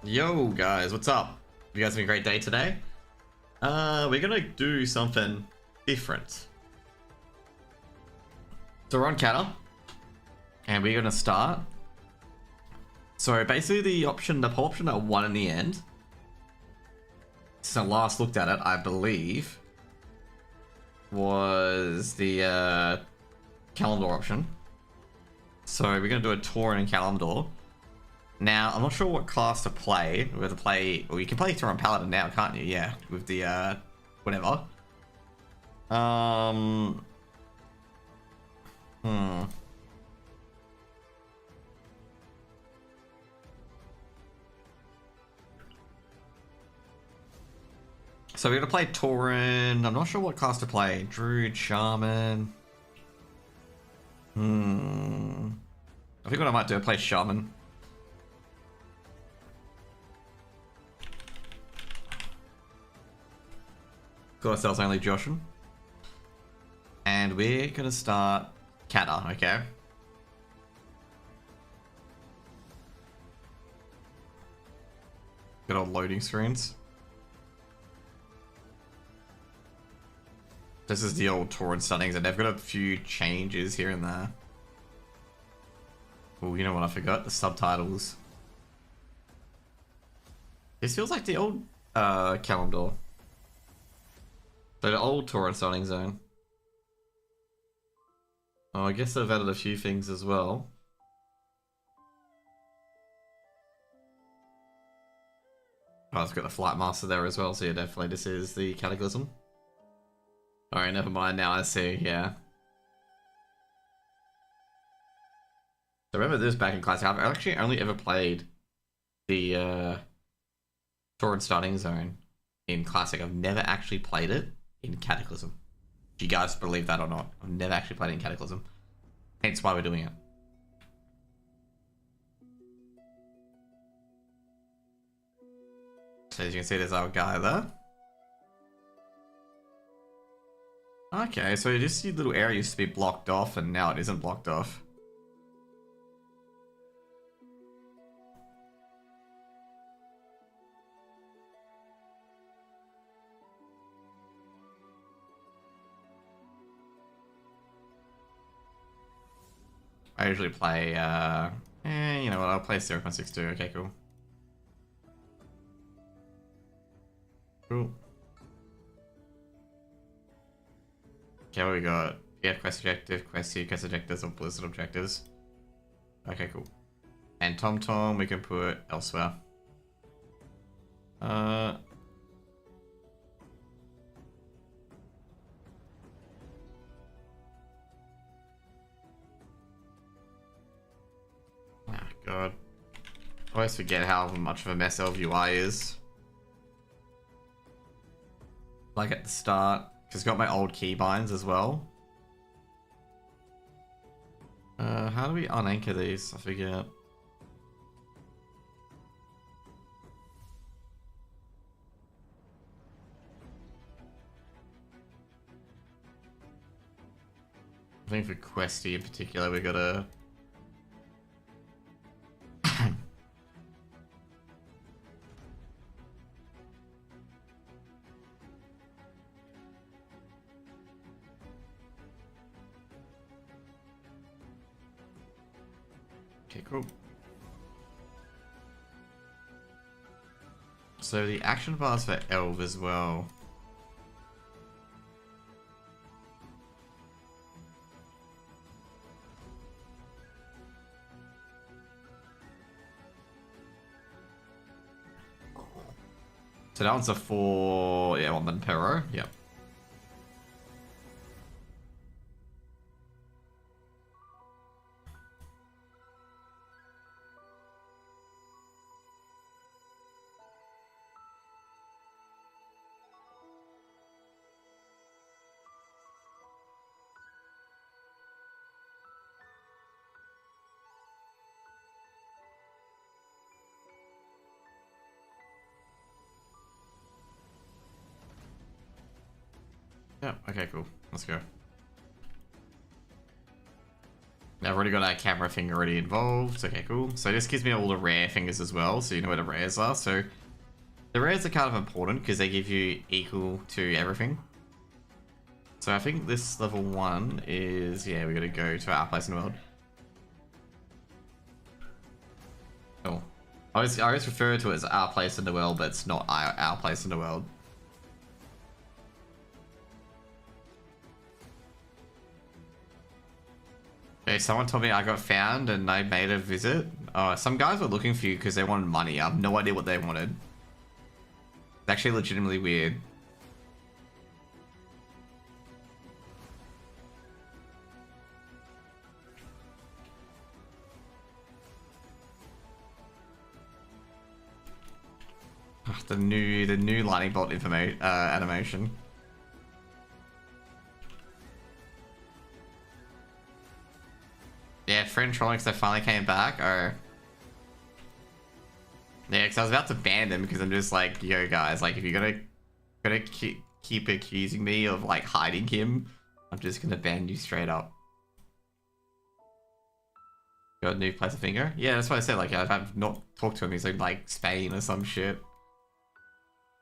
Yo guys, what's up? You guys having a great day today? We're gonna do something different. So we're on Cata, and we're gonna start. So basically the whole option that won in the end, since I last looked at it, I believe, was the Kalimdor option. So we're gonna do a Tauren and Kalimdor. Now, I'm not sure what class to play. We're gonna play, well, you can play Tauren Paladin now, can't you? Yeah, with the, whatever. So we're gonna play Tauren. I'm not sure what class to play. Druid, Shaman. I think what I might do is play Shaman. Got ourselves only Joshin. And we're gonna start Cata, okay? Good old loading screens. This is the old Tauren settings, and they've got a few changes here and there. Oh, you know what I forgot? The subtitles. This feels like the old Kalimdor. So the old Tauren starting zone. Oh, I guess they've added a few things as well. Oh, it's got the Flight Master there as well, so yeah, definitely this is the Cataclysm. Alright, never mind, now I see, yeah. So remember this back in Classic, I've actually only ever played the Tauren starting zone in Classic. I've never actually played it in Cataclysm. Do you guys believe that or not? I've never actually played it in Cataclysm. Hence why we're doing it. So as you can see, there's our guy there. Okay, so this little area used to be blocked off, and now it isn't blocked off. I usually play, you know what, I'll play 0.62, okay, cool. Cool. Okay, what we got? Yeah, quest objective, quest here, quest objectives, or blizzard objectives. Okay, cool. And TomTom we can put elsewhere. Oh god. I always forget how much of a mess LVUI is. Like at the start, because it's got my old keybinds as well. How do we unanchor these? I forget. I think for Questy in particular, we gotta... Okay, cool. So the action bars for Elv as well. So that one's a 4, yeah, 1 Pero, yep. Yeah, okay, cool. Let's go. I've already got our camera thing already involved. Okay, cool. So this gives me all the rare fingers as well, so you know where the rares are. So the rares are kind of important because they give you equal to everything. So I think this level 1 is, yeah, we gotta go to our place in the world. Cool. I always refer to it as our place in the world, but it's not our place in the world. Okay, someone told me I got found and I made a visit. Some guys were looking for you because they wanted money. I have no idea what they wanted. It's actually legitimately weird. The new lightning bolt animation. Yeah, friend trolling because they finally came back. Or yeah, because I was about to ban them because I'm just like, yo guys, like if you're gonna keep accusing me of like hiding him, I'm just gonna ban you straight up. Got a new place of finger? Yeah, that's what I said. Like I've not talked to him. He's in like Spain or some shit.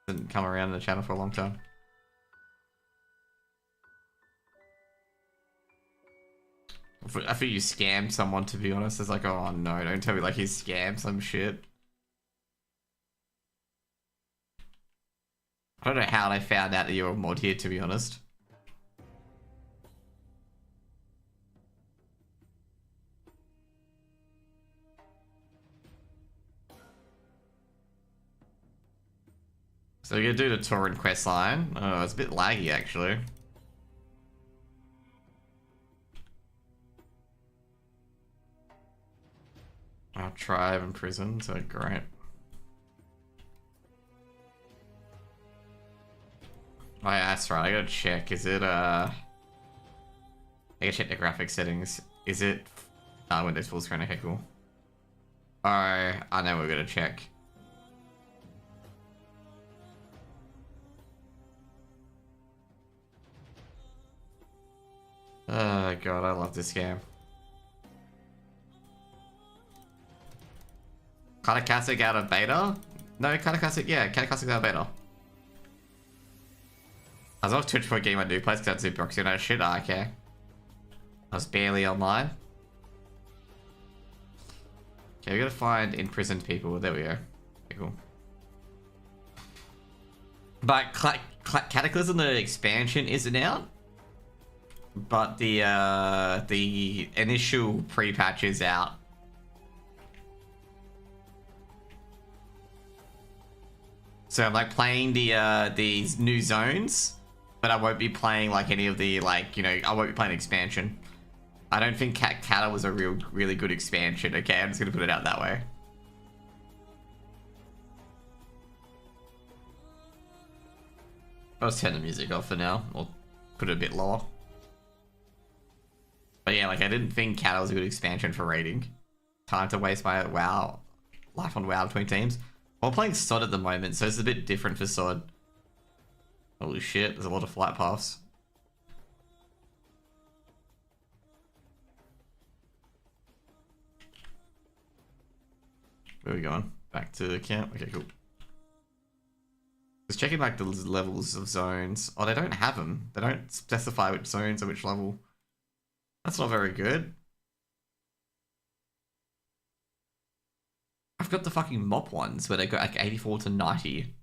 Didn't come around in the channel for a long time. I think you scammed someone, to be honest. It's like, oh no, don't tell me like he scammed some shit. I don't know how they found out that you were a mod here, to be honest. So you're gonna do the Tauren quest line. Oh, it's a bit laggy actually. Our tribe and prison, so great. Oh yeah, that's right, I gotta check. Is it I gotta check the graphic settings. Is it Windows full screen? Okay, cool. Alright, I know we're gonna check. Oh god, I love this game. Cataclysm out of beta? No, Cataclysm, yeah, Cataclysm out of beta. I was off Twitch for a game I do play because that's Superbox, you know, shit, okay. I was barely online. Okay, we gotta find imprisoned people. There we go. Okay, cool. But Cataclysm, the expansion, isn't out. But the initial pre-patch is out. So I'm like playing these new zones, but I won't be playing like any of the like, you know, I won't be playing expansion. I don't think Cata was a really good expansion. Okay, I'm just gonna put it out that way. I'll just turn the music off for now, or put it a bit lower. But yeah, like I didn't think Cata was a good expansion for raiding. Time to waste my WoW life on WoW between teams. Well, I'm playing SOD at the moment, so it's a bit different for SOD. Holy shit, there's a lot of flight paths. Where are we going? Back to the camp? Okay, cool. Just checking like the levels of zones. Oh, they don't have them. They don't specify which zones or which level. That's not very good. I've got the fucking mop ones where they go like 84 to 90.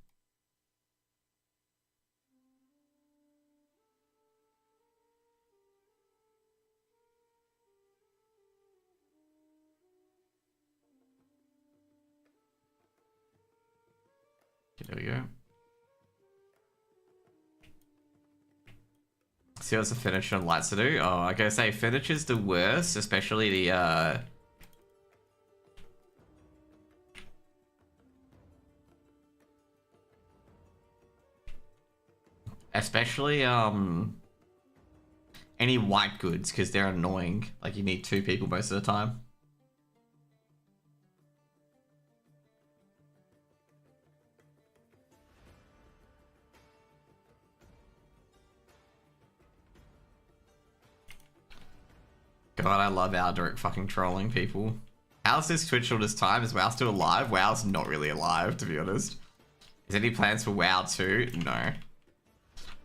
Okay, there we go. See what's the finish on lights to do? Oh, I gotta say, finish is the worst, especially the especially any white goods, because they're annoying. Like you need 2 people most of the time. God, I love Alderic fucking trolling people. How's this Twitch all this time? Is WoW still alive? WoW's not really alive, to be honest. Is any plans for WoW 2? No.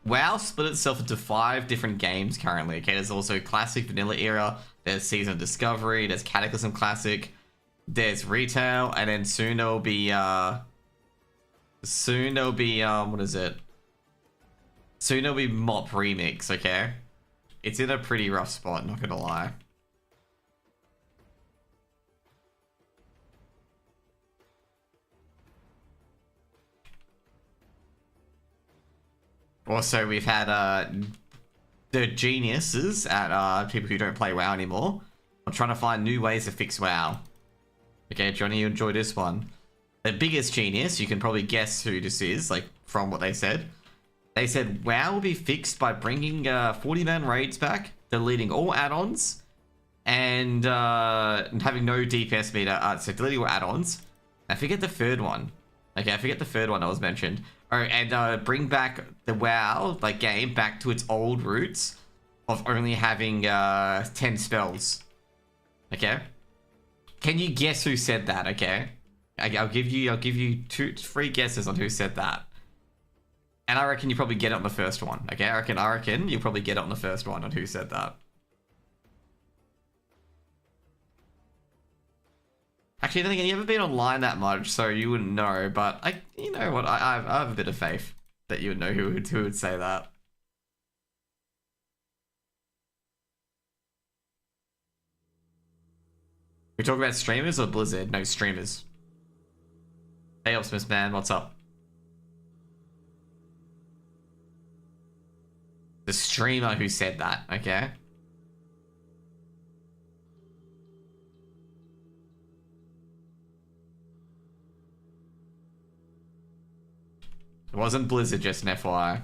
WoW split itself into 5 different games currently. Okay, there's also Classic Vanilla Era, there's Season of Discovery, there's Cataclysm Classic, there's Retail, and then soon there'll be, what is it? Soon there'll be Mop Remix, okay? It's in a pretty rough spot, not gonna lie. Also, we've had the geniuses at people who don't play WoW anymore. I'm trying to find new ways to fix WoW. Okay, Johnny, you enjoy this one. The biggest genius, you can probably guess who this is, like, from what they said. They said WoW will be fixed by bringing 40-man raids back, deleting all add-ons, and having no DPS meter. So deleting all add-ons. I forget the third one. Okay, I forget the third one that was mentioned. Oh, and bring back the WoW like game back to its old roots of only having 10 spells. Okay, can you guess who said that? Okay, I'll give you 3 guesses on who said that, and I reckon you probably get it on the first one. Okay, I reckon you'll probably get it on the first one on who said that. Actually, then again, you haven't been online that much, so you wouldn't know. But you know what? I have a bit of faith that you would know who would say that. We talk about streamers or Blizzard? No, streamers. Hey, Optimus Man, what's up? The streamer who said that, okay? It wasn't Blizzard, just an FYI.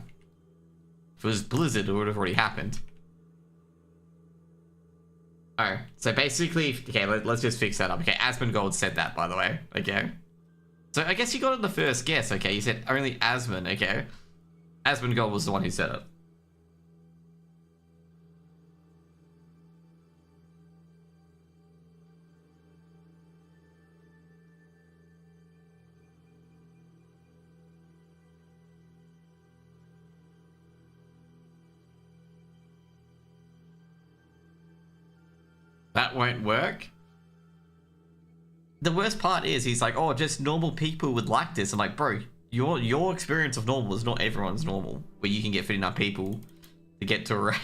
If it was Blizzard, it would have already happened. Oh, so basically, okay, let's just fix that up. Okay, Asmongold said that, by the way, okay? So I guess you got it in the first guess, okay? You said only Asmon, okay? Asmongold was the one who said it. That won't work. The worst part is he's like, oh, just normal people would like this. I'm like, bro, your experience of normal is not everyone's normal, where you can get 59 people to get to a raid.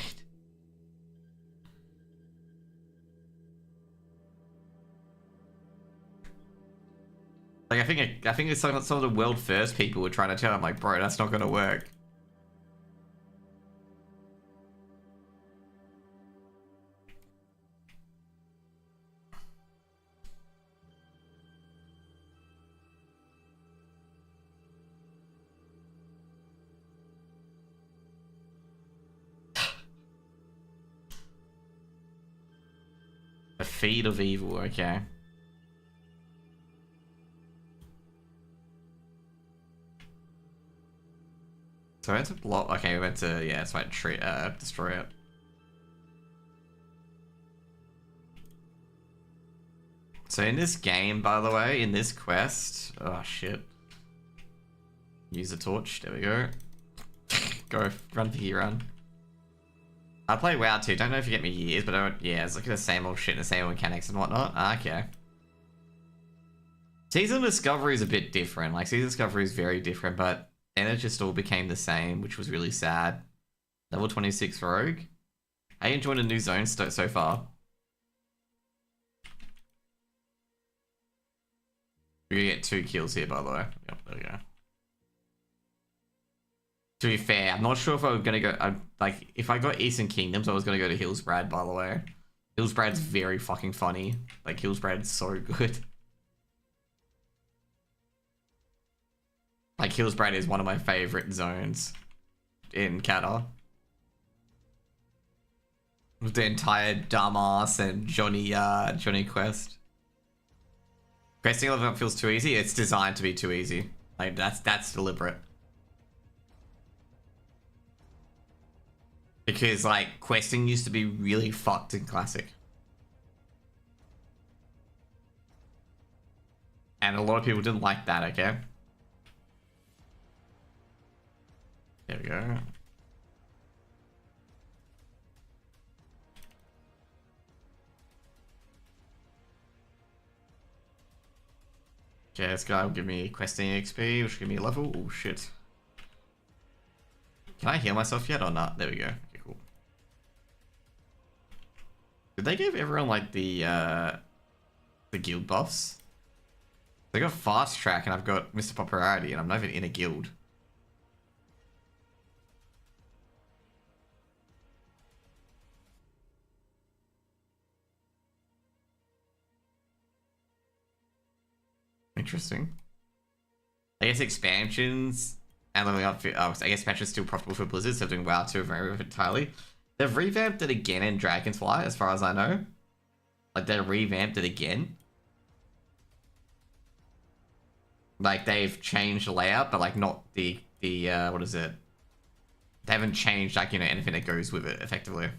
Like, I think it's some of the world first people were trying to tell him, like, bro, that's not gonna work. A feed of evil, okay. So I went to block. Okay, we went to, yeah, so I destroy it. So in this game, by the way, in this quest, oh shit. Use the torch. There we go. Go run for your run. I play WoW too. Don't know if you get me years, but I don't. Yeah, it's like the same old shit and the same old mechanics and whatnot. Okay. Season Discovery is a bit different. Like, Season Discovery is very different, but then it just all became the same, which was really sad. Level 26 Rogue. Are you enjoying the new zone so far? We're gonna get 2 kills here, by the way. Yep, there we go. To be fair, I'm not sure if I was gonna go. Like, if I got Eastern Kingdoms, I was gonna go to Hillsbrad. By the way, Hillsbrad's very fucking funny. Like, Hillsbrad's so good. Like, Hillsbrad is one of my favorite zones in Cata. With the entire dumbass and Johnny quest. Questing level up feels too easy. It's designed to be too easy. Like, that's deliberate. Because, like, questing used to be really fucked in Classic. And a lot of people didn't like that, okay? There we go. Okay, this guy will give me questing XP, which will give me a level. Oh shit. Can I heal myself yet or not? There we go. Okay, cool. Did they give everyone like the guild buffs? They got fast track and I've got Mr. Popularity and I'm not even in a guild. Interesting. I guess expansions and leveling up. I guess expansions still profitable for Blizzard, so doing WoW 2 very entirely. They've revamped it again in Dragonfly, as far as I know. Like they revamped it again. Like they've changed the layout, but like not the what is it? They haven't changed like, you know, anything that goes with it effectively.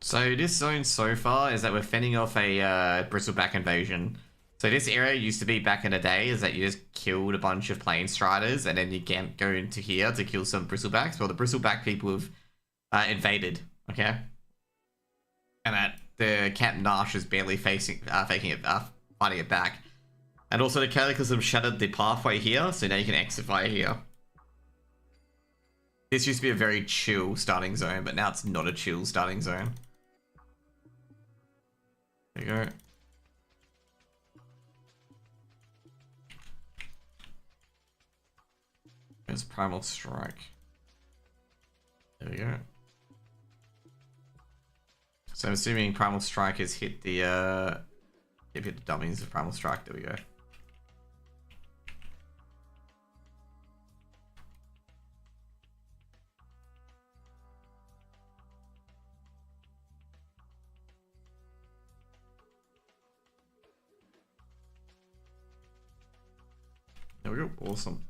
So this zone so far is that we're fending off a bristleback invasion. So this area used to be back in the day is that you just killed a bunch of plane striders and then you can go into here to kill some bristlebacks. Well, the bristleback people have invaded, okay? And that the Captain Nash is barely fighting it back. And also the Cataclysm shattered the pathway here, so now you can exit via here. This used to be a very chill starting zone, but now it's not a chill starting zone. There you go. There's Primal Strike. There we go. So I'm assuming Primal Strike has hit the hit the dummies of Primal Strike. There we go. There we go. Awesome.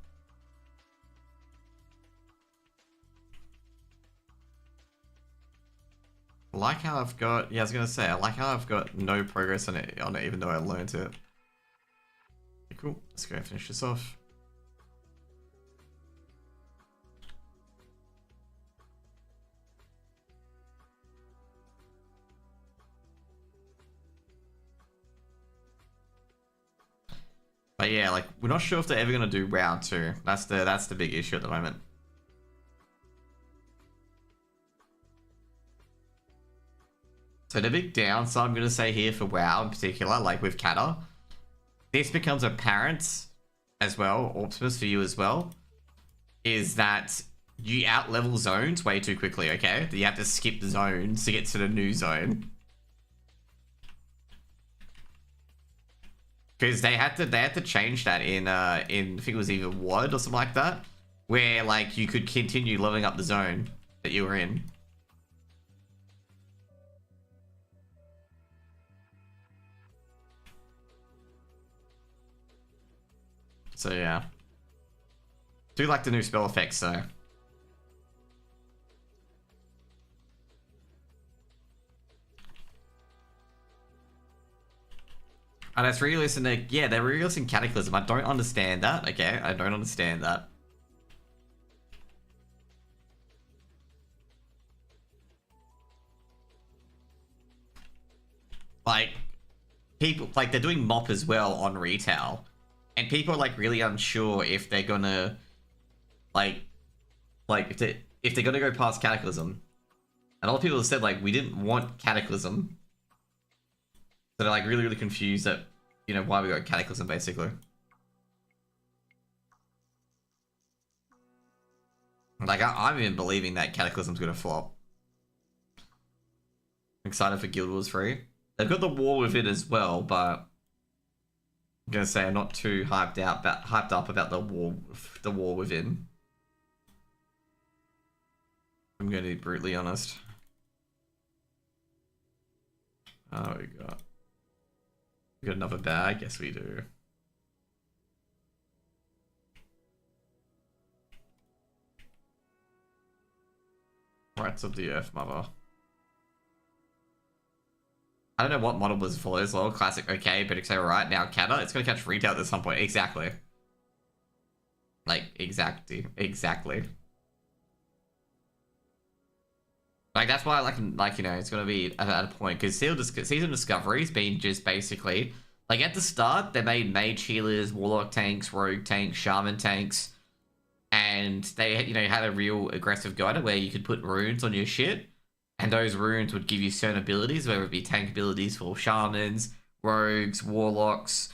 I like how I've got, yeah, I was gonna say, I like how I've got no progress on it even though I learned it. Okay, cool, let's go finish this off. But yeah, like, we're not sure if they're ever gonna do round 2. That's the big issue at the moment. So the big downside I'm going to say here for WoW in particular, like with Kata, this becomes apparent as well, Optimus for you as well, is that you out-level zones way too quickly, okay? You have to skip zones to get to the new zone. Because they had to change that in I think it was either WOD or something like that, where like you could continue leveling up the zone that you were in. So yeah. Do like the new spell effects though. And it's re-releasing yeah, they're re-releasing Cataclysm. I don't understand that, okay? I don't understand that. Like, people, like, they're doing MOP as well on retail. And people are, like, really unsure if they're gonna, like if they're gonna go past Cataclysm. And a lot of people have said, like, we didn't want Cataclysm. So they're, like, really, really confused at, you know, why we got Cataclysm, basically. Like, I'm even believing that Cataclysm's gonna flop. I'm excited for Guild Wars 3. They've got the war with it as well, but I'm gonna say I'm not too hyped up about the war within. I'm gonna be brutally honest. Oh, we got another bag. Yes, we do. Rights of the Earth Mother. I don't know what model was for as well. Classic, okay, but it's alright. Now, Kata, it's gonna catch retail at some point. Exactly. Like, exactly. Like, that's why, like you know, it's gonna be at a point, because Season Discovery's been just basically, like, at the start, they made mage healers, warlock tanks, rogue tanks, shaman tanks, and they, you know, had a real aggressive go at it where you could put runes on your shit, and those runes would give you certain abilities, whether it be tank abilities for shamans, rogues, warlocks,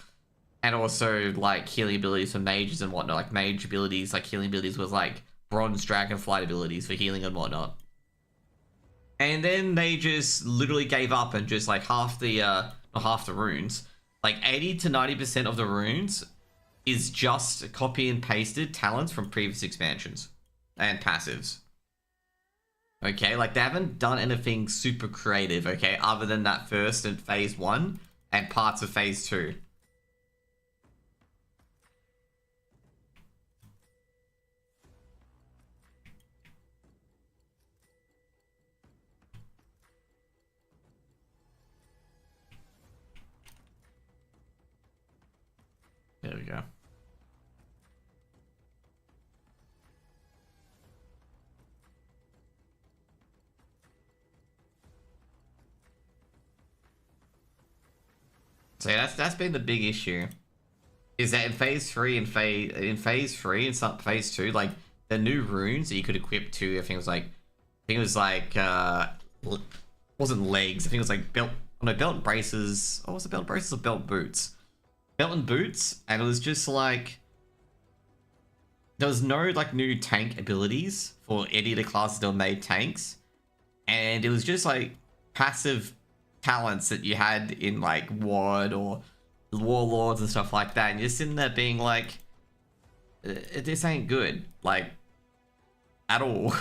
and also like healing abilities for mages and whatnot. Like mage abilities, like healing abilities was like bronze dragon flight abilities for healing and whatnot. And then they just literally gave up and just like half the not half the runes, like 80 to 90% of the runes is just copy and pasted talents from previous expansions and passives. Okay, like they haven't done anything super creative, okay, other than that first and phase 1 and parts of phase 2. There we go. So yeah, that's been the big issue. Is that in phase 3 and phase 3 and some phase 2, like the new runes that you could equip to, I think it was like wasn't legs, I think it was like belt, oh no, belt and braces. Oh, was it belt and braces or belt boots? Belt and boots, and it was just like there was no like new tank abilities for any of the classes that were made tanks, and it was just like passive talents that you had in like WoD or warlords and stuff like that, and you're sitting there being like, this ain't good, like, at all.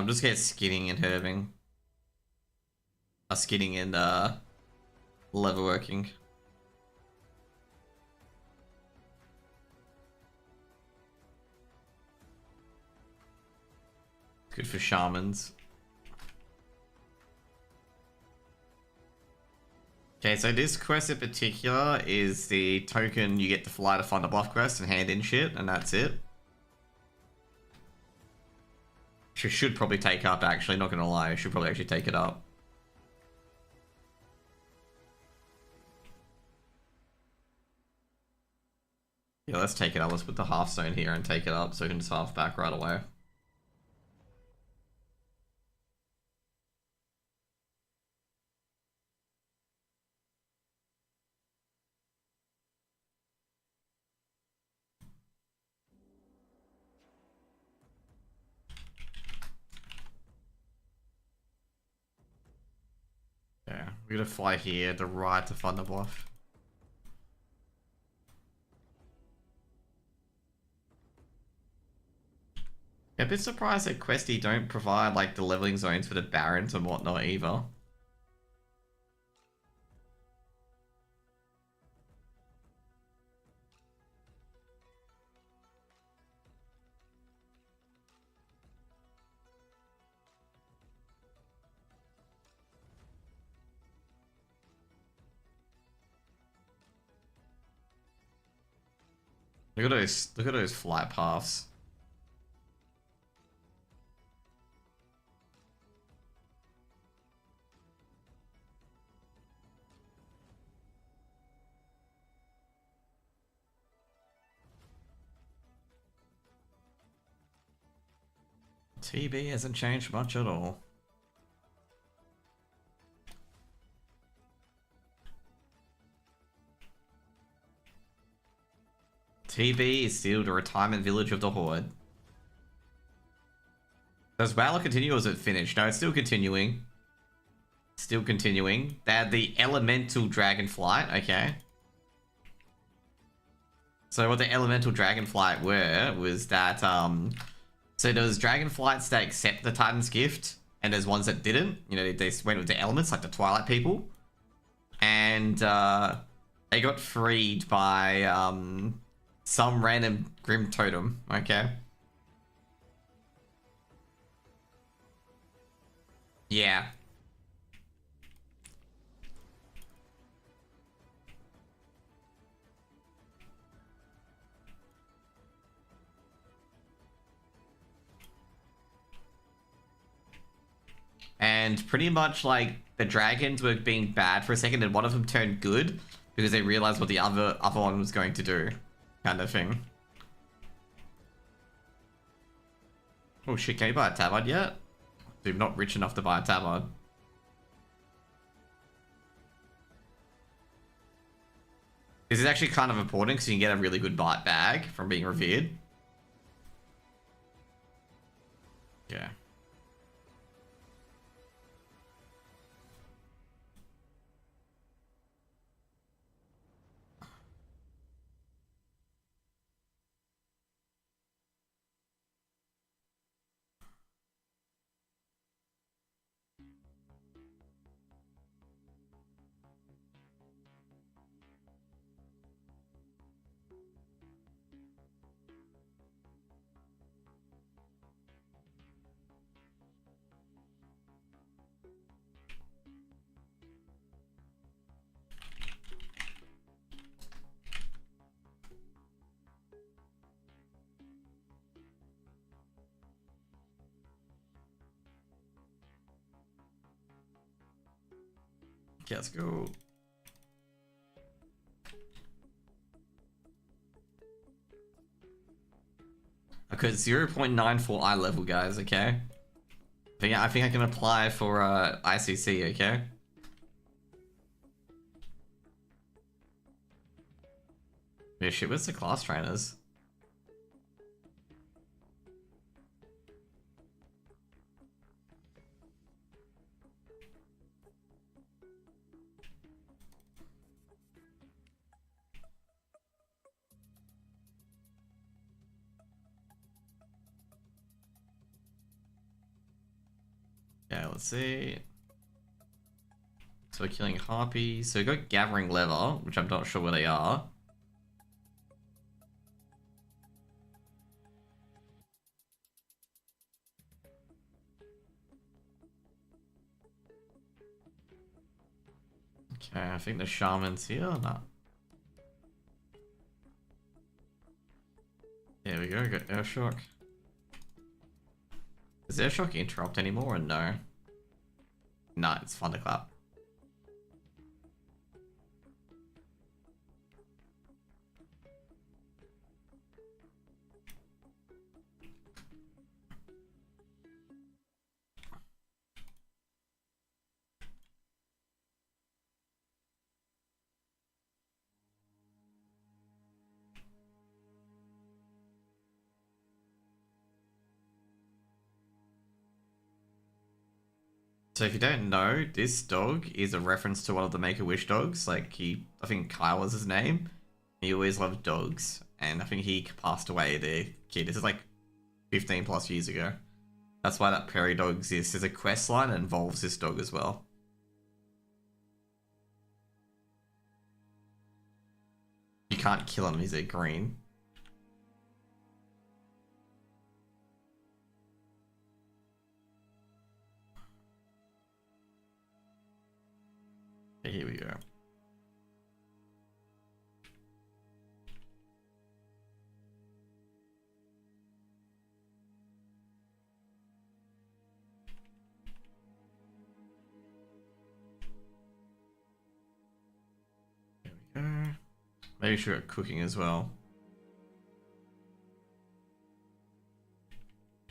Just get skinning and herbing. Skinning and lever working. Good for shamans. Okay, so this quest in particular is the token you get to fly to find the buff quest and hand in shit, and that's it. Should probably take up, actually, not gonna lie. I should probably actually take it up. Yeah, let's take it up. Let's put the half-stone here and take it up so we can just half back right away. Yeah, we're gonna fly here, the right to find the bluff. Yeah, a bit surprised that Questy don't provide like the leveling zones for the Barons and whatnot either. Look at those flight paths. TB hasn't changed much at all. TB is still the retirement village of the Horde. Does Valor continue or is it finished? No, it's still continuing. Still continuing. They had the Elemental Dragonflight, okay. So what the Elemental Dragonflight were was that, so there's Dragonflights that accept the Titan's Gift, and there's ones that didn't. You know, they went with the elements, like the Twilight people. And, they got freed by, some random Grim Totem, okay. Yeah. And pretty much like the dragons were being bad for a second and one of them turned good because they realized what the other one was going to do, kind of thing. Oh shit, can you buy a tabard yet? Dude, I'm not rich enough to buy a tabard. This is actually kind of important because you can get a really good bag from being revered. Yeah. Okay, let's go. Okay, 0.94 eye level, guys, okay? I think I can apply for ICC, okay? Yeah, shit, where's the class trainers? Yeah, let's see. So we're killing harpies. So we got gathering lever, which I'm not sure where they are. Okay, I think the shaman's here. No. There we go. Got Airshock. Does Airshock interrupt anymore or no? No, it's Thunderclap. So if you don't know, this dog is a reference to one of the Make-A-Wish dogs. Like I think Kyle was his name. He always loved dogs, and I think he passed away the kid. This is like 15 plus years ago. That's why that prairie dog exists. There's a quest line that involves this dog as well. You can't kill him, he's a green. Here we go. There we go. Maybe should go cooking as well.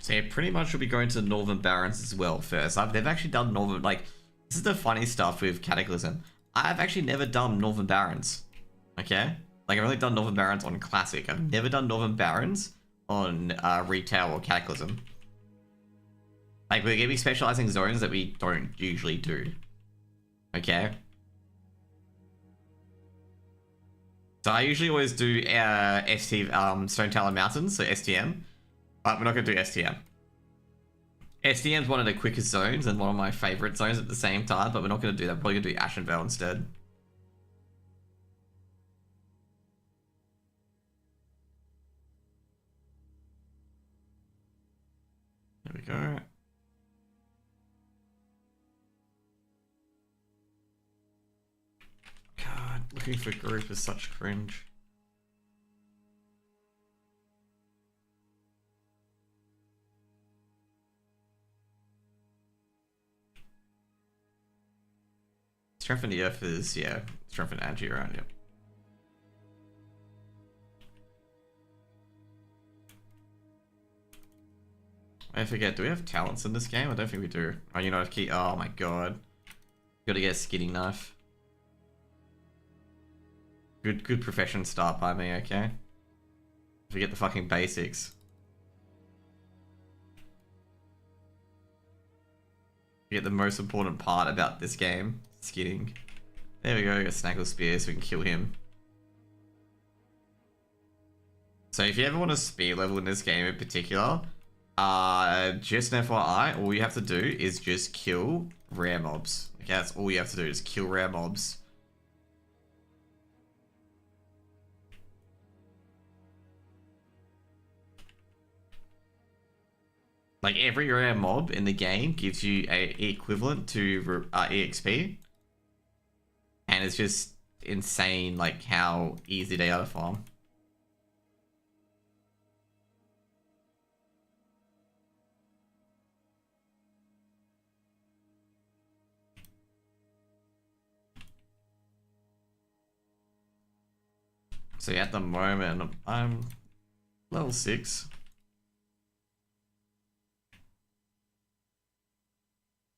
So yeah, pretty much we'll be going to the Northern Barrens as well first. They've actually done Northern, like, this is the funny stuff with Cataclysm. I've actually never done Northern Barrens. Okay? Like, I've only done Northern Barrens on Classic. I've never done Northern Barrens on Retail or Cataclysm. Like, we're going to be specializing zones that we don't usually do. Okay? So I usually always do Stone Talon Mountains, so STM. But we're not going to do STM. STM is one of the quickest zones and one of my favorite zones at the same time, but we're not going to do that. We're probably going to do Ashenvale instead. There we go. God, looking for group is such cringe. Strength in the Earth is, yeah, Strength in Angie, right? Yep. I forget, do we have talents in this game? I don't think we do. Oh, you know, oh my god. Gotta get a skinning knife. Good profession start by me, okay? Forget the fucking basics. Forget the most important part about this game. Skinning. There we go, a Snaggle Spear so we can kill him. So if you ever want to speed level in this game in particular, just an FYI, all you have to do is just kill rare mobs. Okay, that's all you have to do is kill rare mobs. Like, every rare mob in the game gives you a equivalent to EXP. And it's just insane, like, how easy they are to farm. So yeah, at the moment, I'm level 6.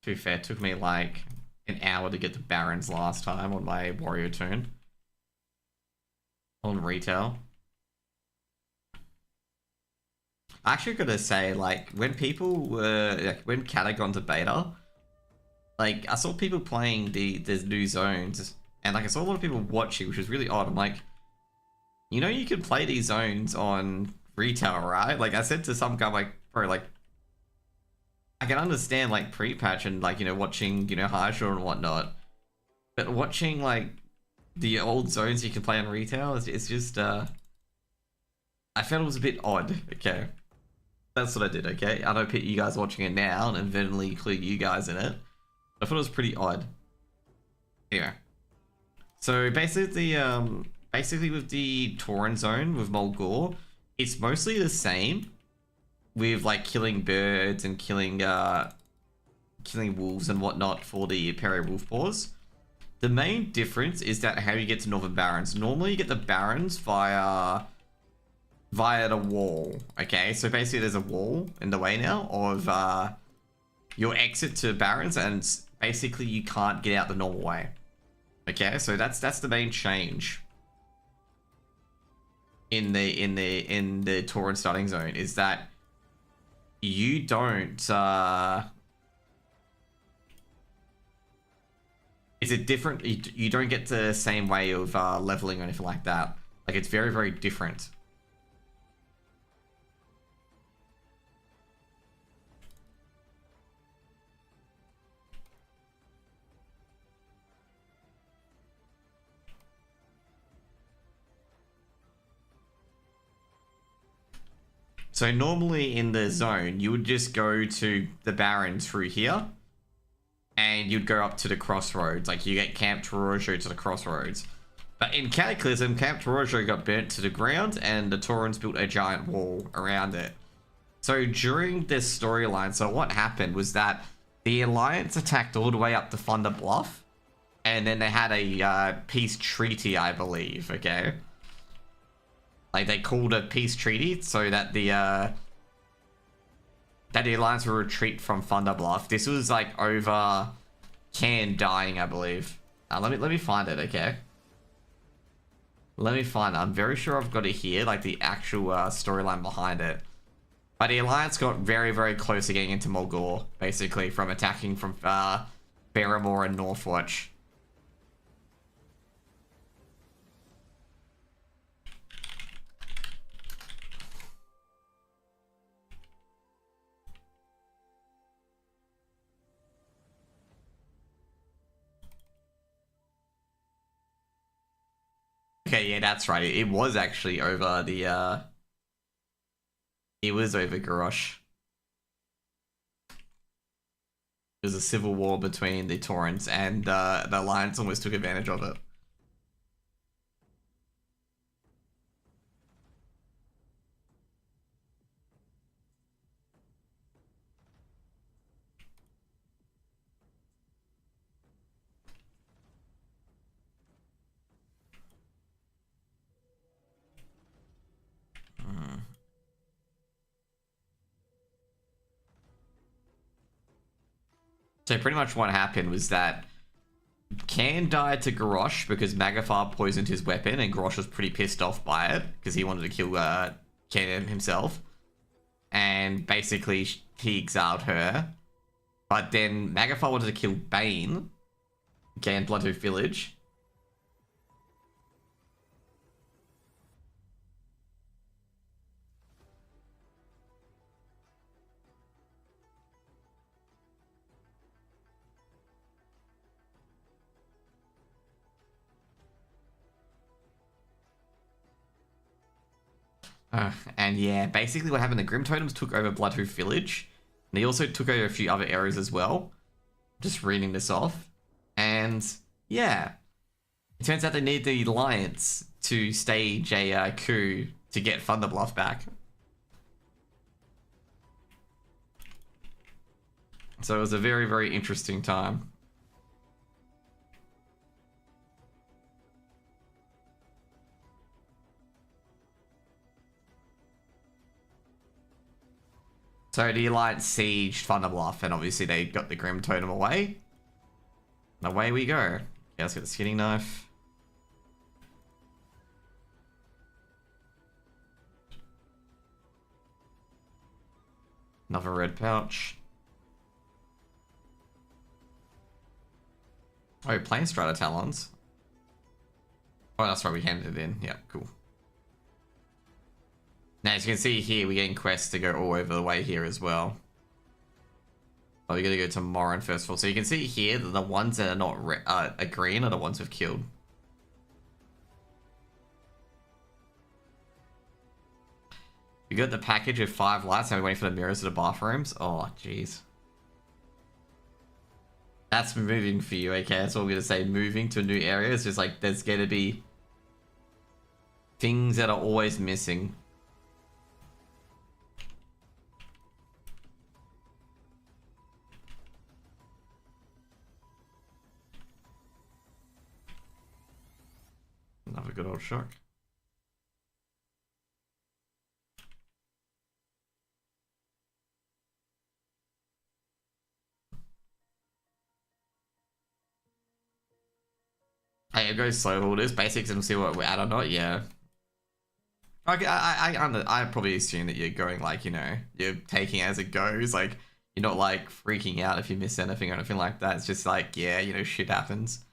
To be fair, it took me like an hour to get the Barons last time on my warrior turn. On retail. I actually gotta say, like, when people were, like, when Cata got into beta, like, I saw people playing the new zones, and like, I saw a lot of people watching, which was really odd. I'm like, you know, you can play these zones on retail, right? Like, I said to some guy, like, bro, like, I can understand, like, pre-patch and, like, you know, watching, you know, Highshore and whatnot. But watching, like, the old zones you can play on retail, it's just, I felt it was a bit odd, okay? That's what I did, okay? I know you guys watching it now, and inadvertently include you guys in it. I thought it was pretty odd. Anyway. So, basically, with the Tauren zone, with Mulgore, it's mostly the same. With like killing birds and killing wolves and whatnot for the Imperial Wolf Paws. The main difference is that how you get to Northern Barrens. Normally you get the Barrens via the wall. Okay, so basically there's a wall in the way now of your exit to Barrens, and basically you can't get out the normal way. Okay, so that's the main change in the Tauren starting zone, is that you don't, is it different? You don't get the same way of leveling or anything like that. Like, it's very, very different. So normally in the zone, you would just go to the Barrens through here, and you'd go up to the crossroads. Like, you get Camp Torojo to the crossroads. But in Cataclysm, Camp Torojo got burnt to the ground, and the Taurens built a giant wall around it. So during this storyline, so what happened was that the Alliance attacked all the way up to Thunder Bluff, and then they had a peace treaty, I believe, okay? Like, they called a peace treaty so that the Alliance will retreat from Thunder Bluff. This was like over Cairn dying, I believe. Let me find it, okay? Let me find it. I'm very sure I've got it here, like the actual storyline behind it. But the Alliance got very, very close to getting into Mulgore, basically, from attacking from Barrymore and Northwatch. Okay, yeah, that's right. It was actually over the, it was over Garrosh. It was a civil war between the Torrents, and the Alliance almost took advantage of it. So pretty much what happened was that Can died to Garrosh because Magafar poisoned his weapon, and Garrosh was pretty pissed off by it because he wanted to kill Can himself. And basically, he exiled her. But then Magafar wanted to kill Bane, Can Bloodhoof Village. And yeah, basically what happened, the Grim Totems took over Bloodhoof Village. And they also took over a few other areas as well. Just reading this off. And yeah, it turns out they need the Alliance to stage a coup to get Thunderbluff back. So it was a very, very interesting time. So the Alliance sieged Thunderbluff, and obviously they got the Grim Totem away. And away we go. Okay, let's get the skinning knife. Another red pouch. Oh, Planestrider Talons. Oh, that's right, we handed it in. Yeah, cool. Now, as you can see here, we're getting quests to go all over the way here as well. Oh, we gotta go to Morin first of all. So you can see here that the ones that are not green are the ones we've killed. We got the package of 5 lights, and we're waiting for the mirrors to the bathrooms. Oh, jeez. That's moving for you, okay? That's what I'm gonna say. Moving to a new area. It's just like there's gonna be things that are always missing. Another good old shark. Hey, it goes slow. We'll do basics and see what we're at or not. Yeah. Okay, I probably assume that you're going like, you know, you're taking it as it goes. Like, you're not like freaking out if you miss anything or anything like that. It's just like, yeah, you know, shit happens.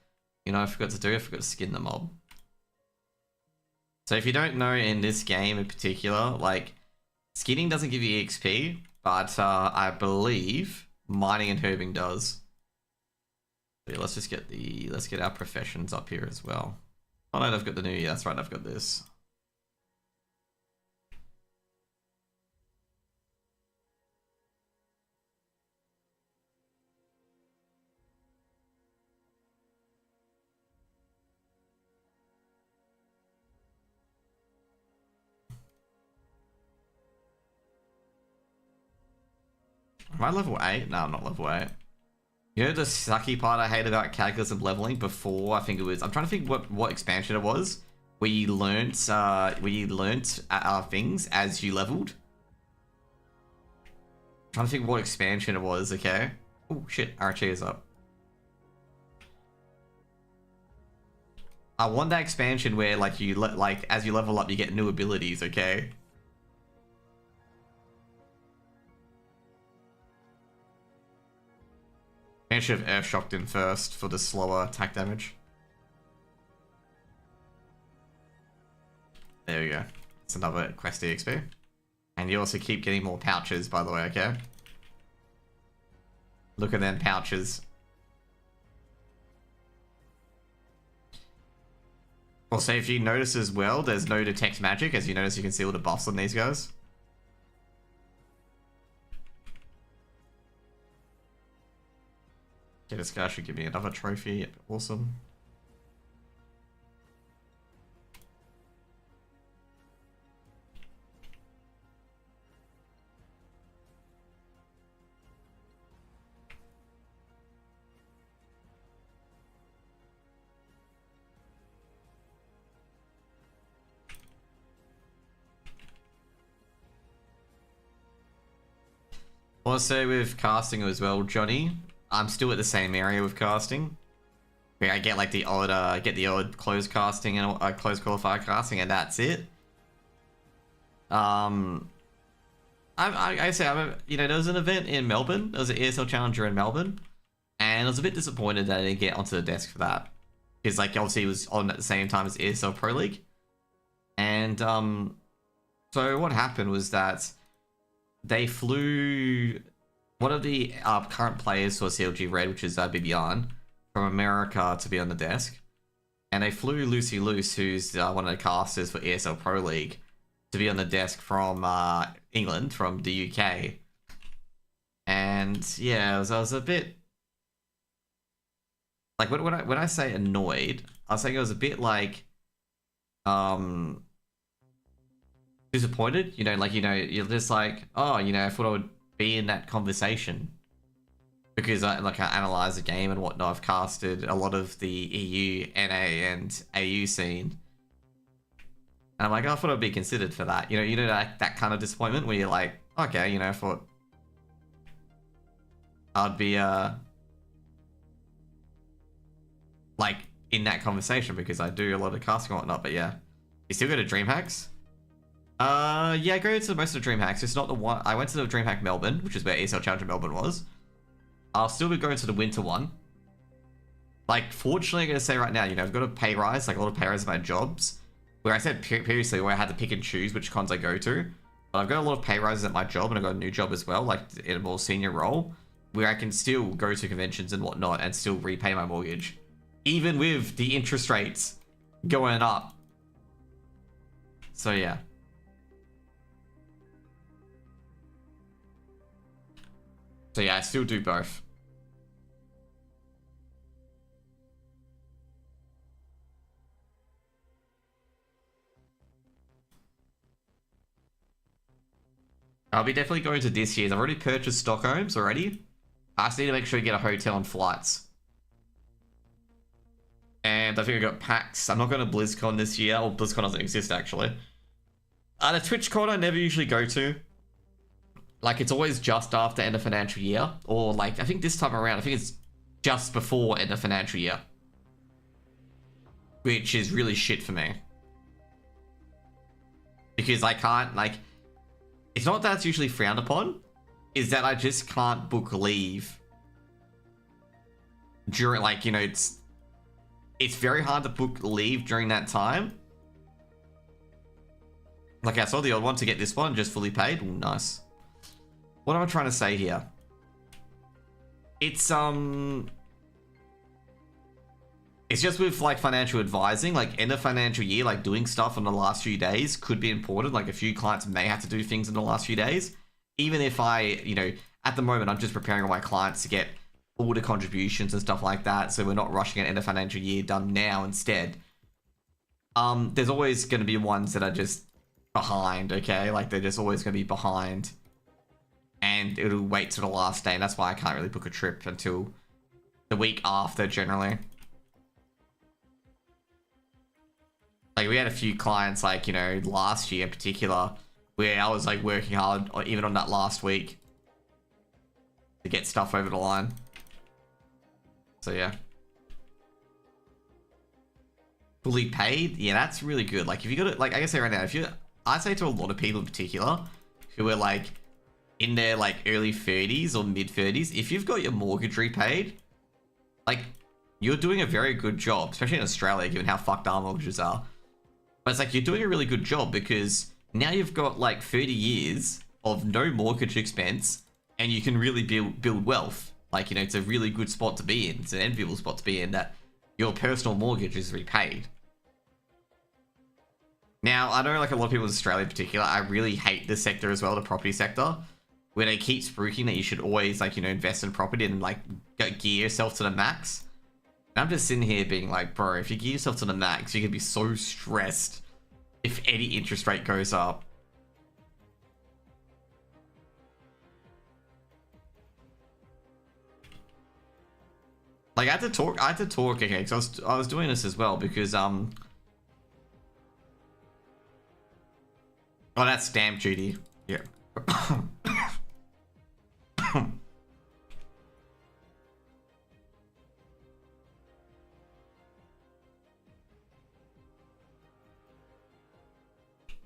You know, I forgot to skin the mob. So if you don't know, in this game in particular, like, skinning doesn't give you EXP, but I believe mining and herbing does. So yeah, let's get our professions up here as well. Oh no, I've got the new, yeah, that's right, I've got this. Am I level 8? No, I'm not level 8. You know the sucky part I hate about Cataclysm leveling before, I think it was, I'm trying to think what expansion it was, where you learnt things as you leveled. I'm trying to think what expansion it was, okay? Oh shit, RHA is up. I want that expansion where like like as you level up, you get new abilities. Okay. I should have Earth Shocked in first for the slower attack damage. There we go. It's another quest EXP. And you also keep getting more pouches, by the way, okay? Look at them pouches. Also, if you notice as well, there's no detect magic. As you notice, you can see all the buffs on these guys. Okay, this guy should give me another trophy. Awesome. Also with casting as well, Johnny, I'm still at the same area with casting. Where I get like the odd closed casting and closed qualifier casting, and that's it. I say, you know, there was an event in Melbourne. There was an ESL Challenger in Melbourne, and I was a bit disappointed that I didn't get onto the desk for that, because like obviously it was on at the same time as ESL Pro League, and so what happened was that they flew one of the current players for CLG Red, which is Bibian, from America to be on the desk. And they flew Lucy Luce, who's one of the casters for ESL Pro League, to be on the desk from England, from the UK. And yeah, I was a bit... Like, when I say annoyed, I was saying I was a bit like... disappointed, you know, like, you know, you're just like, oh, you know, I thought I would be in that conversation, because I analyze the game and whatnot. I've casted a lot of the EU, NA, and AU scene, and I'm like, oh, I thought I'd be considered for that, you know, that kind of disappointment where you're like, okay, you know, I thought I'd be like in that conversation because I do a lot of casting and whatnot. But yeah, you still go to DreamHacks. Yeah, I go to most of the DreamHacks. It's not the one... I went to the DreamHack Melbourne, which is where ESL Challenger Melbourne was. I'll still be going to the winter one. Like, fortunately, I'm going to say right now, you know, I've got a pay rise, like a lot of pay rise in my jobs. Where I said previously where I had to pick and choose which cons I go to. But I've got a lot of pay rises at my job, and I've got a new job as well, like in a more senior role, where I can still go to conventions and whatnot and still repay my mortgage. Even with the interest rates going up. So yeah. So yeah, I still do both. I'll be definitely going to this year's. I've already purchased Stockholm's already. I just need to make sure you get a hotel and flights. And I think I got PAX. I'm not going to BlizzCon this year. Or BlizzCon doesn't exist, actually. The TwitchCon I never usually go to. Like, it's always just after end of financial year. Or, like, I think this time around, I think it's just before end of financial year. Which is really shit for me. Because I can't, like... It's not that it's usually frowned upon. Is that I just can't book leave. During, like, you know, it's very hard to book leave during that time. Like, I saw the odd one to get this one just fully paid. Ooh, nice. What am I trying to say here? It's just with, like, financial advising, like, end of financial year, like, doing stuff in the last few days could be important. Like, a few clients may have to do things in the last few days. Even if I, you know, at the moment, I'm just preparing all my clients to get order contributions and stuff like that, so we're not rushing at end of financial year done now instead. There's always going to be ones that are just behind, okay? Like, they're just always going to be behind. And it'll wait till the last day, and that's why I can't really book a trip until the week after, generally. Like, we had a few clients, like, you know, last year in particular, where I was, like, working hard, even on that last week, to get stuff over the line. So, yeah. fully paid, yeah, that's really good. Like if you got it, like I can say right now, if you, I say to a lot of people in particular who are like in their like early 30s or mid 30s, if you've got your mortgage repaid, like you're doing a very good job, especially in Australia, given how fucked our mortgages are. But it's like you're doing a really good job because now you've got like 30 years of no mortgage expense and you can really build wealth. Like, you know, it's a really good spot to be in. It's an enviable spot to be in that your personal mortgage is repaid. Now, I know like a lot of people in Australia in particular, I really hate this sector as well, the property sector, where they keep spruiking that you should always like, you know, invest in property and like gear yourself to the max. And I'm just sitting here being like, bro, if you gear yourself to the max, you can be so stressed if any interest rate goes up. Like I had to talk, okay, because I was doing this as well because oh, that's stamp duty. Yeah.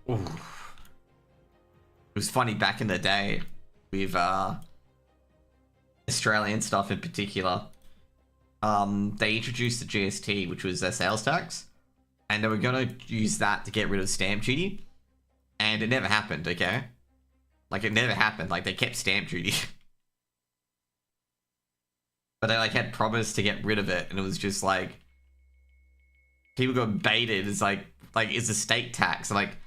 Ooh. It was funny back in the day with Australian stuff in particular. They introduced the GST, which was a sales tax, and they were gonna use that to get rid of stamp duty, and it never happened. Okay, like it never happened. Like they kept stamp duty, but they like had promised to get rid of it, and it was just like people got baited. It's like it's a state tax. Like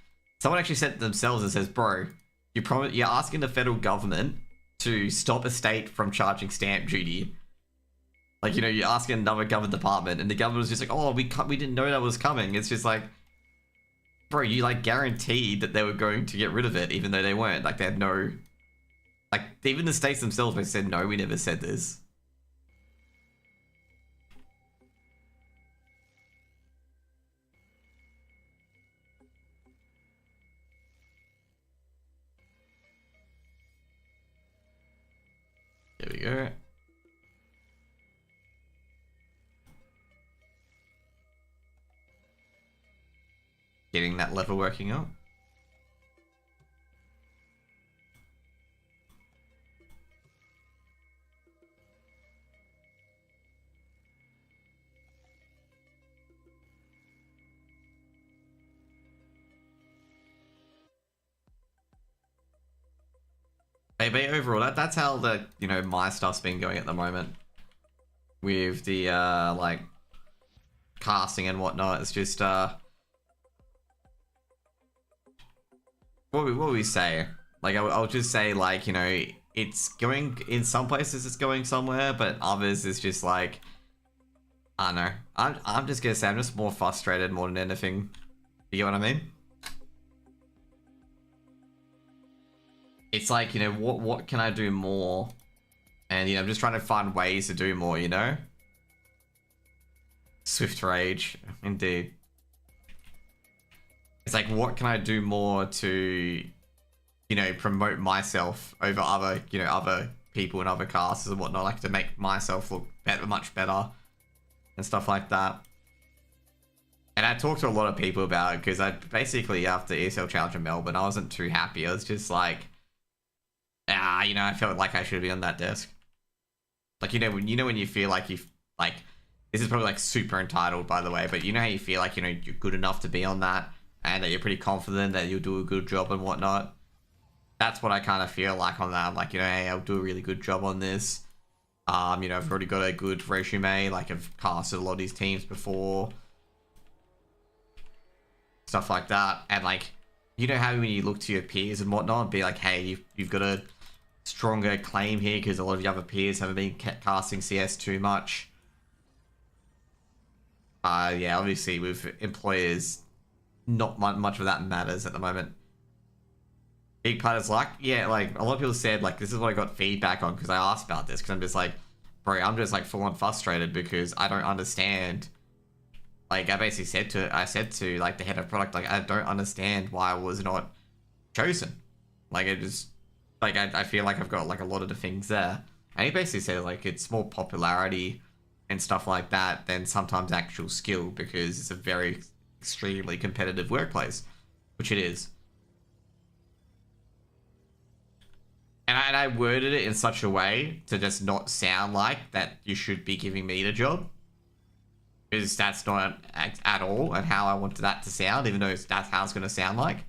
someone actually said to themselves and says, "Bro, you're asking the federal government to stop a state from charging stamp duty." Like, you know, you're asking another government department, and the government was just like, "Oh, we didn't know that was coming." It's just like, bro, you like guaranteed that they were going to get rid of it, even though they weren't. Like, they had no, like, even the states themselves, they said, "No, we never said this." There we go. Getting that lever working up. But overall, that's how the, you know, my stuff's been going at the moment. With the, like, casting and whatnot. It's just, what would we say? Like, I'll just say, like, you know, it's going, in some places it's going somewhere, but others is just like, I don't know. I'm just gonna say I'm just more frustrated more than anything. You get what I mean? It's like, you know, what can I do more? And, you know, I'm just trying to find ways to do more, you know? Swift rage, indeed. It's like, what can I do more to, you know, promote myself over other, you know, other people and other casts and whatnot, like to make myself look better, much better and stuff like that. And I talked to a lot of people about it because I basically, after ESL Challenge in Melbourne, I wasn't too happy. I was just like, you know, I felt like I should be on that desk. Like, you know, when you feel like like, this is probably like super entitled, by the way, but you know how you feel like, you know, you're good enough to be on that and that you're pretty confident that you'll do a good job and whatnot. That's what I kind of feel like on that. I'm like, you know, hey, I'll do a really good job on this. You know, I've already got a good resume. Like, I've casted a lot of these teams before. Stuff like that. And like, you know how when you look to your peers and whatnot and be like, hey, you've got a stronger claim here because a lot of the other peers haven't been casting CS too much. Yeah, obviously with employers, not much of that matters at the moment. Big part is luck. Yeah, like a lot of people said, like, this is what I got feedback on because I asked about this because I'm just like, bro, I'm just like full on frustrated because I don't understand. Like, I basically said to like the head of product, like, I don't understand why I was not chosen. Like, it just, like, I feel like I've got like a lot of the things there. And he basically said like it's more popularity and stuff like that than sometimes actual skill, because it's a very extremely competitive workplace, which it is. And I worded it in such a way to just not sound like that you should be giving me the job, because that's not at all and how I wanted that to sound, even though that's how it's going to sound like.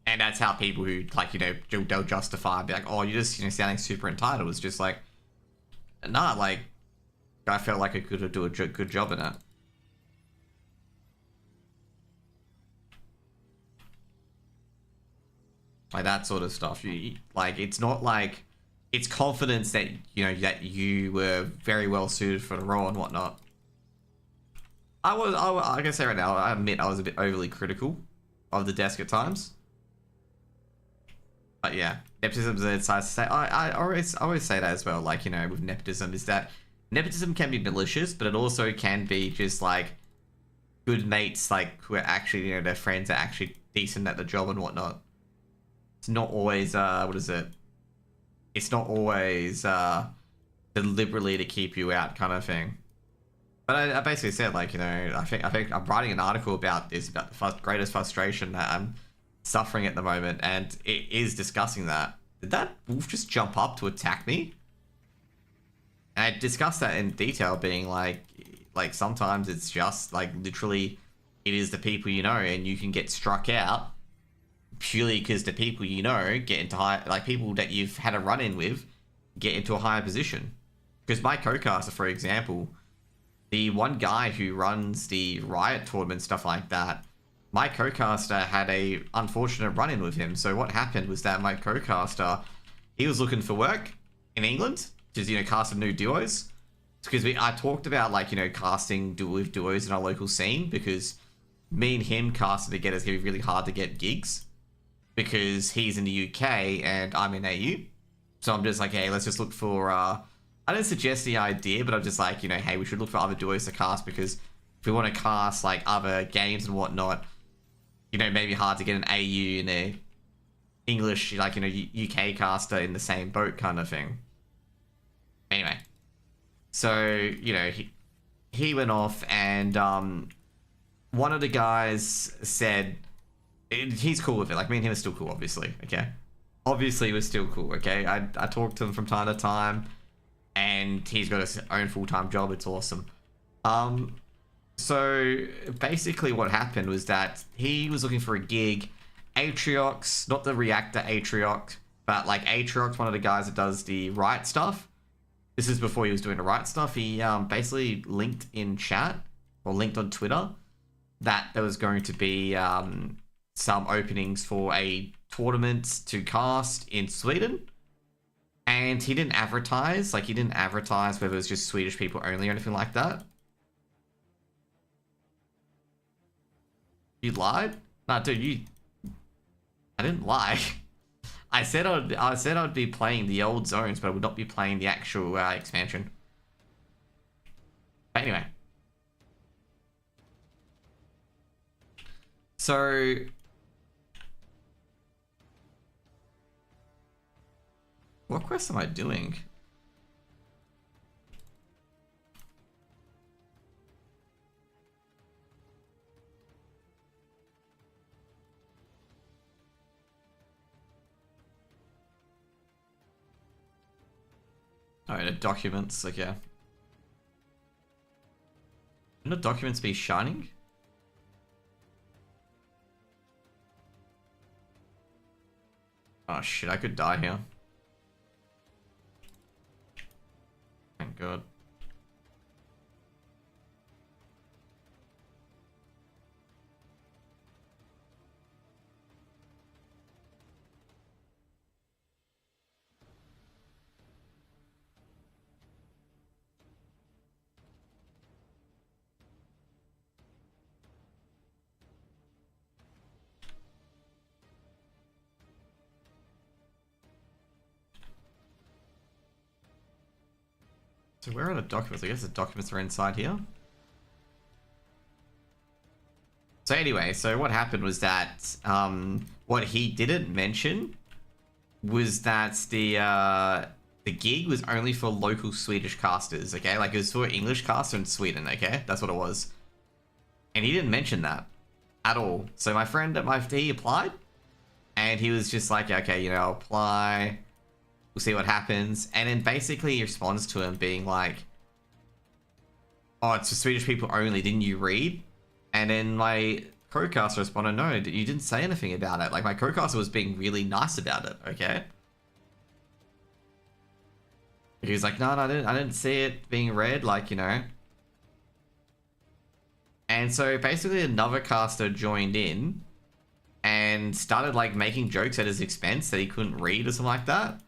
And that's how people who, like, you know, they'll justify, be like, oh, you're just, you know, sounding super entitled. It's just like, nah, like, I felt like I could do a good job in it. Like, that sort of stuff. Like, it's not like, it's confidence that, you know, that you were very well suited for the role and whatnot. I can say right now, I admit I was a bit overly critical of the desk at times. But yeah, nepotism is a size to say. I always say that as well. Like, you know, with nepotism, is that nepotism can be malicious, but it also can be just like good mates, like who are actually, you know, their friends are actually decent at the job and whatnot. It's not always what is it? It's not always deliberately to keep you out kind of thing. But I basically said, like, you know, I think I'm writing an article about this, about the greatest frustration that I'm suffering at the moment, and it is discussing that. Did that wolf just jump up to attack me? And I discussed that in detail, being like sometimes it's just like literally it is the people you know, and you can get struck out purely because the people you know get into high, like people that you've had a run in with get into a higher position. Because my co-caster, for example, the one guy who runs the Riot tournament, stuff like that, my co-caster had a unfortunate run-in with him. So what happened was that my co-caster, he was looking for work in England to, you know, cast some new duos. Because I talked about, like, you know, casting with duos in our local scene, because me and him casting together is going to be really hard to get gigs, because he's in the UK and I'm in AU. So I'm just like, hey, let's just look for, I didn't suggest the idea, but I'm just like, you know, hey, we should look for other duos to cast, because if we want to cast, like, other games and whatnot, you know, maybe hard to get an AU and a English, like, you know, UK caster in the same boat kind of thing. Anyway, so, you know, he went off, and one of the guys said, he's cool with it. Like, me and him are still cool, obviously, okay? Obviously, we're still cool, okay? I talk to him from time to time, and he's got his own full-time job. It's awesome. So basically what happened was that he was looking for a gig. Atriox, not the reactor Atriox, but like Atriox, one of the guys that does the Riot stuff. This is before he was doing the Riot stuff. He basically linked in chat, or linked on Twitter, that there was going to be some openings for a tournament to cast in Sweden. And he didn't advertise, whether it was just Swedish people only or anything like that. You lied? Nah, dude, I didn't lie. I said I'd be playing the old zones, but I would not be playing the actual expansion. But anyway. So what quest am I doing? Oh, the documents, okay. Shouldn't the documents be shining? Oh shit, I could die here. Thank God. So where are the documents? I guess the documents are inside here. So anyway, so what happened was that what he didn't mention was that the gig was only for local Swedish casters, okay? Like, it was for English caster in Sweden, okay? That's what it was. And he didn't mention that at all. So my friend at my he applied, and he was just like, okay, you know, I'll apply, we'll see what happens. And then basically he responds to him being like, oh, it's for Swedish people only, didn't you read? And then my co-caster responded, no, you didn't say anything about it. Like, my co-caster was being really nice about it, okay? He was like, no, I didn't see it being read, like, you know. And so basically another caster joined in and started like making jokes at his expense that he couldn't read or something like that.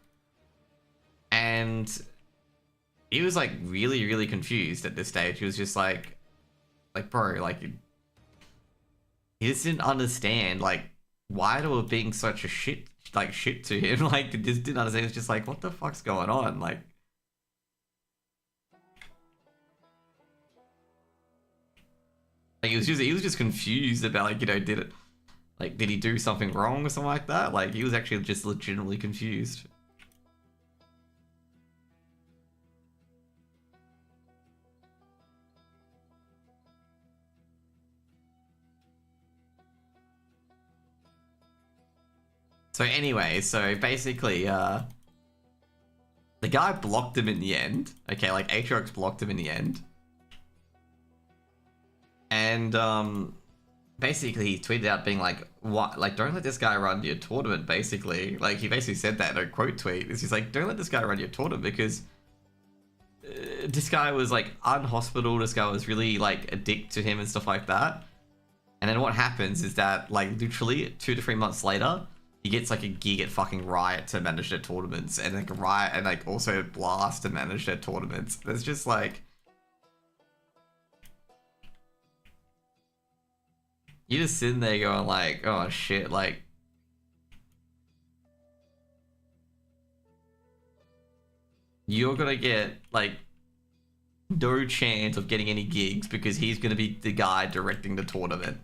And he was like really, really confused at this stage. He was just like bro, like, he just didn't understand like why they were being such a shit to him. Like, he just didn't understand. It's just like, what the fuck's going on? Like, he was just confused about, like, you know, did he do something wrong or something like that? Like, he was actually just legitimately confused. So anyway, so basically, the guy blocked him in the end. Okay, like, Aatrox blocked him in the end. And, basically he tweeted out being like, what, like, don't let this guy run your tournament, basically. Like, he basically said that in a quote tweet. It's just like, don't let this guy run your tournament, because this guy was like unhospital, this guy was really like a dick to him and stuff like that. And then what happens is that, like, literally 2 to 3 months later, he gets like a gig at fucking Riot to manage their tournaments, and like Riot and like also Blast to manage their tournaments. There's just like, you're just sitting there going like, oh shit, like, you're gonna get like no chance of getting any gigs because he's gonna be the guy directing the tournament.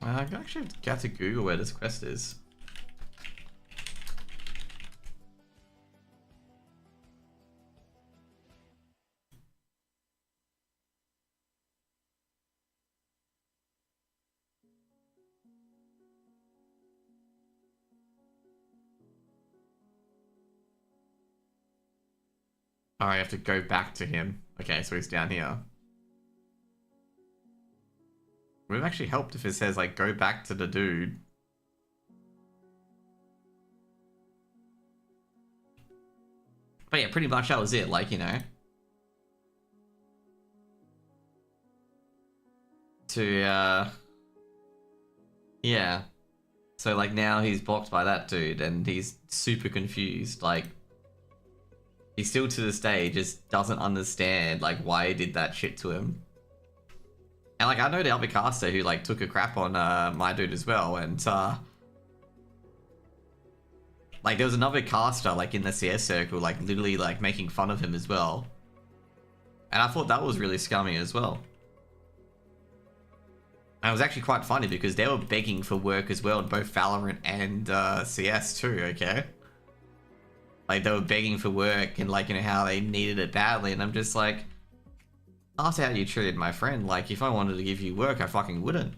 I actually have to Google where this quest is. Oh, I have to go back to him. Okay, so he's down here. Would have actually helped if it says, like, go back to the dude. But yeah, pretty much that was it, like, you know. Yeah. So, like, now he's blocked by that dude, and he's super confused, like, he still to this day just doesn't understand, like, why he did that shit to him. And, like, I know the other caster who, like, took a crap on my dude as well, and, like, there was another caster, like, in the CS circle, like, literally, like, making fun of him as well. And I thought that was really scummy as well. And it was actually quite funny because they were begging for work as well in both Valorant and CS too, okay? Like, they were begging for work and, like, you know, how they needed it badly, and I'm just like, after how you treated my friend, like, if I wanted to give you work, I fucking wouldn't.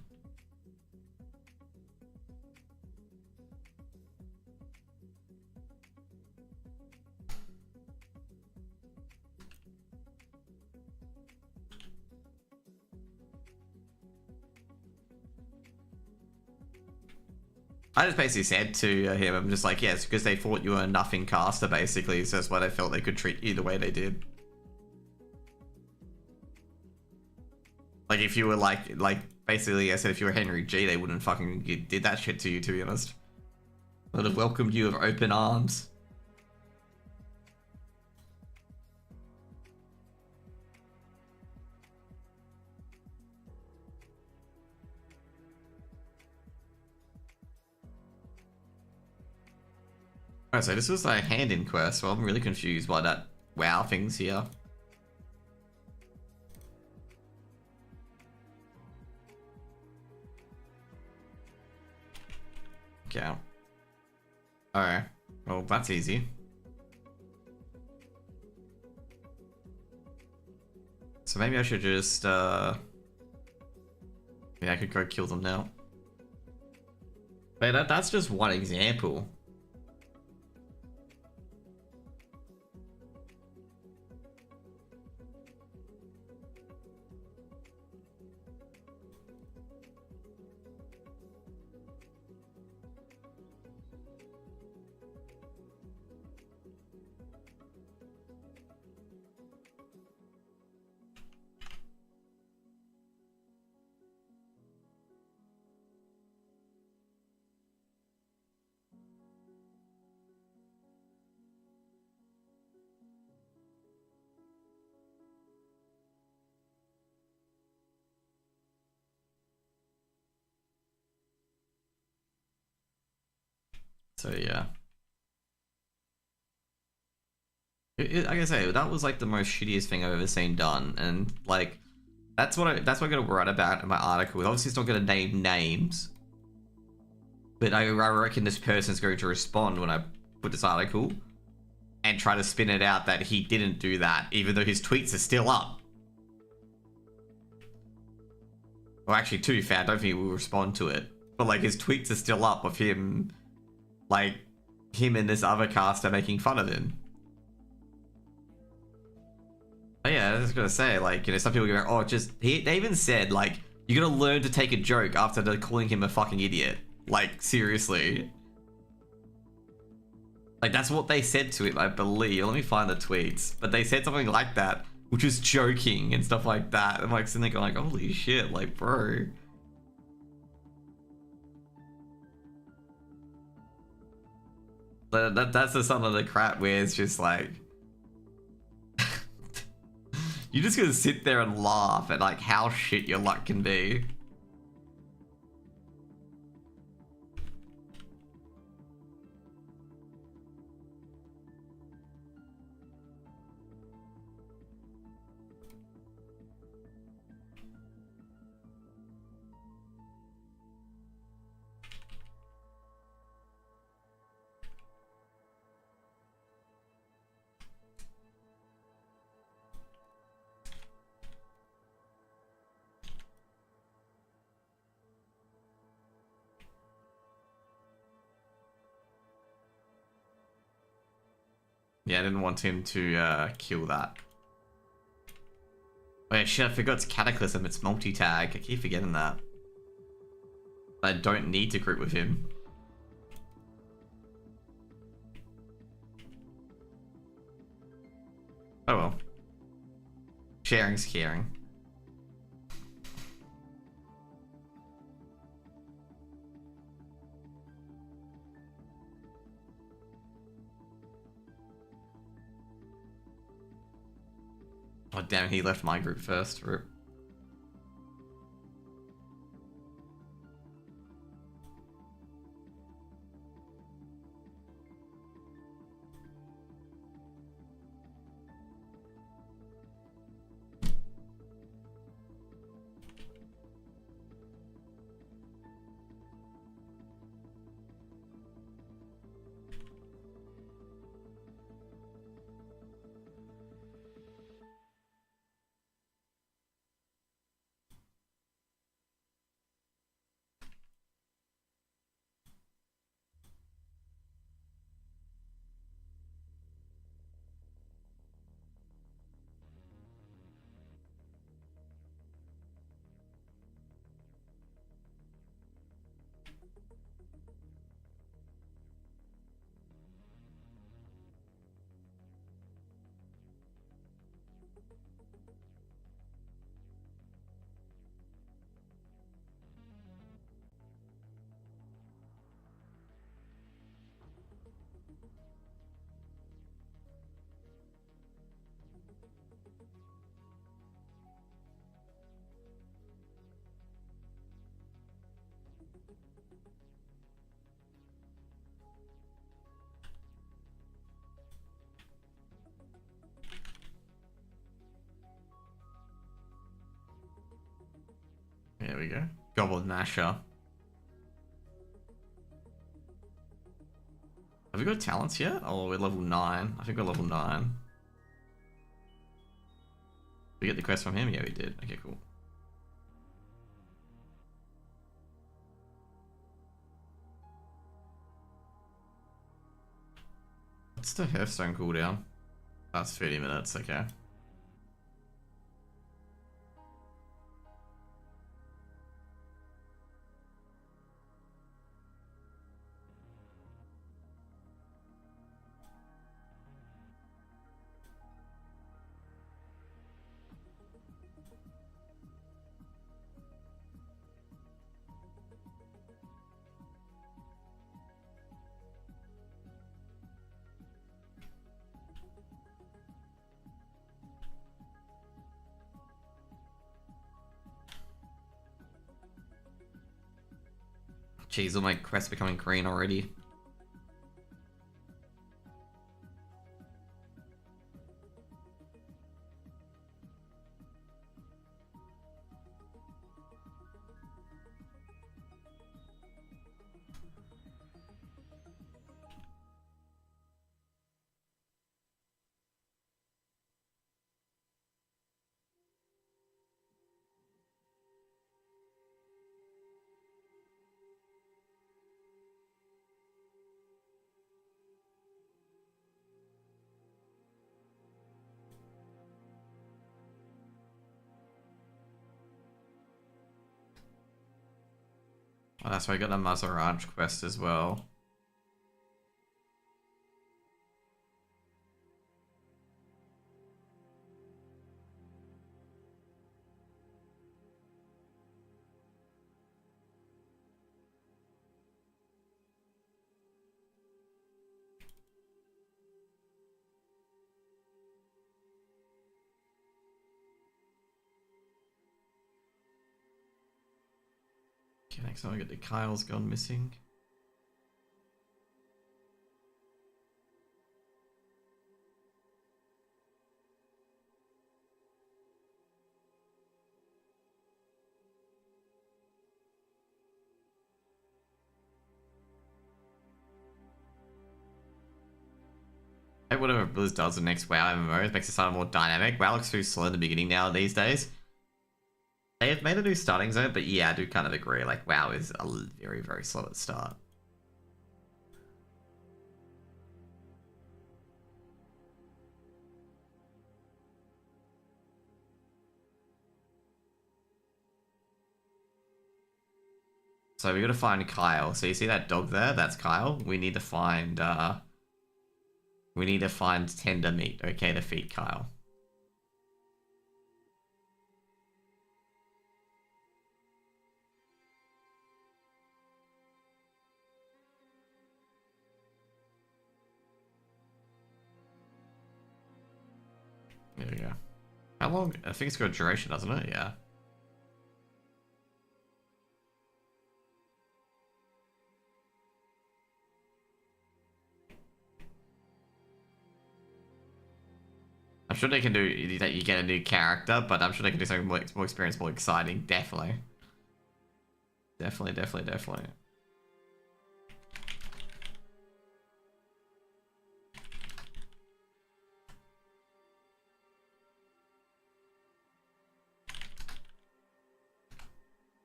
I just basically said to him, I'm just like, yes, because they thought you were a nothing caster, basically, so that's why they felt they could treat you the way they did. Like, if you were like, basically, I said if you were Henry G, they wouldn't fucking did that shit to you, to be honest. would have welcomed you with open arms. Alright, so this was a hand-in quest, so I'm really confused why that WoW thing's here. Okay. Alright. Well, that's easy. So maybe I should just, yeah, I could go kill them now. But that's just one example. So yeah. Like I say, that was like the most shittiest thing I've ever seen done, and like that's what I'm gonna write about in my article. Obviously, it's not gonna name names, but I reckon this person's going to respond when I put this article and try to spin it out that he didn't do that, even though his tweets are still up. Well, actually, to be fair, I don't think he will respond to it, but like his tweets are still up of him, like him and this other caster making fun of him. But yeah, I was gonna say, like, you know, some people go, oh, they even said, like, you're gonna learn to take a joke after they're calling him a fucking idiot. Like, seriously. Like, that's what they said to him, I believe. Let me find the tweets. But they said something like that, which was joking and stuff like that. I'm like sitting there going, like, holy shit, like, bro. That's just some of the crap where it's just like... You're just gonna sit there and laugh at like how shit your luck can be. Yeah, I didn't want him to kill that. Oh yeah, shit, I forgot it's Cataclysm, it's multi-tag. I keep forgetting that. I don't need to group with him. Oh well. Sharing's caring. Oh damn, he left my group first. Rip. There we go. Goblin Masher. Have we got talents yet? Oh, we're level 9. I think we're level 9. We get the quest from him? Yeah, we did. Okay, cool. What's the Hearthstone cooldown? That's 30 minutes, okay. Jeez, all my quests becoming green already. Oh, that's why I got a Mazaranch quest as well. Okay, next time I get the Kyle's gone missing. Like whatever Blizz does the next WoW MMO, it makes it sound more dynamic. WoW looks too slow in the beginning now these days. They have made a new starting zone, but yeah, I do kind of agree. Like WoW is a very, very slow at start. So we gotta find Kyle. So you see that dog there? That's Kyle. We need to find tender meat, okay, to feed Kyle. There we go. How long? I think it's got a duration, doesn't it? Yeah. I'm sure they can do that. You get a new character, but I'm sure they can do something more experience, more exciting. Definitely. Definitely, definitely, definitely.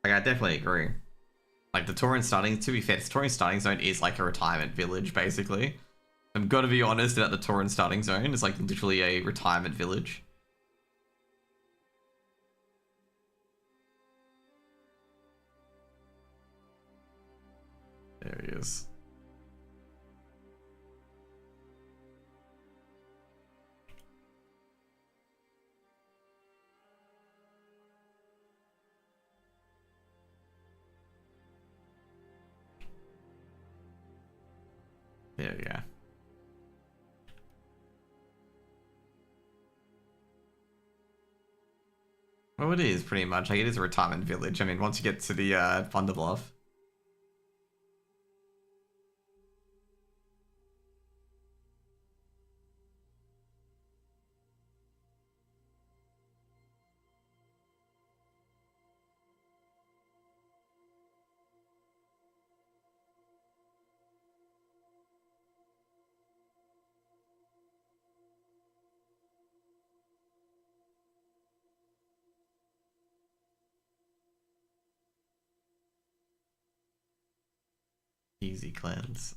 Like, I definitely agree. Like, the Tauren starting, to be fair, the Tauren starting zone is like a retirement village, basically. I'm gotta be honest about the Tauren starting zone. It's like literally a retirement village. There he is. There we go. Well, it is pretty much. Like, it is a retirement village. I mean, once you get to the Thunderbluff. Easy cleanse.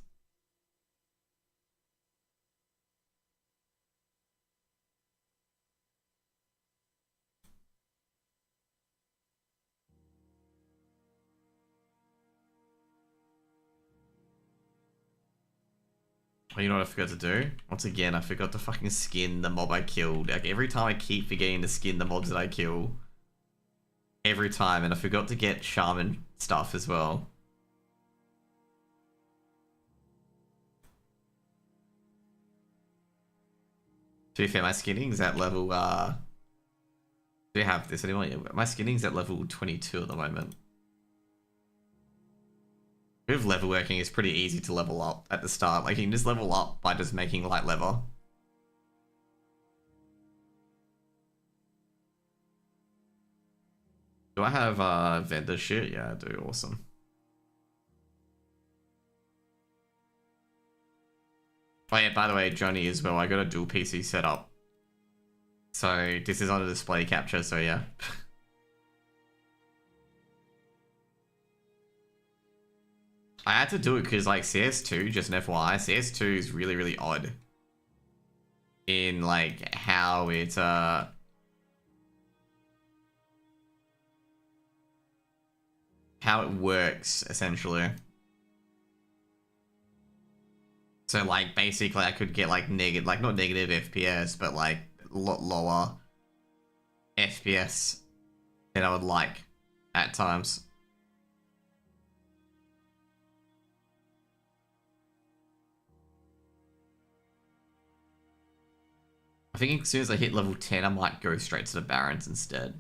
Oh, you know what I forgot to do? Once again, I forgot to fucking skin the mob I killed. Like, every time I keep forgetting to skin the mobs that I kill. Every time, and I forgot to get shaman stuff as well. To be fair, my skinning's at level, do you have this anymore? My skinning's at level 22 at the moment. With level working, it's pretty easy to level up at the start. Like, you can just level up by just making light leather. Do I have vendor shit? Yeah, I do. Awesome. Oh yeah, by the way, Johnny as well, I got a dual PC set up. So this is on a display capture, so yeah. I had to do it because like CS2, just an FYI, CS2 is really, really odd. In like how it how it works essentially. So like basically I could get like negative, like not negative FPS, but like a lot lower FPS than I would like at times. I think as soon as I hit level 10, I might go straight to the Barons instead.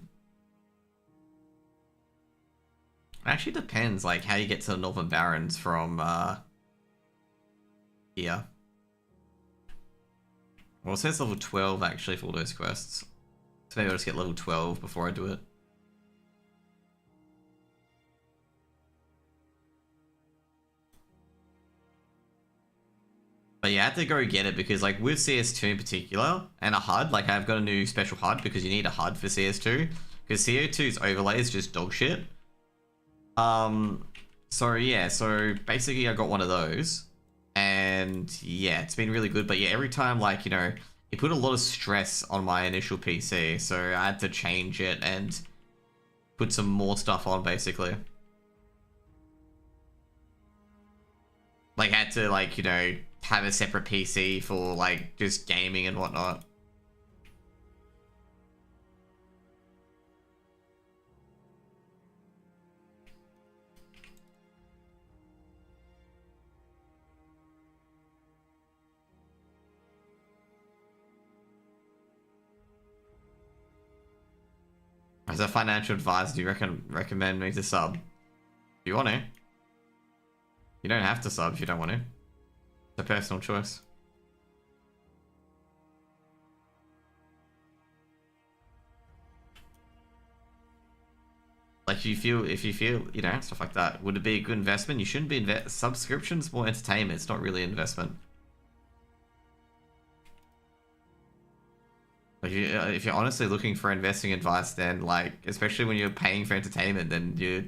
It actually depends, like, how you get to the Northern Barons from, here. Well, it says level 12, actually, for all those quests. So maybe I'll just get level 12 before I do it. But yeah, I had to go get it because, like, with CS2 in particular, and a HUD, like, I've got a new special HUD because you need a HUD for CS2. Because CO2's overlay is just dog shit. So yeah, so basically I got one of those. And yeah, it's been really good. But yeah, every time, like, you know, it put a lot of stress on my initial PC. So I had to change it and put some more stuff on, basically. Like, I had to, like, you know, have a separate PC for, like, just gaming and whatnot. As a financial advisor, do you recommend me to sub? If you want to. You don't have to sub if you don't want to. It's a personal choice. Like, if you feel, you know, stuff like that, would it be a good investment? You shouldn't be subscriptions more entertainment. It's not really investment. Like, if you're honestly looking for investing advice, then like, especially when you're paying for entertainment, then you're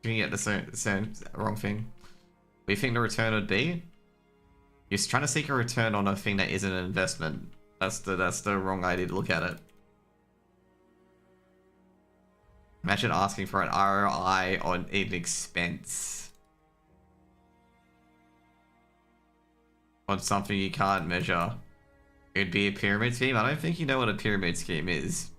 doing it the wrong thing. What do you think the return would be? You're trying to seek a return on a thing that isn't an investment. That's the wrong idea to look at it. Imagine asking for an ROI on an expense. On something you can't measure. It'd be a pyramid scheme? I don't think you know what a pyramid scheme is.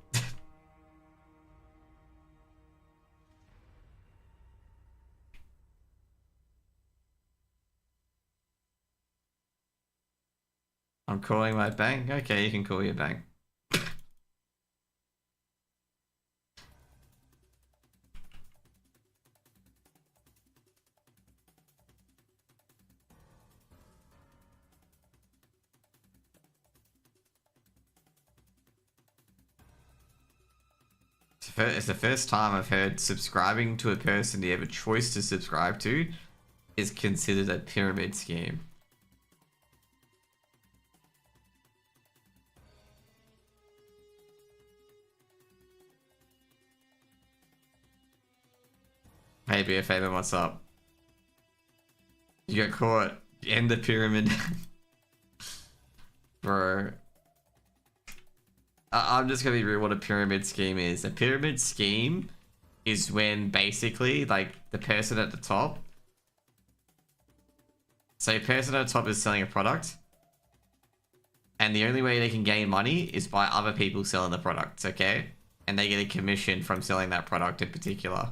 I'm calling my bank? Okay, you can call your bank. It's the first time I've heard subscribing to a person you have a choice to subscribe to is considered a pyramid scheme. Hey BFA, what's up? You got caught in the pyramid. Bro. I'm just gonna be real what a pyramid scheme is. A pyramid scheme is when basically, like, the person at the top... So a person at the top is selling a product. And the only way they can gain money is by other people selling the product, okay? And they get a commission from selling that product in particular.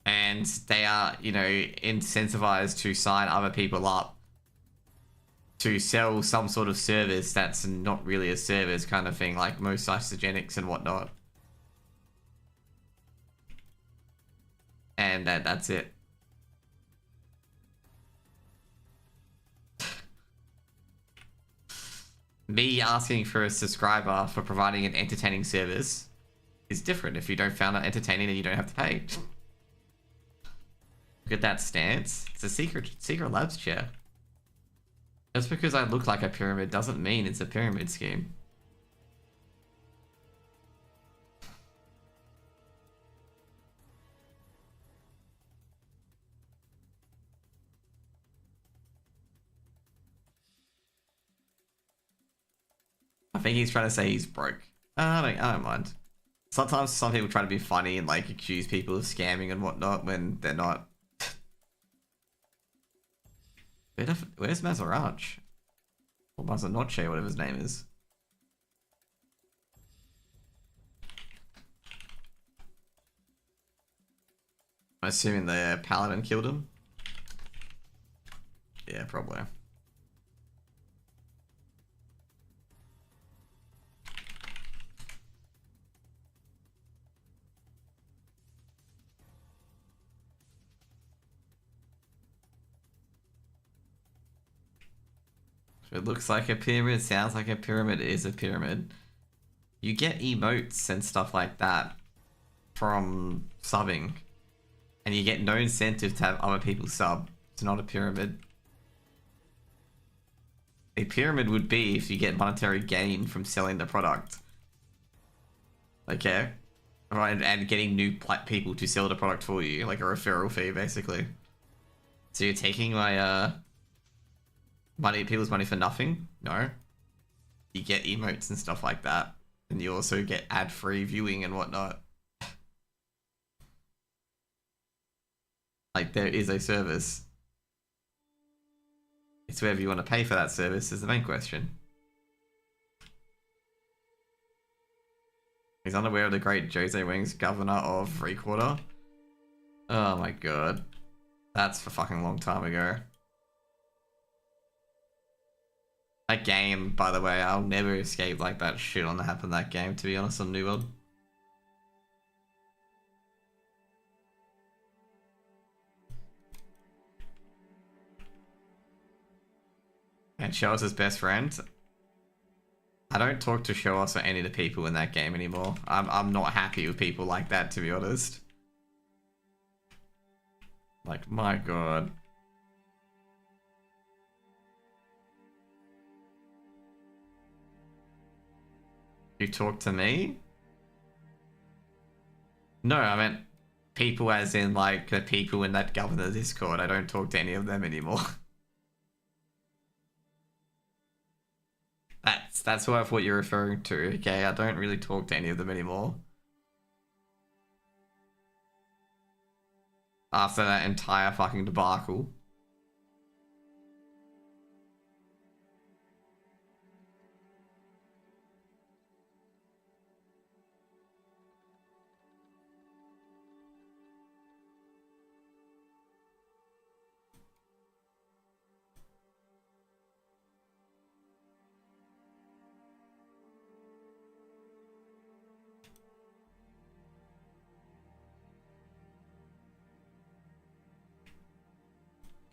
And they are, you know, incentivized to sign other people up to sell some sort of service that's not really a service kind of thing, like most isogenics and whatnot. And that's it. Me asking for a subscriber for providing an entertaining service is different. If you don't find it entertaining, then you don't have to pay. Look at that stance. It's a secret labs chair. Just because I look like a pyramid doesn't mean it's a pyramid scheme. I think he's trying to say he's broke. I don't mind. Sometimes some people try to be funny and like accuse people of scamming and whatnot when they're not. Where's Mazarach? Or Mazanoche, whatever his name is. I'm assuming the paladin killed him. Yeah, probably. It looks like a pyramid, sounds like a pyramid, is a pyramid. You get emotes and stuff like that from subbing. And you get no incentive to have other people sub. It's not a pyramid. A pyramid would be if you get monetary gain from selling the product. Okay? Right, and getting new people to sell the product for you, like a referral fee, basically. So you're taking my, people's money for nothing? No. You get emotes and stuff like that. And you also get ad-free viewing and whatnot. Like, there is a service. It's whether you want to pay for that service is the main question. He's unaware of the great Jose Wings, governor of Freequarter. Oh my god. That's a fucking long time ago. That game, by the way, I'll never escape like that shit on that happened in that game, to be honest, on New World. And Shows his best friend. I don't talk to Shows or any of the people in that game anymore. I'm not happy with people like that, to be honest. Like, my god. You talk to me? No, I meant people as in like the people in that governor Discord. I don't talk to any of them anymore. That's who I thought you're referring to, okay? I don't really talk to any of them anymore. After that entire fucking debacle.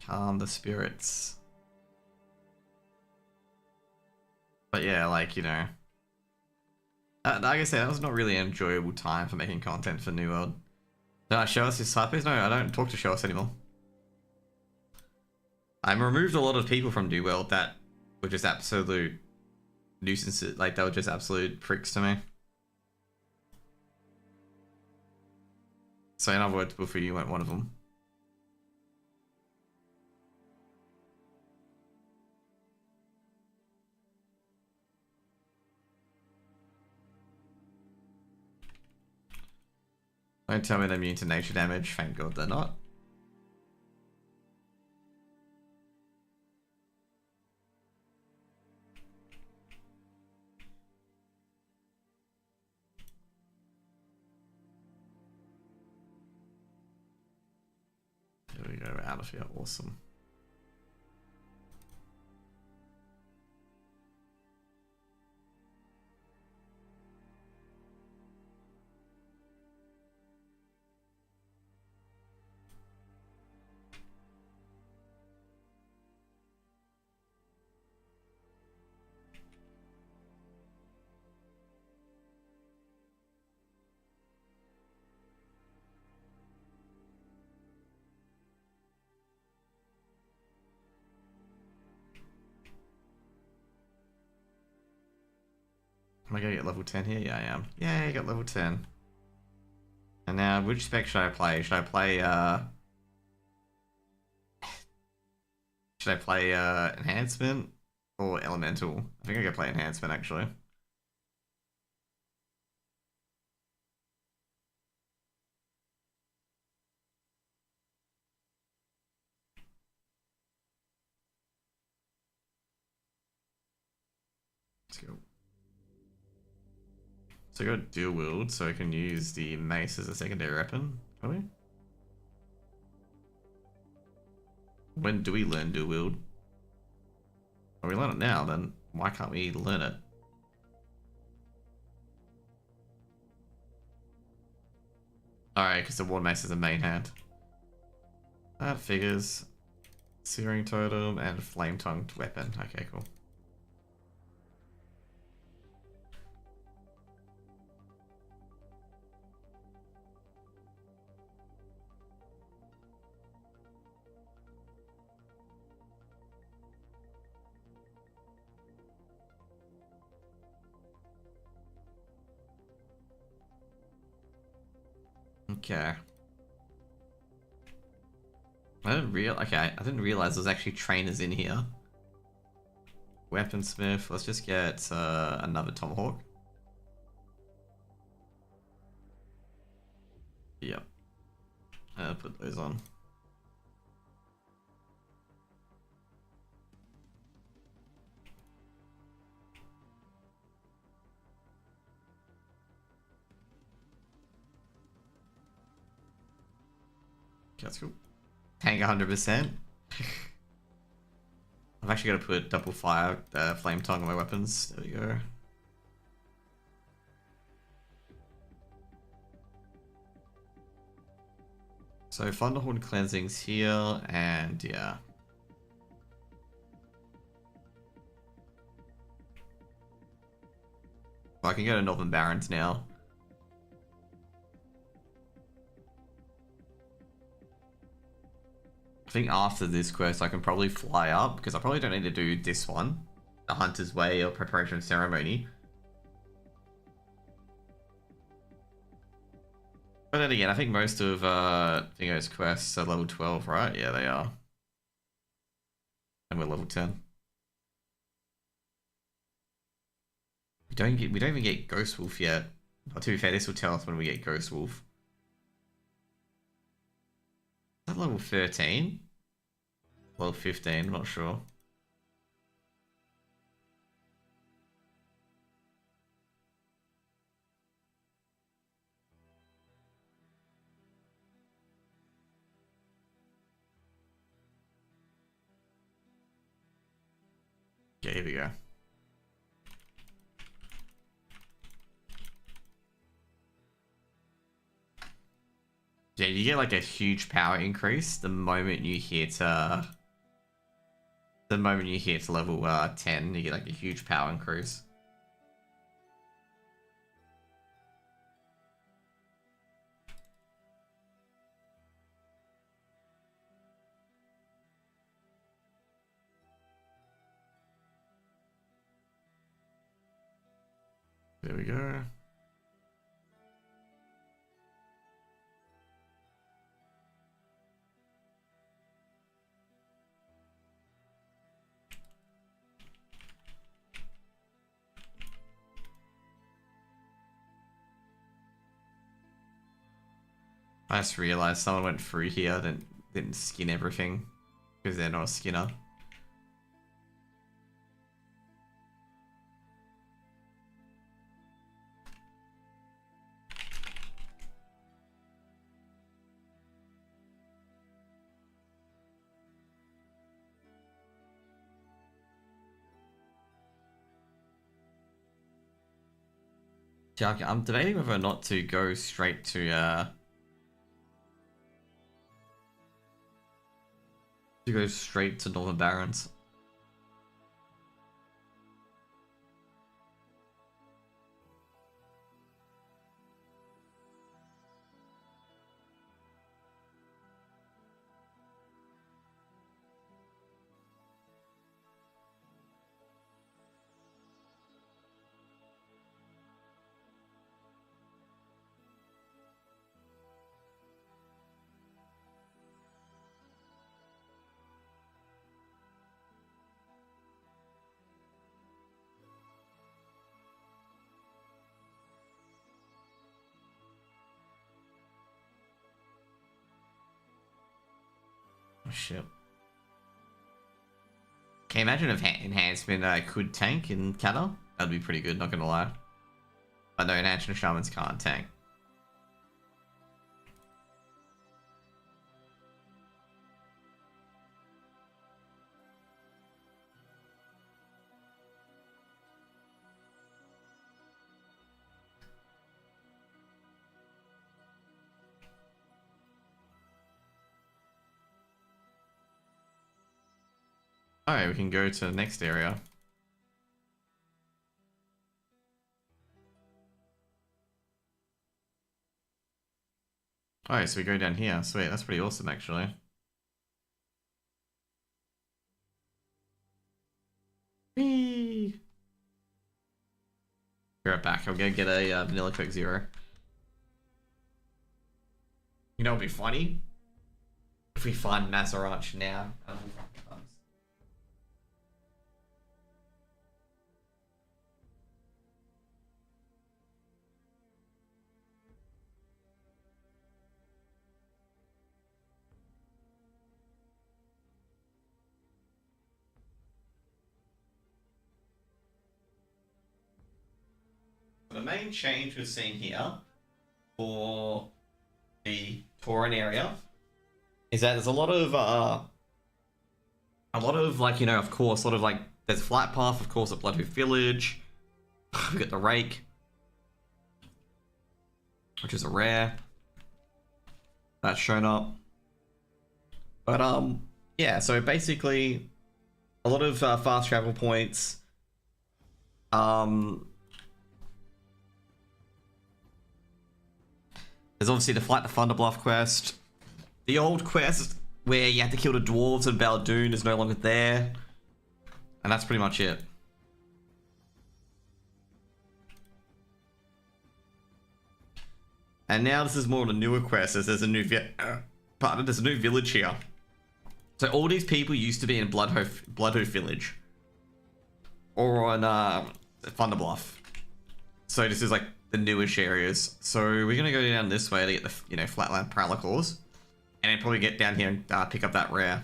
Calm the spirits. But yeah, like, you know. Like I said, that was not really an enjoyable time for making content for New World. Did I show us his typos? No, I don't talk to Show Us anymore. I removed a lot of people from New World that were just absolute nuisances. Like, they were just absolute pricks to me. So in other words, before you went one of them. Don't tell me they're immune to nature damage. Thank God they're not. There we go, out of here. Awesome. Am I gonna get level 10 here? Yeah, I am. Yay, I got level 10. And now, which spec should I play? Should I play, Enhancement or Elemental? I think I'm gonna play Enhancement, actually. Let's go. So I got dual wield, so I can use the mace as a secondary weapon. Can we? When do we learn dual wield? Well, we learn it now, then why can't we learn it? Alright, because the ward mace is a main hand. That figures. Searing totem and flame tongued weapon. Okay, cool. Okay. I didn't realize there's actually trainers in here. Weaponsmith. Let's just get another tomahawk. Yep. Put those on. That's cool. Tank 100%. I've actually got to put double fire, flame tongue on my weapons. There we go. So Thunderhorn cleansings here, and yeah. Well, I can go to Northern Barrens now. I think after this quest I can probably fly up, because I probably don't need to do this one. The Hunter's Way or Preparation Ceremony. But then again, I think most of Thingo's quests are level 12, right? Yeah, they are. And we're level 10. We don't even get Ghost Wolf yet. Or to be fair, this will tell us when we get Ghost Wolf. Is that level 13? Level 15, I'm not sure. Okay, here we go. Yeah, you get like a huge power increase the moment you hit level 10, you get like a huge power increase. There we go. I just realized someone went through here, didn't skin everything because they're not a skinner. Yeah, I'm debating whether or not to go straight to Northern Barrens. Oh shit. Can you imagine if enhancement could tank in Cata? That'd be pretty good, not gonna lie. But no, enhancement shamans can't tank. Alright, we can go to the next area. Alright, so we go down here. Sweet, that's pretty awesome actually. Whee! Be right back. I'm gonna get a vanilla Coke Zero. You know what'd be funny? If we find Masaranch now. The main change we're seeing here for the Tauren area is that there's a lot of like, you know, of course, sort of like there's Flight Path, of course, at Bloodhoof Village. We got the Rake, which is a rare that's shown up. But yeah, so basically a lot of fast travel points. There's obviously the Flight to Thunderbluff quest. The old quest where you had to kill the dwarves in Baldoon is no longer there. And that's pretty much it. And now this is more of a newer quest. There's a new there's a new village here. So all these people used to be in Bloodhoof Village. Or on Thunderbluff. So this is like the newish areas. So we're gonna go down this way to get the, you know, Flatland Prowler-Cores, and then probably get down here and pick up that rare.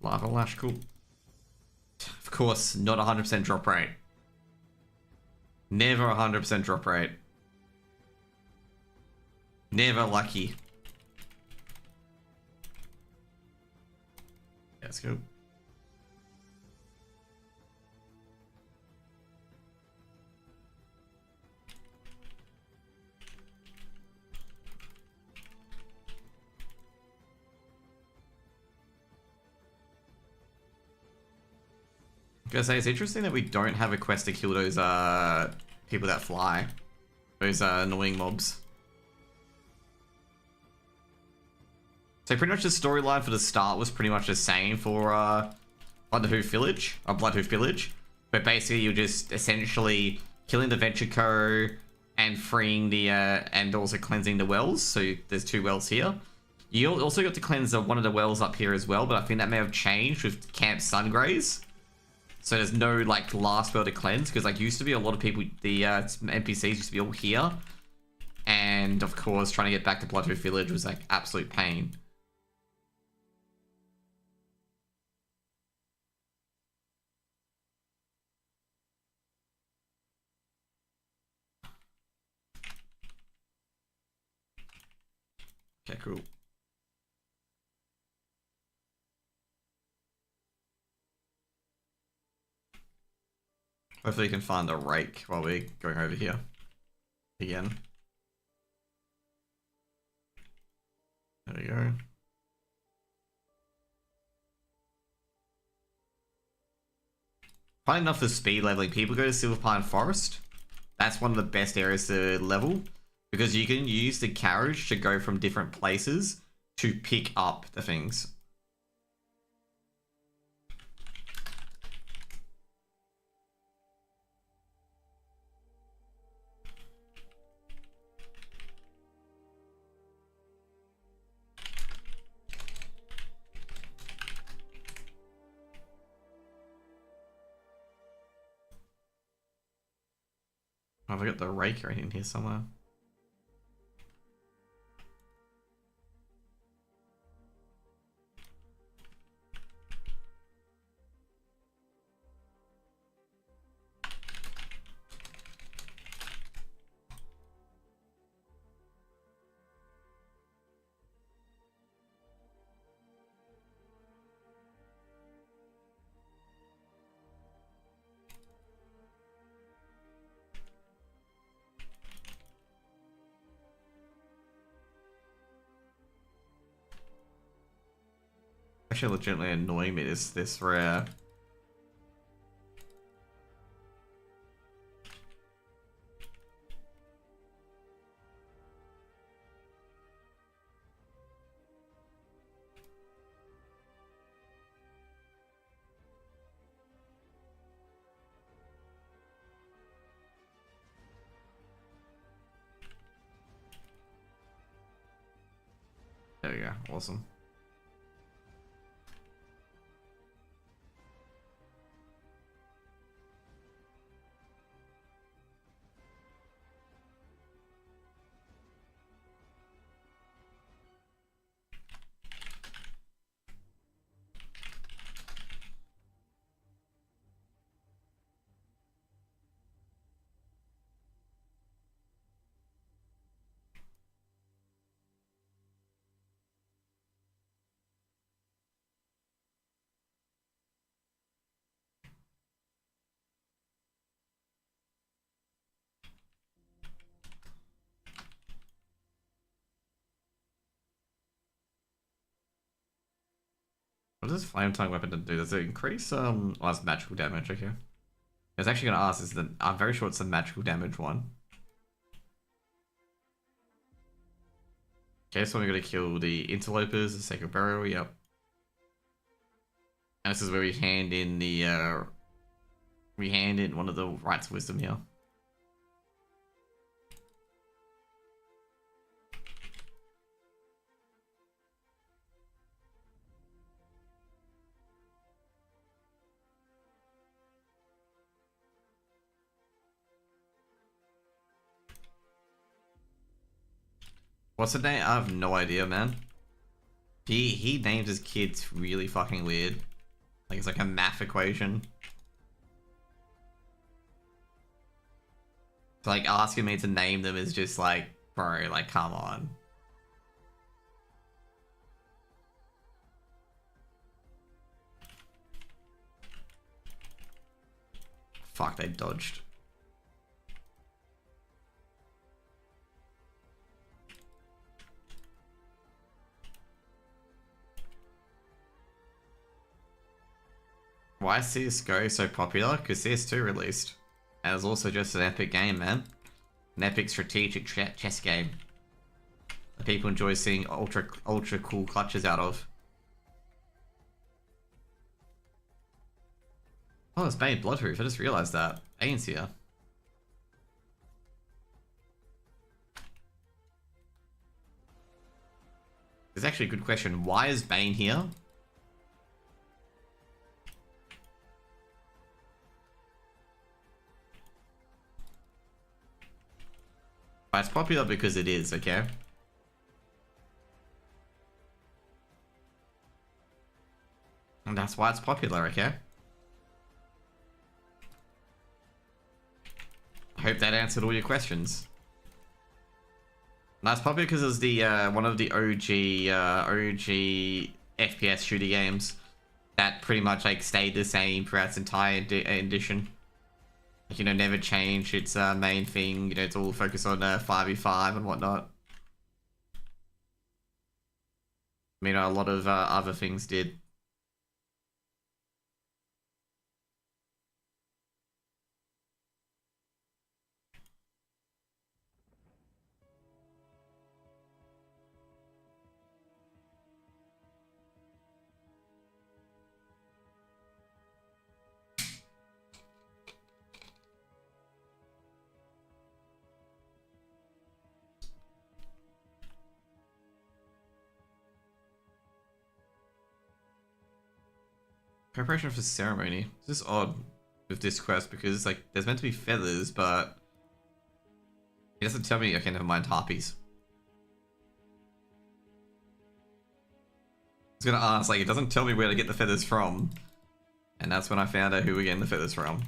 Lava Lash, cool. Of course, not 100% drop rate. Never 100% drop rate. Never lucky. Let's go. I was gonna say, it's interesting that we don't have a quest to kill those people that fly. Those annoying mobs. So pretty much the storyline for the start was pretty much the same for Bloodhoof Village, but basically you're just essentially killing the Venture Co and freeing the and also cleansing the wells. So there's 2 wells here. You also got to cleanse one of the wells up here as well, but I think that may have changed with Camp Sungraze. So there's no like last spell to cleanse, because like used to be a lot of people, the NPCs used to be all here, and of course trying to get back to Bloodhoof Village was like absolute pain. Okay, cool. Hopefully you can find a rake while we're going over here again. There we go. Funny enough, for speed leveling, people go to Silver Pine Forest. That's one of the best areas to level, because you can use the carriage to go from different places to pick up the things. Have I got the rake right in here somewhere? Actually, legitimately annoying me this rare. There we go. Awesome. What does flame tongue weapon do? Does it increase oh, that's magical damage, okay. I was actually gonna ask, is that I'm very sure it's the magical damage one. Okay, so we're gonna kill the interlopers, the sacred burial, yep. And this is where we hand in the we hand in one of the rites of wisdom here. What's the name? I have no idea, man. He names his kids really fucking weird. Like it's like a math equation. So like asking me to name them is just like, bro, like come on. Fuck, they dodged. Why is CSGO so popular? Because CS2 released. And it was also just an epic game, man. An epic strategic chess game that people enjoy seeing ultra cool clutches out of. Oh, it's Bane Bloodhoof. I just realized that. Bane's here. It's actually a good question. Why is Bane here? But it's popular because it is, okay? And that's why it's popular, okay? I hope that answered all your questions. That's probably because it was the one of the OG FPS shooter games that pretty much like stayed the same throughout its entire edition. Like, you know, never changed its main thing. You know, it's all focused on 5v5 and whatnot. I mean, a lot of other things did. Preparation for ceremony. This is odd with this quest because like there's meant to be feathers, but it doesn't tell me. Okay, never mind. Harpies. I was gonna ask, like, it doesn't tell me where to get the feathers from, and that's when I found out who we're getting the feathers from.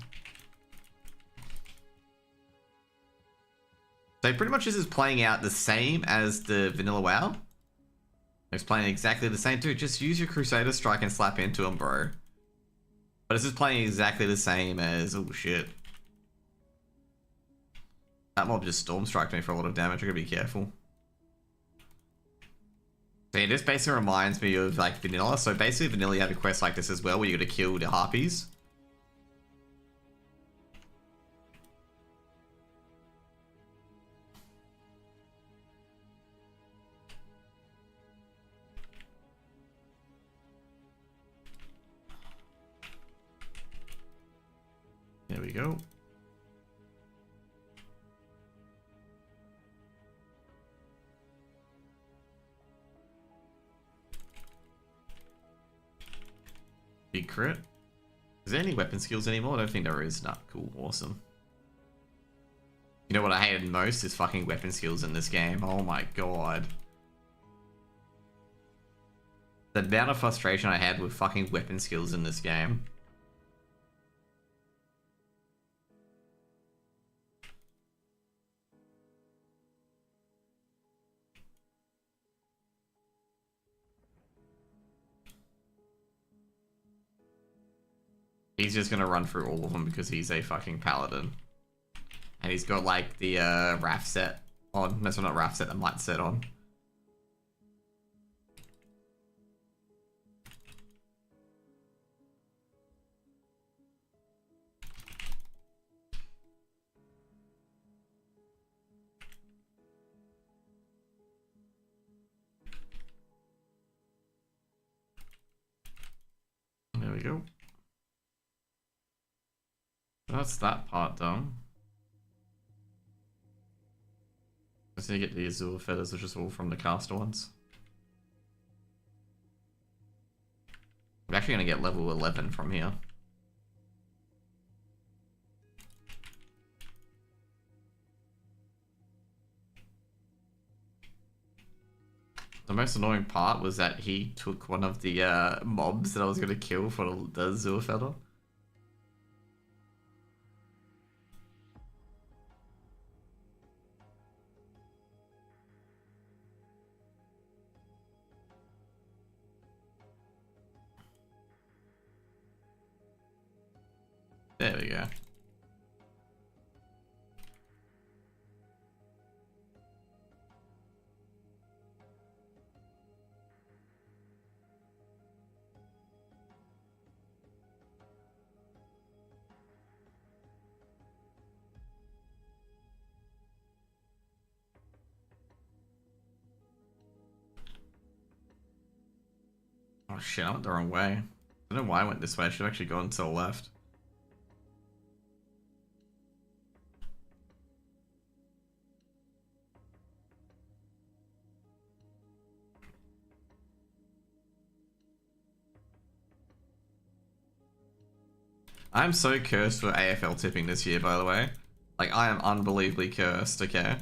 So pretty much this is playing out the same as the vanilla WoW. It's playing exactly the same too. Just use your Crusader Strike and slap into them, bro. But this is playing exactly the same as... Oh, shit. That mob just storm striked me for a lot of damage. I gotta be careful. So yeah, this basically reminds me of, like, vanilla. So basically, vanilla, you have a quest like this as well, where you gotta kill the harpies. There we go. Big crit. Is there any weapon skills anymore? I don't think there is. Nah, cool, awesome. You know what I hated most is fucking weapon skills in this game. Oh my god. The amount of frustration I had with fucking weapon skills in this game. He's just gonna run through all of them because he's a fucking paladin. And he's got like the Wrath set on. No, not Wrath set, the Might set on. There we go. That's that part done. Let's need to get the Azure feathers, which is all from the caster ones. I'm actually going to get level 11 from here. The most annoying part was that he took one of the mobs that I was going to kill for the Azure feather. There we go. Oh shit, I went the wrong way. I don't know why I went this way. I should have actually gone to the left. I'm so cursed for AFL tipping this year, by the way. Like, I am unbelievably cursed, okay?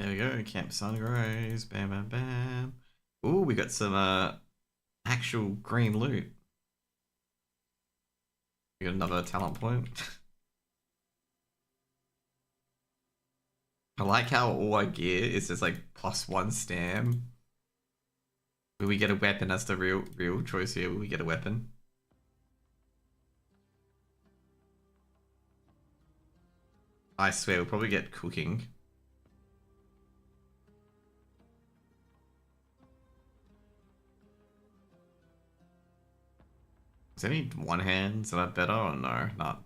There we go. Camp Sunrise. Bam, bam, bam. Ooh, we got some actual green loot. We got another talent point. I like how all I gear is just like +1 stam. Will we get a weapon? That's the real choice here. Will we get a weapon? I swear we'll probably get cooking. Is any one hands that better or no? Not.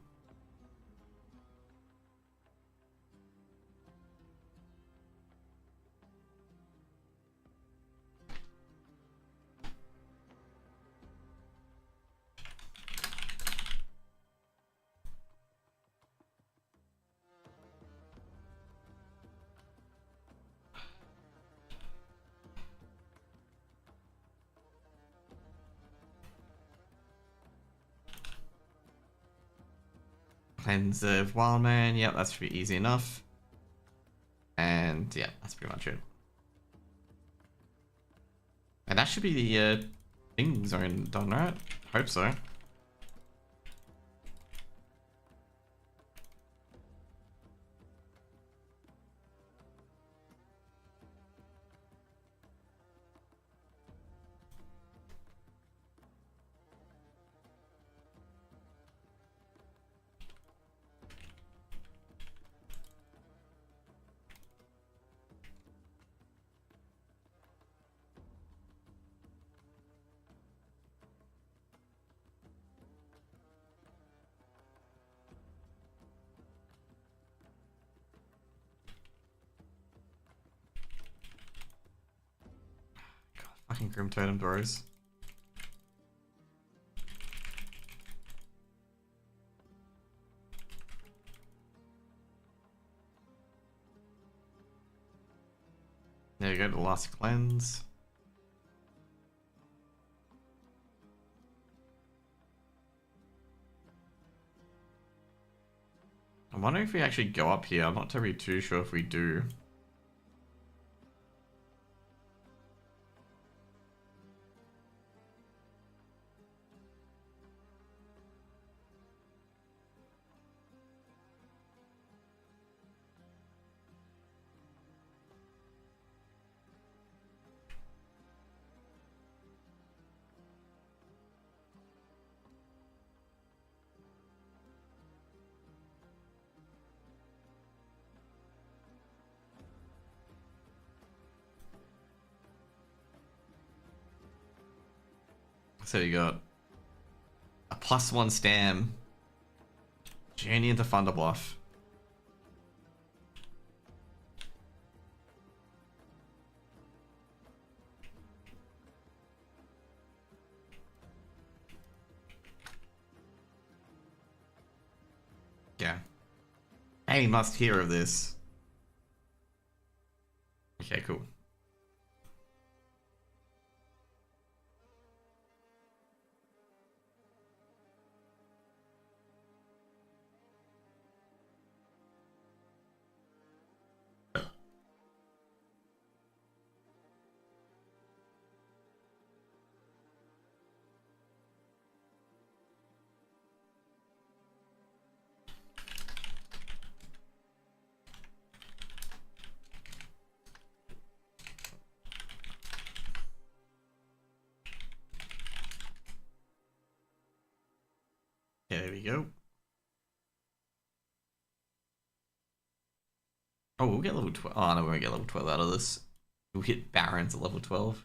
Cleanse of Wildman. Yep, that should be easy enough. And yeah, that's pretty much it. And that should be the thing zone done, right? Hope so. Fucking Grim Totem Doors. There you go, the last cleanse. I'm wondering if we actually go up here. I'm not terribly too sure if we do. So you got a +1 stam. Journey into Thunderbluff. Yeah. Any must hear of this. Okay, cool. Yeah, there we go. Oh, we'll get level 12. Oh, no, we won't get level 12 out of this. We'll hit Barons at level 12.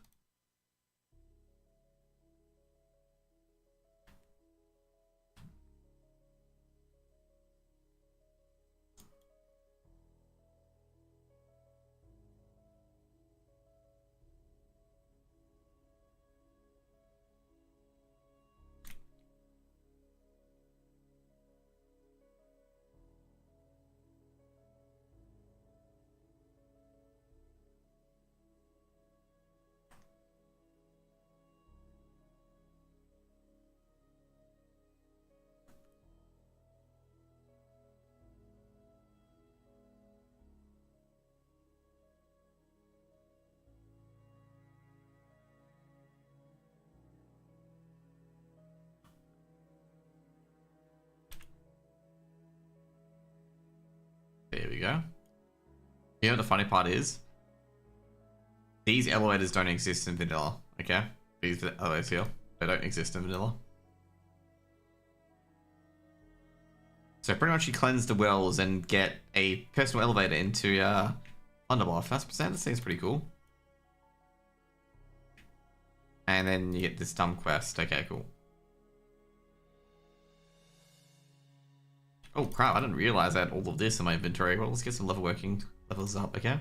You know what the funny part is? These elevators don't exist in vanilla, okay? These elevators here, they don't exist in vanilla. So pretty much you cleanse the wells and get a personal elevator into Underbar. That seems pretty cool. And then you get this dumb quest. Okay, cool. Oh crap, I didn't realize I had all of this in my inventory. Well, let's get some levels up, okay?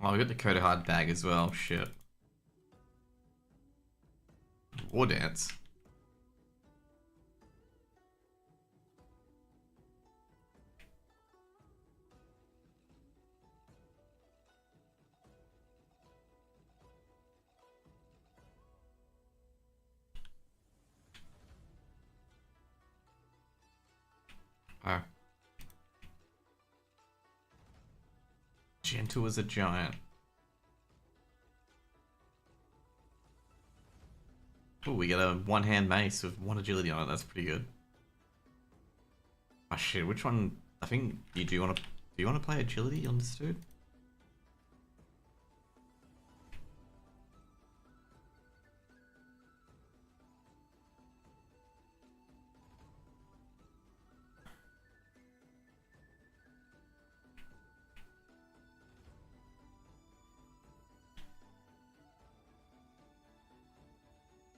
Oh, we got the Coda Hard bag as well. Shit. War dance. Oh. Gentle as a giant. Oh, we got a one-hand mace with 1 agility on it. That's pretty good. Oh shit, which one? I think you do want to. Do you want to play agility on this dude?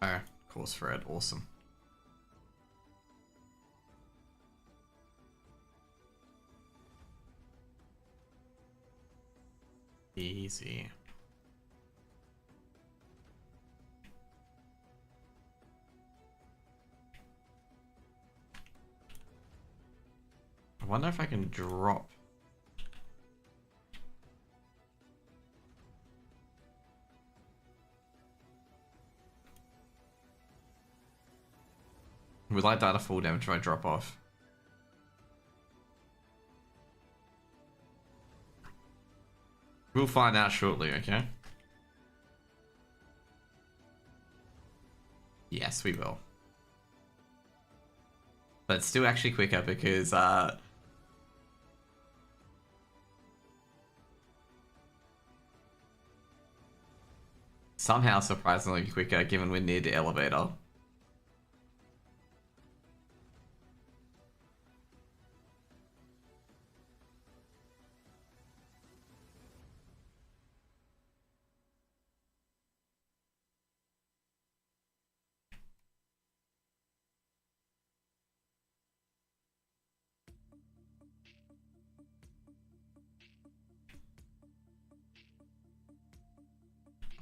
Oh, course for it. Awesome. Easy. I wonder if I can drop. Will I die to full damage if I drop off? We'll find out shortly, okay? Yes, we will. But it's still actually quicker because, somehow surprisingly quicker given we're near the elevator.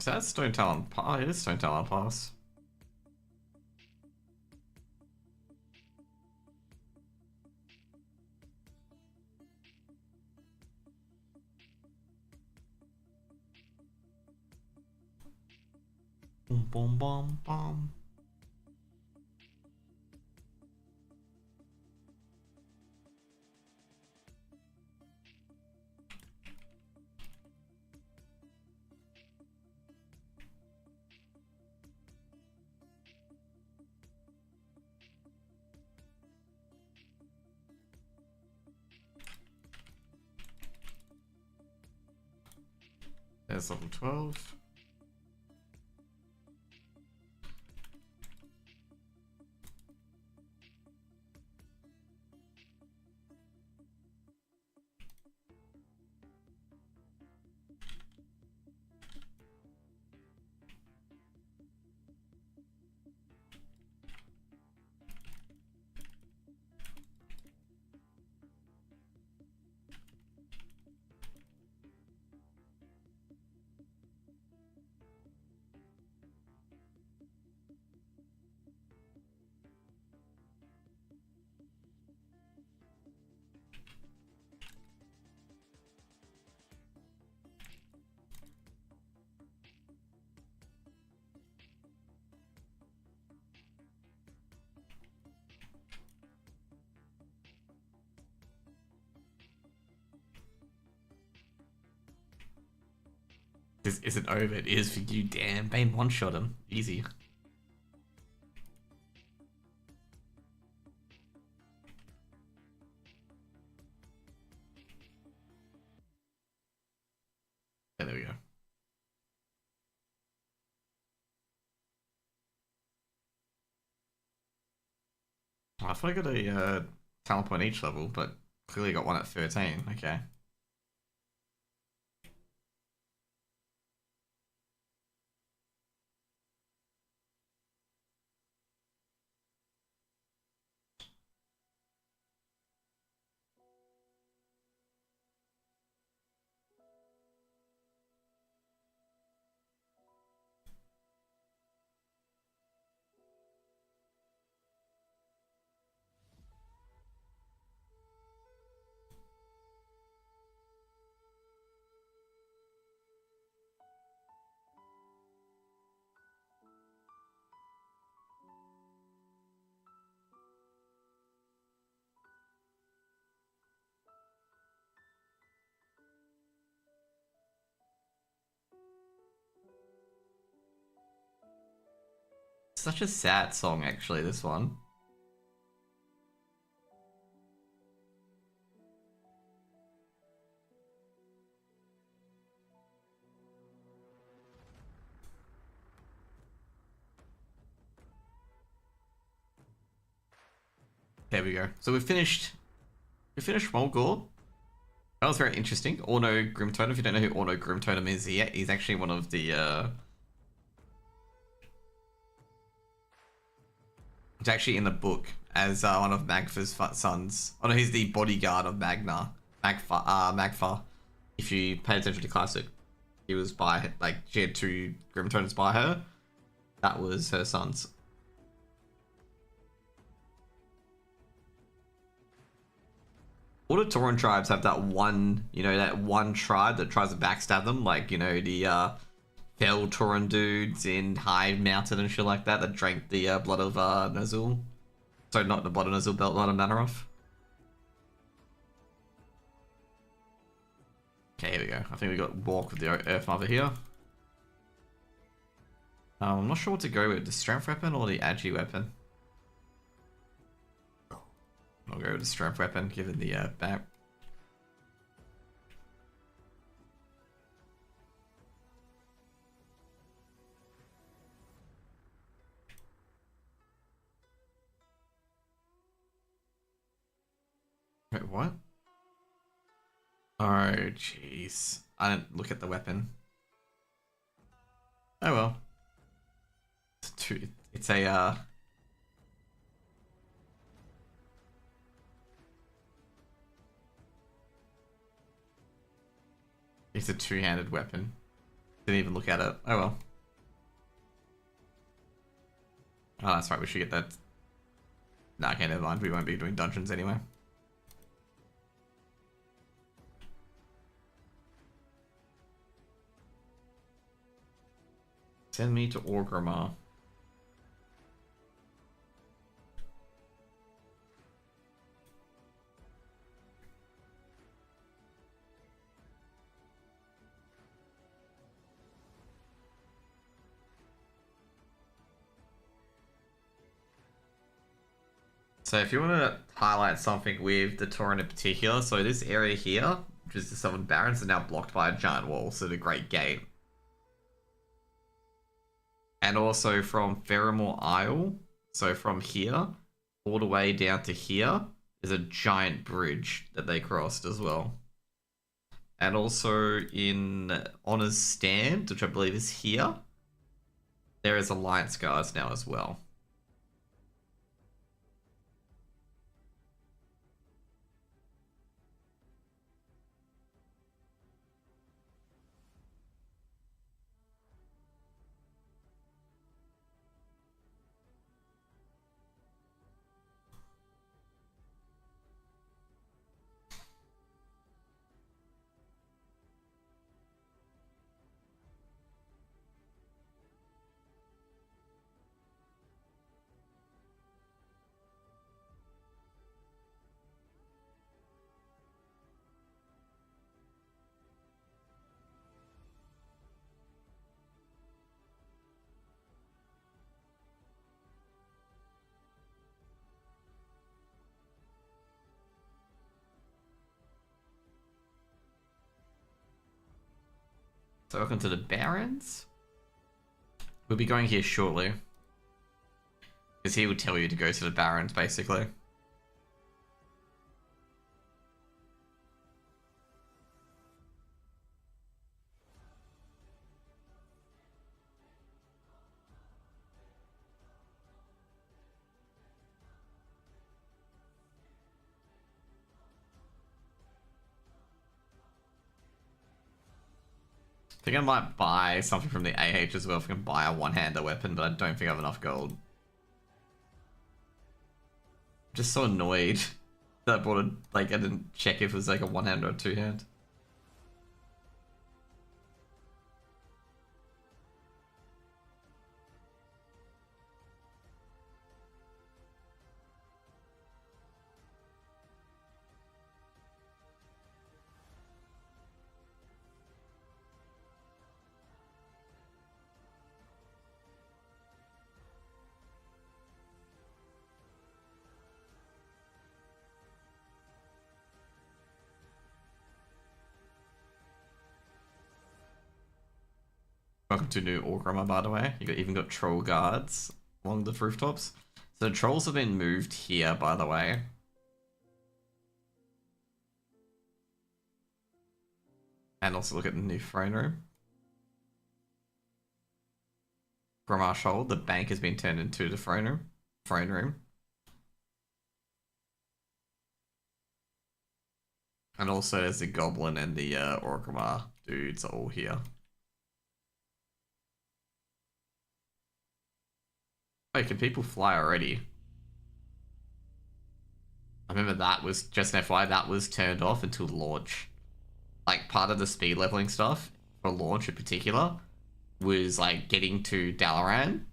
So that's Stone Talon. Oh, it is Stone Talon Pass. Boom, boom, boom, boom. There's level 12. This isn't over. It is for you. Damn, Bane one-shot him. Easy. Yeah, there we go. I thought I got a talent point each level, but clearly got one at 13. Okay. Such a sad song, actually, this one. There we go. So we finished Mulgore. That was very interesting. Orno Grimtotem. If you don't know who Orno Grimtotem is, he's actually one of the he's actually in the book as one of Magfa's sons. Oh no, he's the bodyguard of Magfa. If you pay attention to Classic, he was by, like, she had two Grimtotems by her. That was her sons. All the Tauran tribes have that one, that one tribe that tries to backstab them, like, the fell Tauran dudes in High Mountain and shit like that drank the blood of Nazul. Sorry, not the blood of Nazul, blood of Nanaroth. Okay, here we go. I think we got Walk with the Earth Mother here. I'm not sure what to go with, the Strength Weapon or the Agi Weapon. I'll go with the Strength Weapon, given the back. Wait, what? Oh, jeez. I didn't look at the weapon. Oh well. It's a it's a two-handed weapon. Didn't even look at it. Oh well. Oh, that's right. We should get that. Nah, okay, never mind. We won't be doing dungeons anyway. Send me to Orgrimmar. So if you want to highlight something with the Tauren in particular, so this area here, which is the Southern Barrens, is now blocked by a giant wall, so the Great Gate. And also from Ferrimore Isle, so from here, all the way down to here, is a giant bridge that they crossed as well. And also in Honor's Stand, which I believe is here, there is Alliance Guards now as well. So welcome to the Barrens. We'll be going here shortly. Because he would tell you to go to the Barrens, basically. I think I might buy something from the AH as well if I can buy a one-hander weapon, but I don't think I have enough gold. I'm just so annoyed that I bought I didn't check if it was like a one-hand or a two-hand. Welcome to New Orgrimmar, by the way. You even got troll guards along the rooftops. So the trolls have been moved here, by the way. And also look at the new throne room. Grimmar Shoal, the bank has been turned into the throne room. Throne room. And also there's the goblin and the Orgrimmar dudes are all here. Wait, can people fly already? I remember that was, just an FYI, that was turned off until launch. Like, part of the speed leveling stuff, for launch in particular, was, like, getting to Dalaran.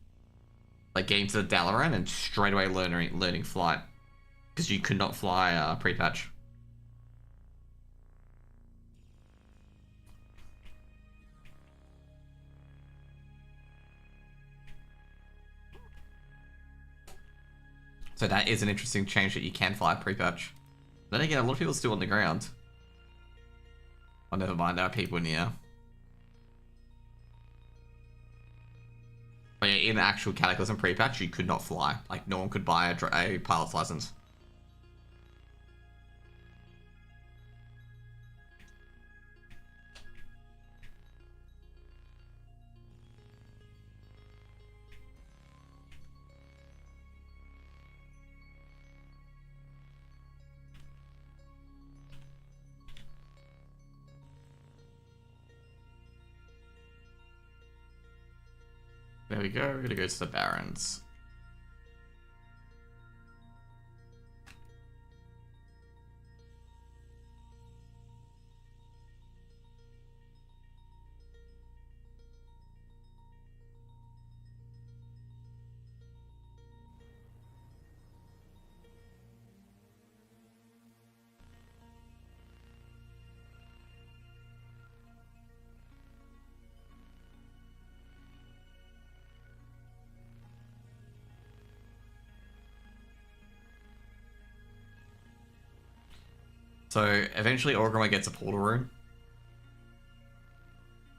Like, getting to the Dalaran and straight away learning flight. Because you could not fly pre-patch. So that is an interesting change that you can fly pre-patch. Then again, a lot of people are still on the ground. Oh, never mind, there are people near. But yeah, in the actual Cataclysm pre-patch, you could not fly. Like, no one could buy a pilot's license. There we go, we're gonna go to the Barrens. So eventually Orgrimmar gets a portal room.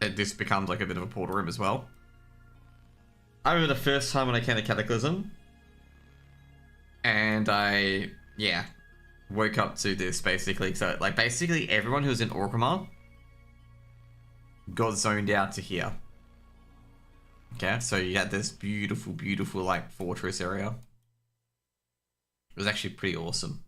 This becomes like a bit of a portal room as well. I remember the first time when I came to Cataclysm, and I, yeah, woke up to this basically. So like basically everyone who's in Orgrimmar got zoned out to here. Okay, so you had this beautiful, beautiful like fortress area. It was actually pretty awesome.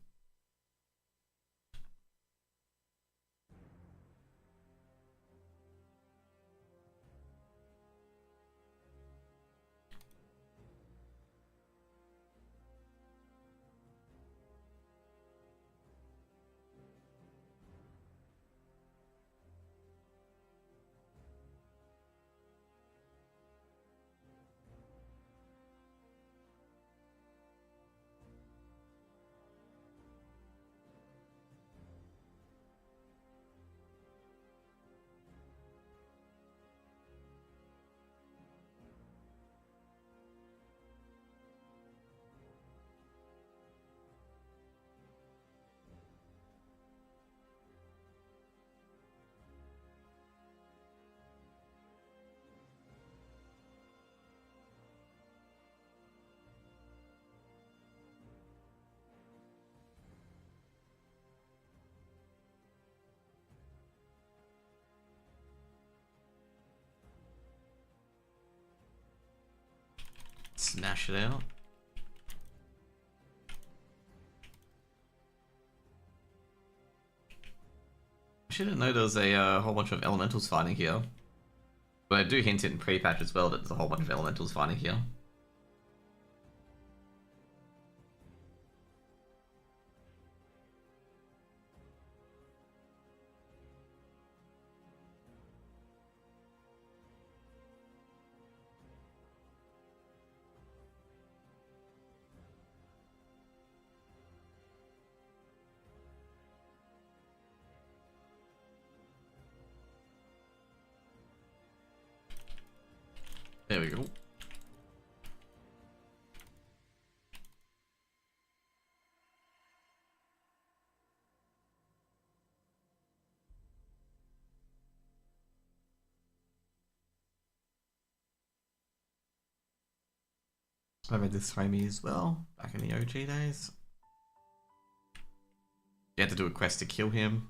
Smash it out. I didn't know there was a whole bunch of elementals fighting here. But I do hint it in pre-patch as well that there's a whole bunch of elementals fighting here. There we go. I read this Homie as well, back in the OG days. You had to do a quest to kill him.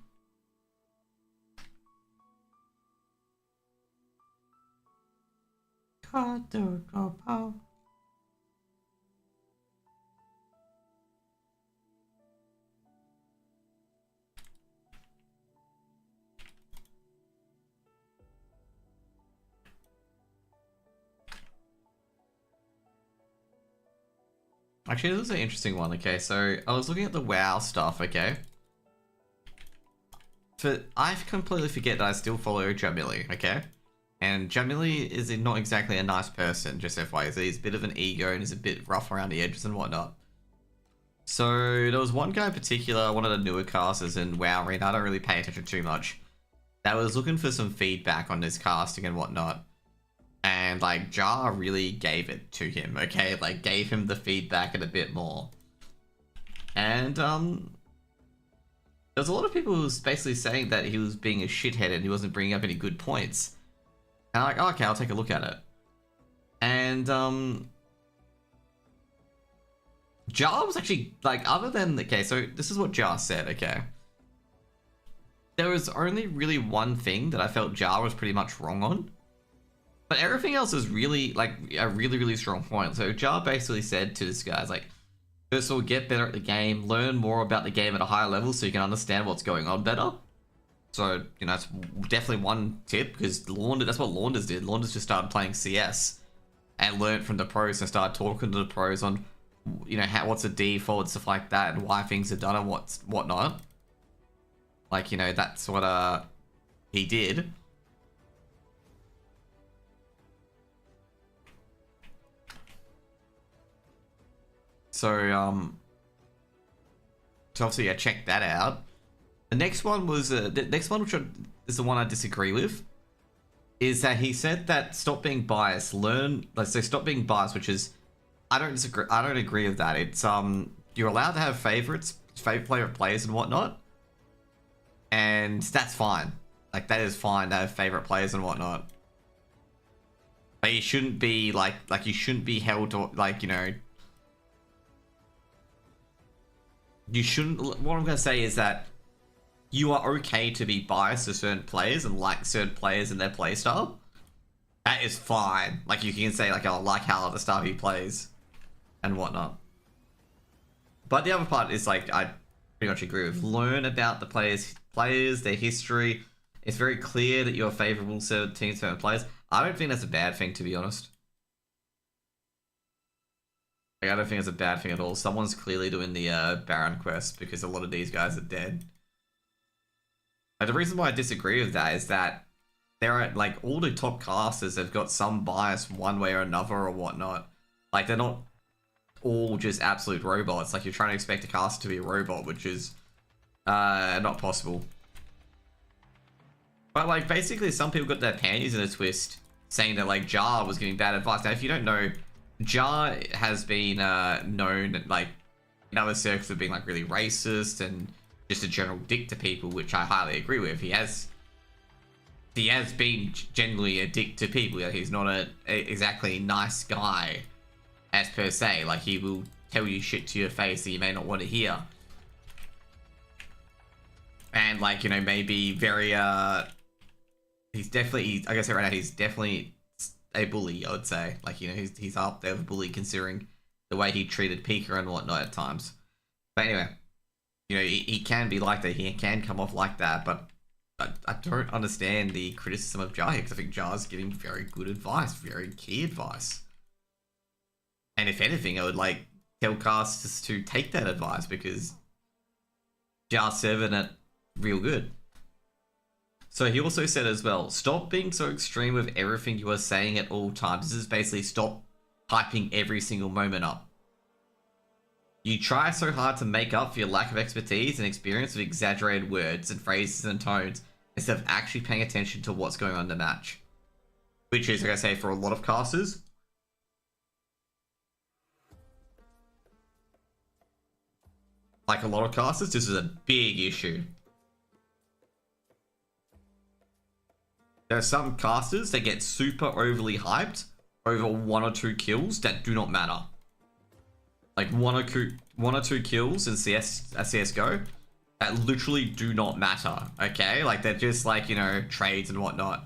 Actually, this is an interesting one, okay? So, I was looking at the WoW stuff, okay? I completely forget that I still follow Jamili, okay? And Jamili is not exactly a nice person, just FYI. He's a bit of an ego and he's a bit rough around the edges and whatnot. So, there was one guy in particular, one of the newer casters in WoW Arena, I don't really pay attention too much, that was looking for some feedback on his casting and whatnot. And, like, Jar really gave it to him, okay? Like, gave him the feedback and a bit more. And, there's a lot of people who was basically saying that he was being a shithead and he wasn't bringing up any good points. And I'm like, oh, okay, I'll take a look at it. And, Jar was actually, like, other than, okay, so this is what Jar said, okay? There was only really one thing that I felt Jar was pretty much wrong on. But everything else is really, like, a really, really strong point. So Jar basically said to this guy, like, first of all, get better at the game, learn more about the game at a higher level so you can understand what's going on better. So, you know, that's definitely one tip, because that's what Launders did. Launders just started playing CS and learned from the pros and started talking to the pros on, you know, what's the default, stuff like that, and why things are done and whatnot. Like, you know, that's what he did. So, so obviously, yeah, check that out. The next one was, the next one, which is the one I disagree with, is that he said that stop being biased, stop being biased, which is, I don't agree with that. It's, you're allowed to have favorite players and whatnot, and that's fine. Like, that is fine to have favorite players and whatnot. But you shouldn't be, like you shouldn't be held to, like, you know, you shouldn't, what I'm going to say is that you are okay to be biased to certain players and like certain players and their playstyle. That is fine. Like, you can say, like, I like how the stuff he plays and whatnot. But the other part is, like, I pretty much agree with. Learn about the players, their history. It's very clear that you're favorable to certain teams, certain players. I don't think that's a bad thing, to be honest. Like, I don't think it's a bad thing at all. Someone's clearly doing the Baron quest because a lot of these guys are dead. And the reason why I disagree with that is that there are, like, all the top casters have got some bias one way or another or whatnot. Like, they're not all just absolute robots. Like, you're trying to expect a caster to be a robot, which is not possible. But, like, basically some people got their panties in a twist saying that, like, Jar was giving bad advice. Now, if you don't know, Jar has been known, like, in other circles of being, like, really racist and just a general dick to people, which I highly agree with. He has been generally a dick to people. He's not a exactly nice guy, as per se. Like, he will tell you shit to your face that you may not want to hear. And, like, you know, maybe very, he's definitely, like I said right now, he's definitely a bully, I would say. Like, you know, he's up there with a bully considering the way he treated Pika and whatnot at times. But anyway, you know, he can be like that. He can come off like that, but I don't understand the criticism of Jar here, because I think Jar's giving very good advice, very key advice. And if anything, I would like tell casters to take that advice, because Jar's serving it real good. So he also said as well, stop being so extreme with everything you are saying at all times. This is basically stop hyping every single moment up. You try so hard to make up for your lack of expertise and experience with exaggerated words and phrases and tones instead of actually paying attention to what's going on in the match. Which is, like I say, for a lot of casters, this is a big issue. There are some casters that get super overly hyped over 1 or 2 kills that do not matter. Like 1 or 2 kills in CSGO that literally do not matter, okay? Like, they're just like, you know, trades and whatnot.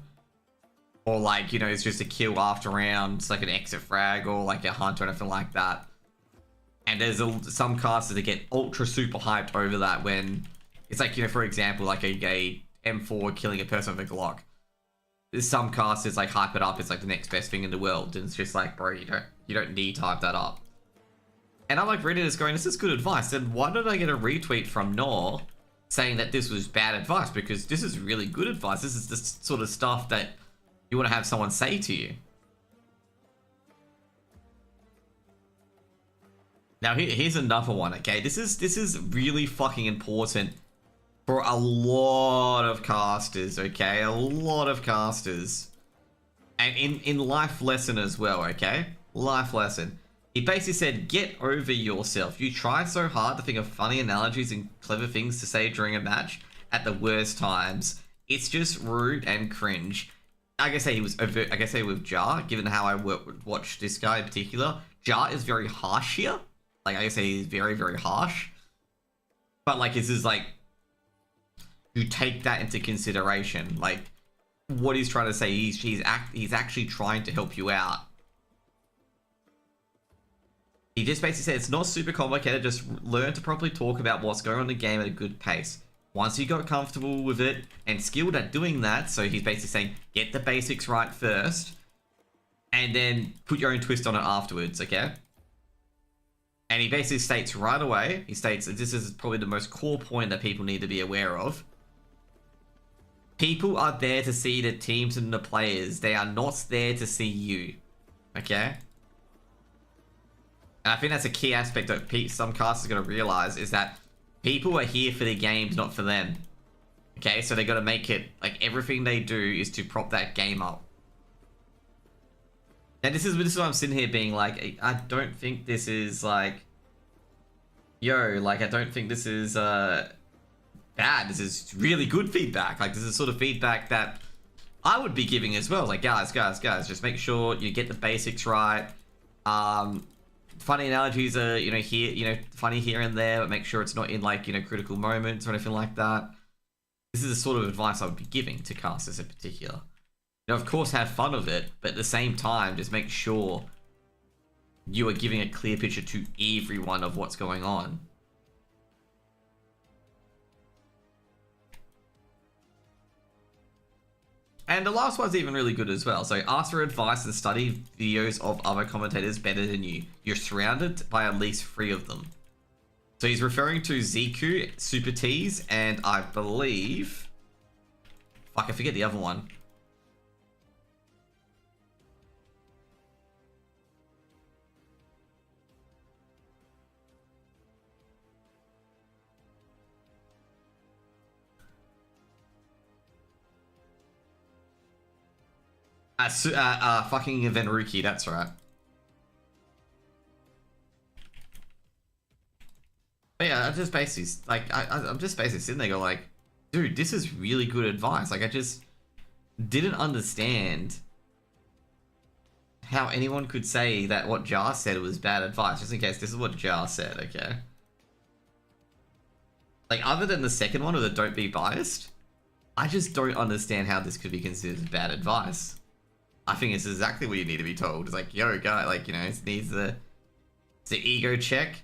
Or like, you know, it's just a kill after round, it's like an exit frag or like a hunt or anything like that. And there's some casters that get ultra super hyped over that when it's like, you know, for example, like a M4 killing a person with a Glock. There's some casters like hype it up, it's like the next best thing in the world, and it's just like, bro, you don't need to hype that up. And I'm like reading this going, this is good advice. Then why did I get a retweet from Nor saying that this was bad advice? Because this is really good advice. This is the sort of stuff that you want to have someone say to you. Now here's another one, okay? This is really fucking important for a lot of casters, okay? A lot of casters. And in life lesson as well, okay? Life lesson. He basically said, get over yourself. You try so hard to think of funny analogies and clever things to say during a match at the worst times. It's just rude and cringe. Like I say, he was overt, like I say with Jar, given how I watched this guy in particular, Jar is very harsh here. Like I say, he's very, very harsh. But like, this is like, you take that into consideration. Like, what he's trying to say, he's actually trying to help you out. He just basically said, it's not super complicated, just learn to properly talk about what's going on in the game at a good pace. Once you got comfortable with it and skilled at doing that, so he's basically saying, get the basics right first, and then put your own twist on it afterwards, okay? And he basically states right away, he states that this is probably the most core point that people need to be aware of. People are there to see the teams and the players. They are not there to see you, okay? And I think that's a key aspect that some casters are going to realize, is that people are here for the games, not for them. Okay, so they got to make it, like, everything they do is to prop that game up. And this is why I'm sitting here being like, I don't think this is like, yo, like, I don't think this is bad. This is really good feedback. Like, this is sort of feedback that I would be giving as well. Like, guys, just make sure you get the basics right. Funny analogies are, you know, here, you know, funny here and there, but make sure it's not in, like, you know, critical moments or anything like that. This is the sort of advice I would be giving to casters in particular. You know, of course, have fun with it, but at the same time, just make sure you are giving a clear picture to everyone of what's going on. And the last one's even really good as well. So ask for advice and study videos of other commentators better than you. You're surrounded by at least 3 of them. So he's referring to Ziku, Super Tease, and I believe... Fuck, I forget the other one. Fucking Venruki, that's right. But yeah, I'm just basically, like, I'm just basically sitting there going like, dude, this is really good advice. Like, I just didn't understand how anyone could say that what Jar said was bad advice, just in case this is what Jar said, okay? Like, other than the second one, or the don't be biased, I just don't understand how this could be considered bad advice. I think it's exactly what you need to be told. It's like, yo, guy, like, you know, it needs the ego check.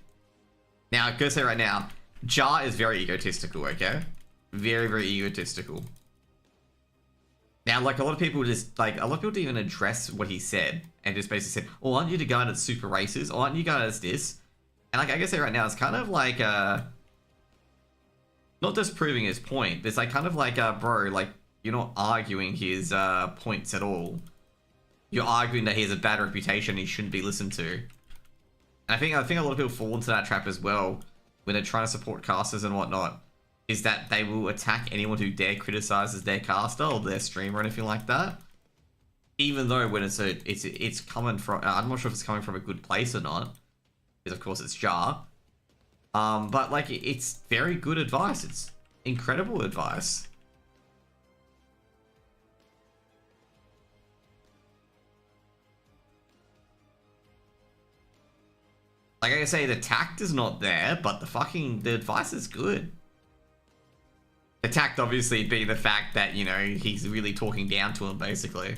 Now, I gotta say right now, Jar is very egotistical, okay? Very, very egotistical. Now, like, a lot of people just, like, a lot of people didn't even address what he said and just basically said, oh, aren't you the guy that's super racist? Or aren't you guy that's this? And, like, I gotta say right now, it's kind of like, not just proving his point. It's like, kind of like, bro, like, you're not arguing his, points at all. You're arguing that he has a bad reputation and he shouldn't be listened to. And I think a lot of people fall into that trap as well when they're trying to support casters and whatnot, is that they will attack anyone who dare criticizes their caster or their stream or anything like that. Even though when it's coming from, I'm not sure if it's coming from a good place or not, because of course it's Jar. But like it's very good advice. It's incredible advice. Like I say, the tact is not there, but the advice is good. The tact obviously being the fact that, you know, he's really talking down to him, basically.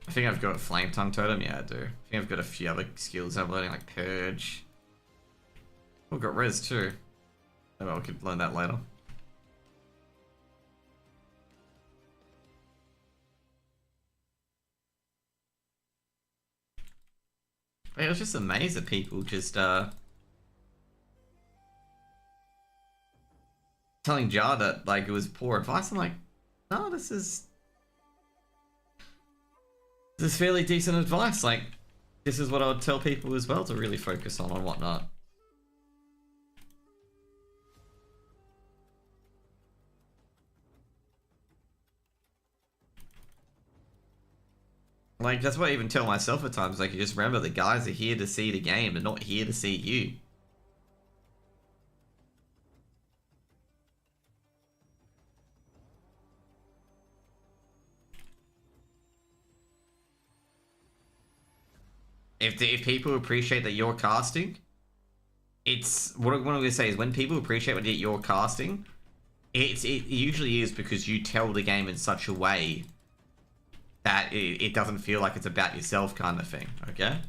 I think I've got Flame Tongue Totem, yeah I do. I think I've got a few other skills I'm learning, like Purge. Oh, got Res too. Oh, well, we could learn that later. I was just amazed at people just telling Jar that like it was poor advice. I'm like, no, this is fairly decent advice. Like, this is what I would tell people as well to really focus on and whatnot. Like, that's what I even tell myself at times. Like, you just remember the guys are here to see the game and not here to see you. If people appreciate that you're casting, it's what I'm going to say is when people appreciate what you're casting, it usually is because you tell the game in such a way that it doesn't feel like it's about yourself kind of thing, okay?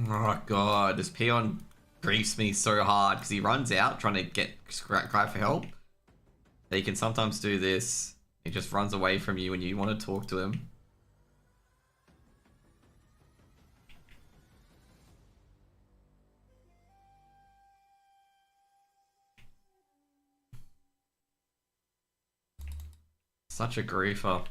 Oh god, this peon griefs me so hard because he runs out trying to get cry for help. He can sometimes do this. He just runs away from you when you want to talk to him. Such a griefer.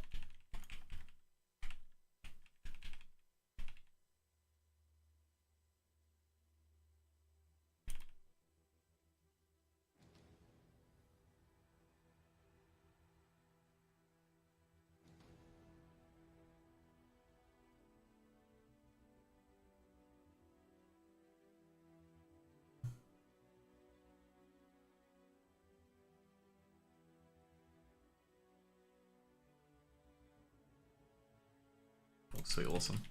Sweet, awesome.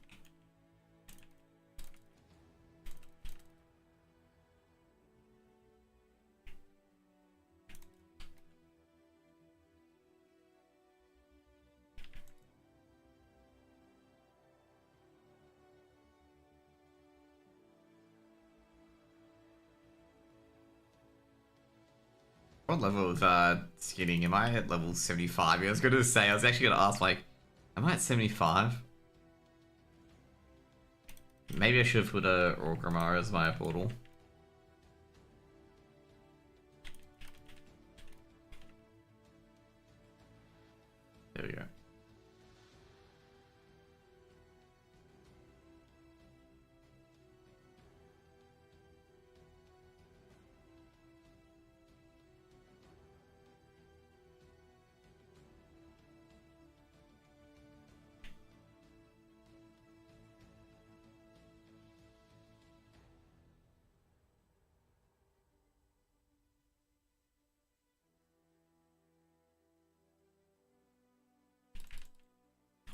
What level of skinning am I at? Level 75? I was going to say, I was actually going to ask, like, am I at 75? maybe I should have put a Orgrimmar as my portal. There we go.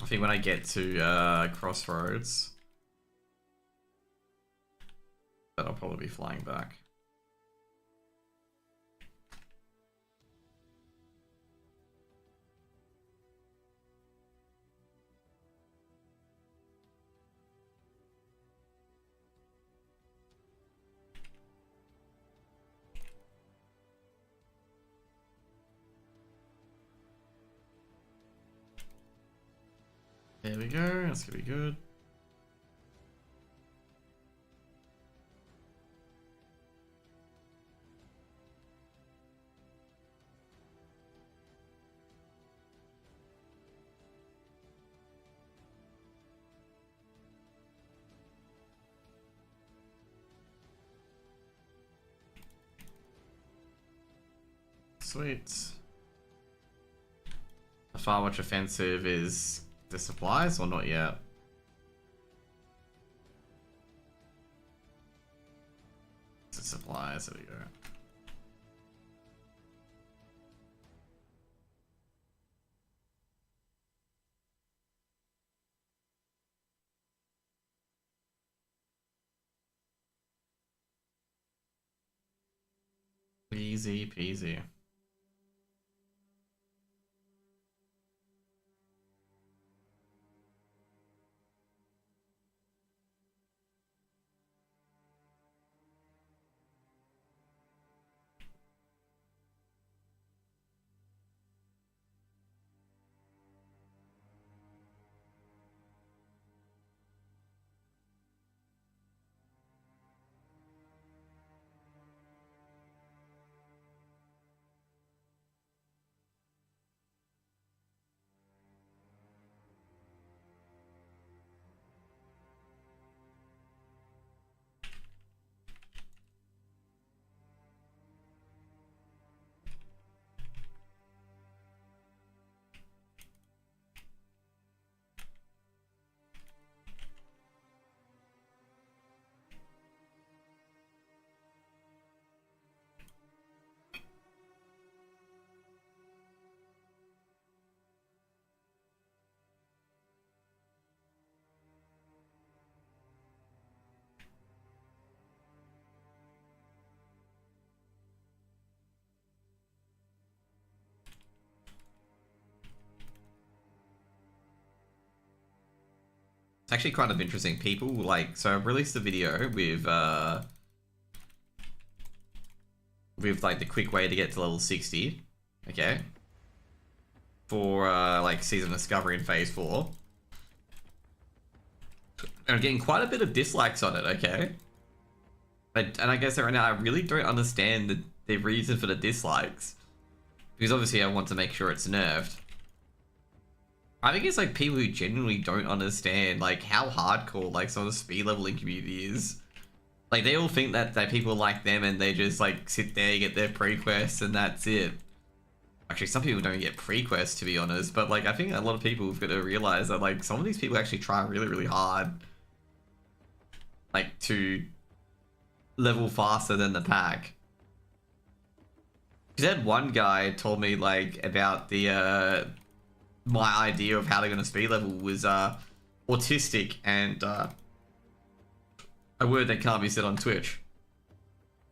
I think when I get to Crossroads, then I'll probably be flying back. There we go, that's gonna be good. Sweet. The Firewatch offensive is the supplies or not yet? It's the supplies, there we go. Easy peasy. It's actually kind of interesting. People like, so I've released a video with like the quick way to get to level 60, okay, for like season discovery in phase 4, and I'm getting quite a bit of dislikes on it, okay, and I guess right now I really don't understand the reason for the dislikes, because obviously I want to make sure it's nerfed. I think it's like people who genuinely don't understand like how hardcore like some of the speed leveling community is. Like they all think that people like them and they just like sit there, get their pre-quests and that's it. Actually, some people don't get pre-quests to be honest, but like I think a lot of people have got to realize that like some of these people actually try really, really hard like to level faster than the pack. Because that one guy told me like about the my idea of how they're going to speed level was autistic and a word that can't be said on Twitch.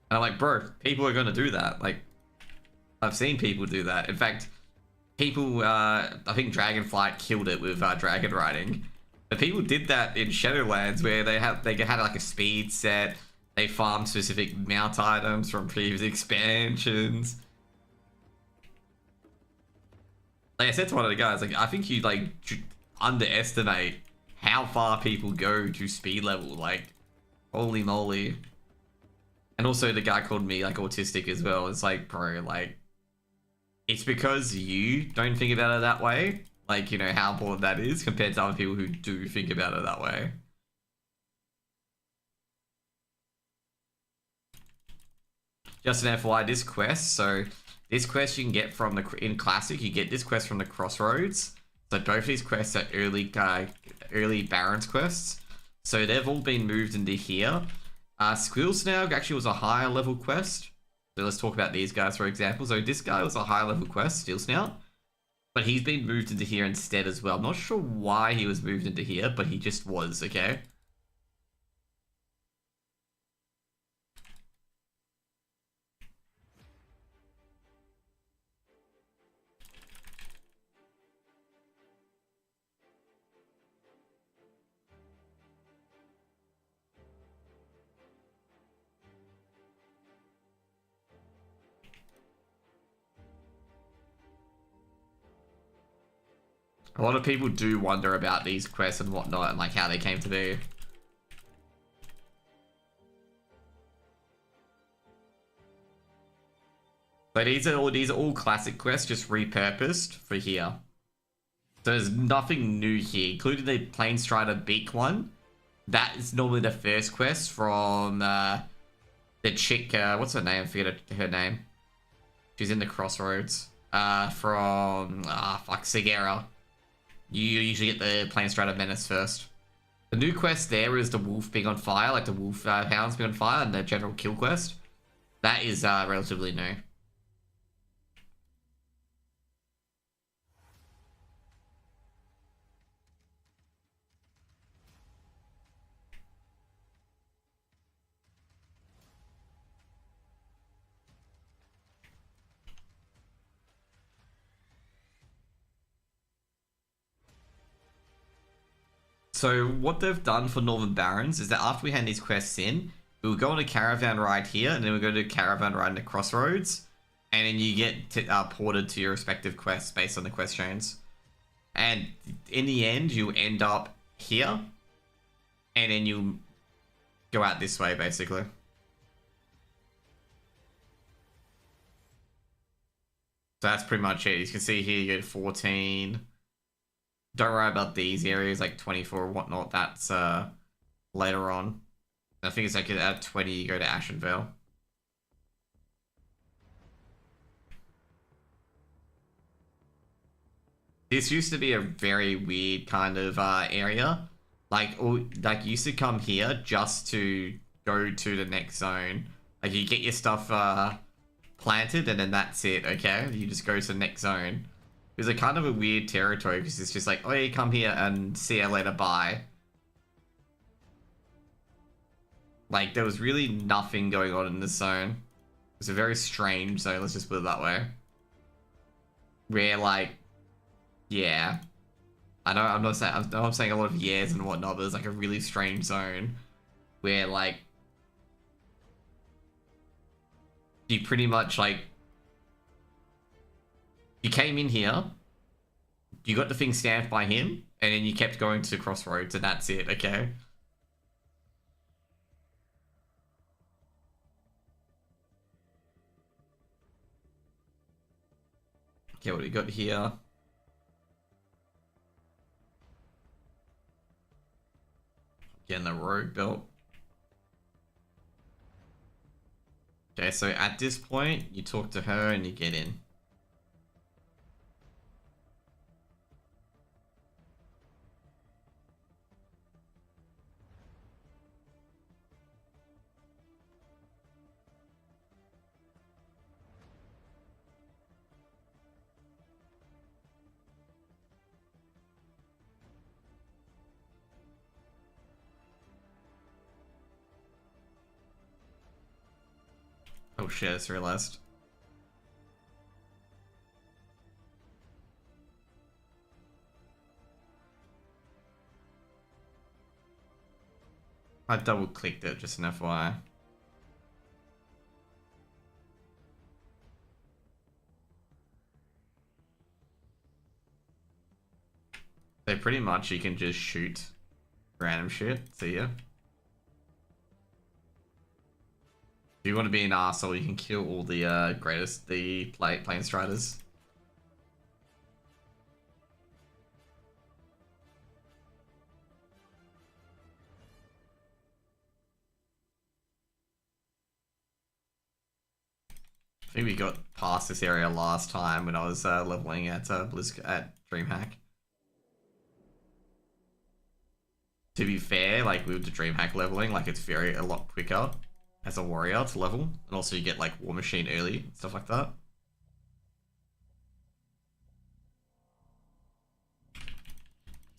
And I'm like, bro, people are going to do that. Like, I've seen people do that. In fact, people, I think Dragonflight killed it with dragon riding. But people did that in Shadowlands where they had like a speed set. They farmed specific mount items from previous expansions. Like I said to one of the guys, like I think you like underestimate how far people go to speed level. Like, holy moly. And also the guy called me like autistic as well. It's like, bro, like, it's because you don't think about it that way. Like, you know, how important that is compared to other people who do think about it that way. Just an FYI, this quest, so this quest you can get from the, in Classic, you get this quest from the Crossroads. So both of these quests are early Barons quests. So they've all been moved into here. Squill Snail actually was a higher level quest. So let's talk about these guys, for example. So this guy was a high level quest, Steel Snout. But he's been moved into here instead as well. I'm not sure why he was moved into here, but he just was, okay? A lot of people do wonder about these quests and whatnot and like how they came to be. So these are all classic quests just repurposed for here. So there's nothing new here, including the Plane Strider Beak one. That is normally the first quest from the chick, what's her name? I forget her name. She's in the Crossroads. From, Segera. You usually get the Plane Strider Menace first. The new quest there is the wolf being on fire, like the wolf hounds being on fire, and the general kill quest. That is relatively new. So what they've done for Northern Barons is that after we hand these quests in, we'll go on a caravan ride here, and then we'll go to a caravan ride in the Crossroads, and then you get ported to your respective quests based on the quest chains. And in the end, you end up here, and then you go out this way, basically. So that's pretty much it. You can see here you go to 14. Don't worry about these areas like 24 or whatnot. That's later on. I think it's like at 20 you go to Ashenvale. This used to be a very weird kind of area. Like you used to come here just to go to the next zone. Like you get your stuff planted and then that's it, okay? You just go to the next zone. It was a kind of a weird territory because it's just like, oh, you come here and see you later, bye. Like, there was really nothing going on in this zone. It was a very strange zone, let's just put it that way. Where, like, yeah. I know I'm saying a lot of yeahs and whatnot, but it's like a really strange zone. Where, like, you pretty much, like, you came in here, you got the thing stamped by him, and then you kept going to Crossroads, and that's it, okay? Okay, what do we got here? Getting the rogue belt. Okay, so at this point, you talk to her and you get in. Oh shit, I just realized. I double clicked it, just an FYI. So pretty much you can just shoot Random shit. See ya. If you want to be an arsehole, you can kill all the plane striders. I think we got past this area last time when I was leveling at DreamHack. To be fair, like with the DreamHack leveling, like it's a lot quicker as a warrior to level, and also you get like War Machine early, stuff like that.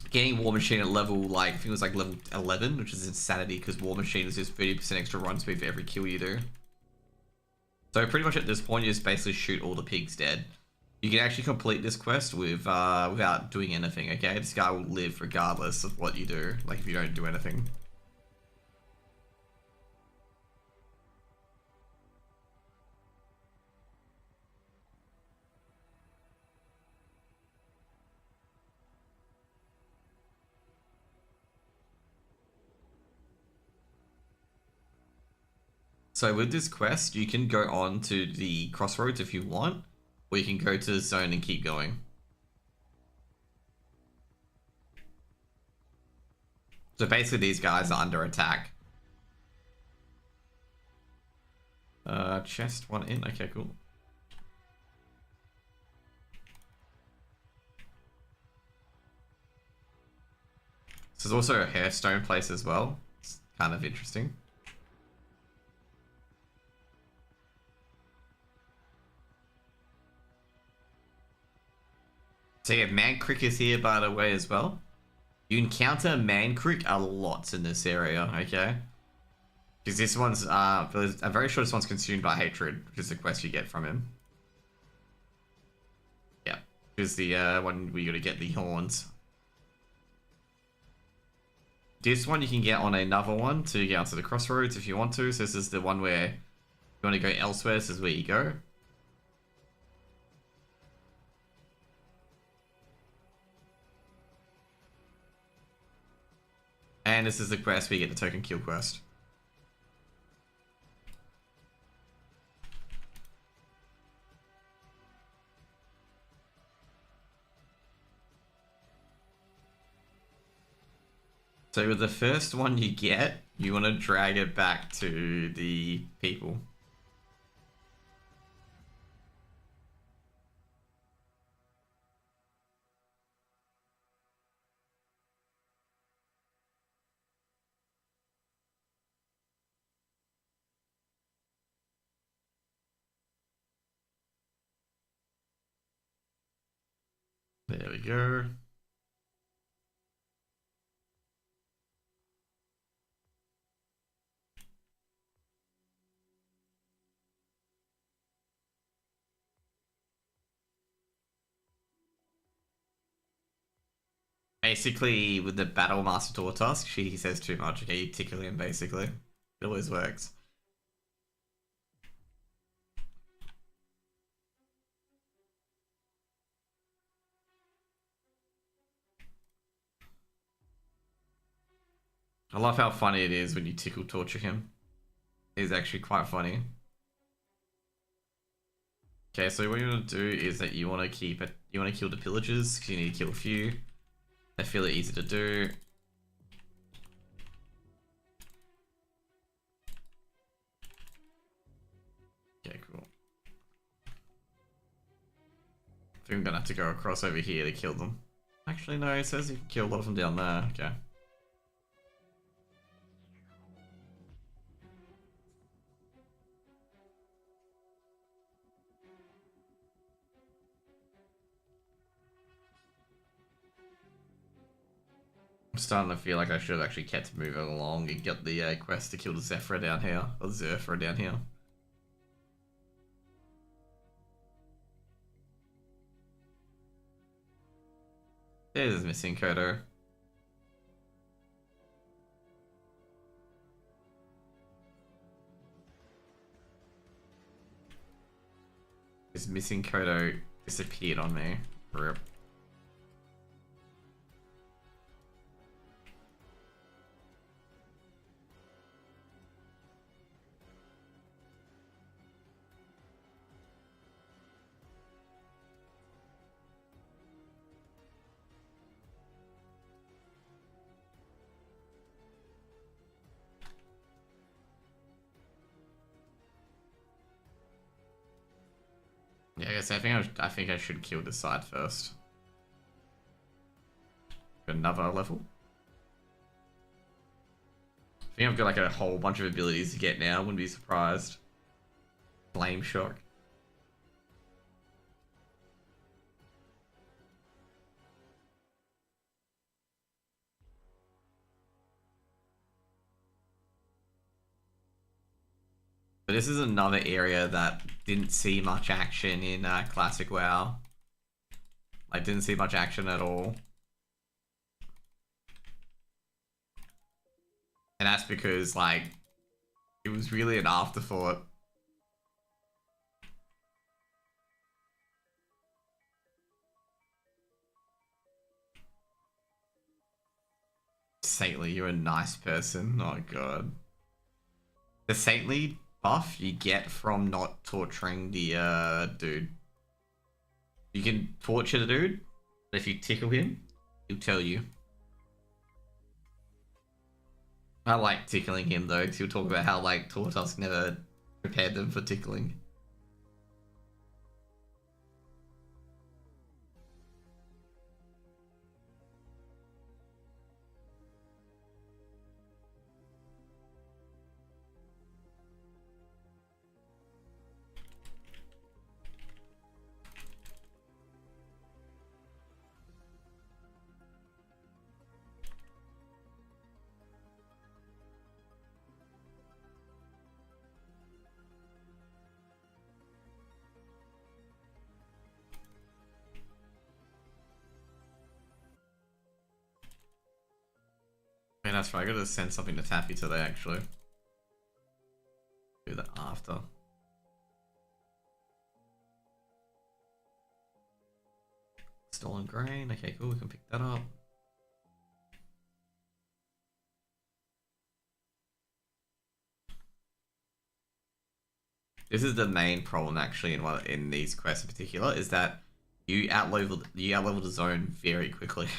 Getting War Machine at level, like I think it was like level 11, which is insanity because War Machine is just 30% extra run speed for every kill you do. So pretty much at this point, you just basically shoot all the pigs dead. You can actually complete this quest with without doing anything, okay? This guy will live regardless of what you do, like if you don't do anything. So with this quest, you can go on to the crossroads if you want, or you can go to the zone and keep going. So basically these guys are under attack. Chest one in, okay, cool. So there's also a hairstone place as well. It's kind of interesting. So yeah, Mancrick is here by the way as well. You encounter Mancrick a lot in this area, okay? Because this one's, I'm very sure this one's consumed by hatred, which is the quest you get from him. Yeah, because the one we gotta get the horns. This one you can get on another one to get onto the crossroads if you want to. So this is the one where you want to go elsewhere, this is where you go. And this is the quest where you get the token kill quest. So with the first one you get, you want to drag it back to the people. There we go. Basically, with the Battle Master Tour task, he says too much. Okay, you tickle him, basically. It always works. I love how funny it is when you tickle torture him. It's actually quite funny. Okay, so what you want to do is that you want to kill the pillagers, because you need to kill a few. They feel it easy to do. Okay, cool. I think I'm gonna have to go across over here to kill them. Actually, no, it says you can kill a lot of them down there. Okay. I'm starting to feel like I should have actually kept moving along and get the quest to kill the Zephyr down here, or Zephyr down here. There's missing Kodo. This missing Kodo disappeared on me. Rip. Yeah, I guess I think I should kill this side first. Another level. I think I've got like a whole bunch of abilities to get now. Wouldn't be surprised. Flame shock. But this is another area that didn't see much action in Classic WoW. Like, didn't see much action at all. And that's because, like, it was really an afterthought. Saintly, you're a nice person. Oh, God. The Saintly buff you get from not torturing the dude. You can torture the dude, but if you tickle him, he'll tell you. I like tickling him though, because he'll talk about how like Tortoise never prepared them for tickling. Man, that's right. I gotta send something to Taffy today, actually. Do that after. Stolen grain. Okay, cool. We can pick that up. This is the main problem, actually, in these quests in particular, is that you outlevel the zone very quickly.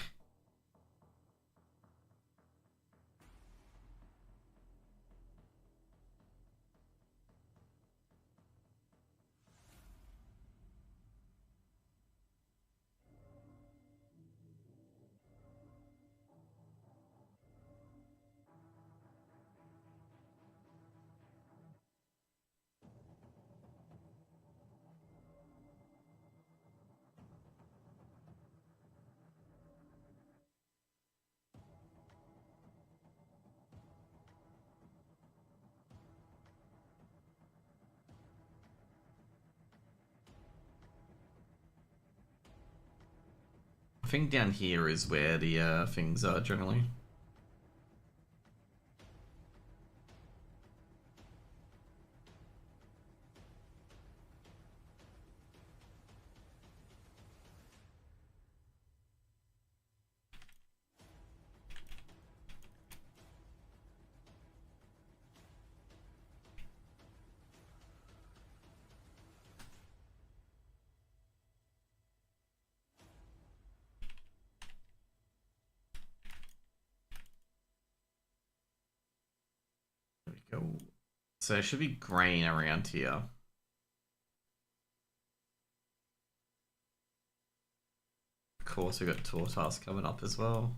I think down here is where the things are generally. There we go. So there should be grain around here. Of course, we got Tortoise coming up as well.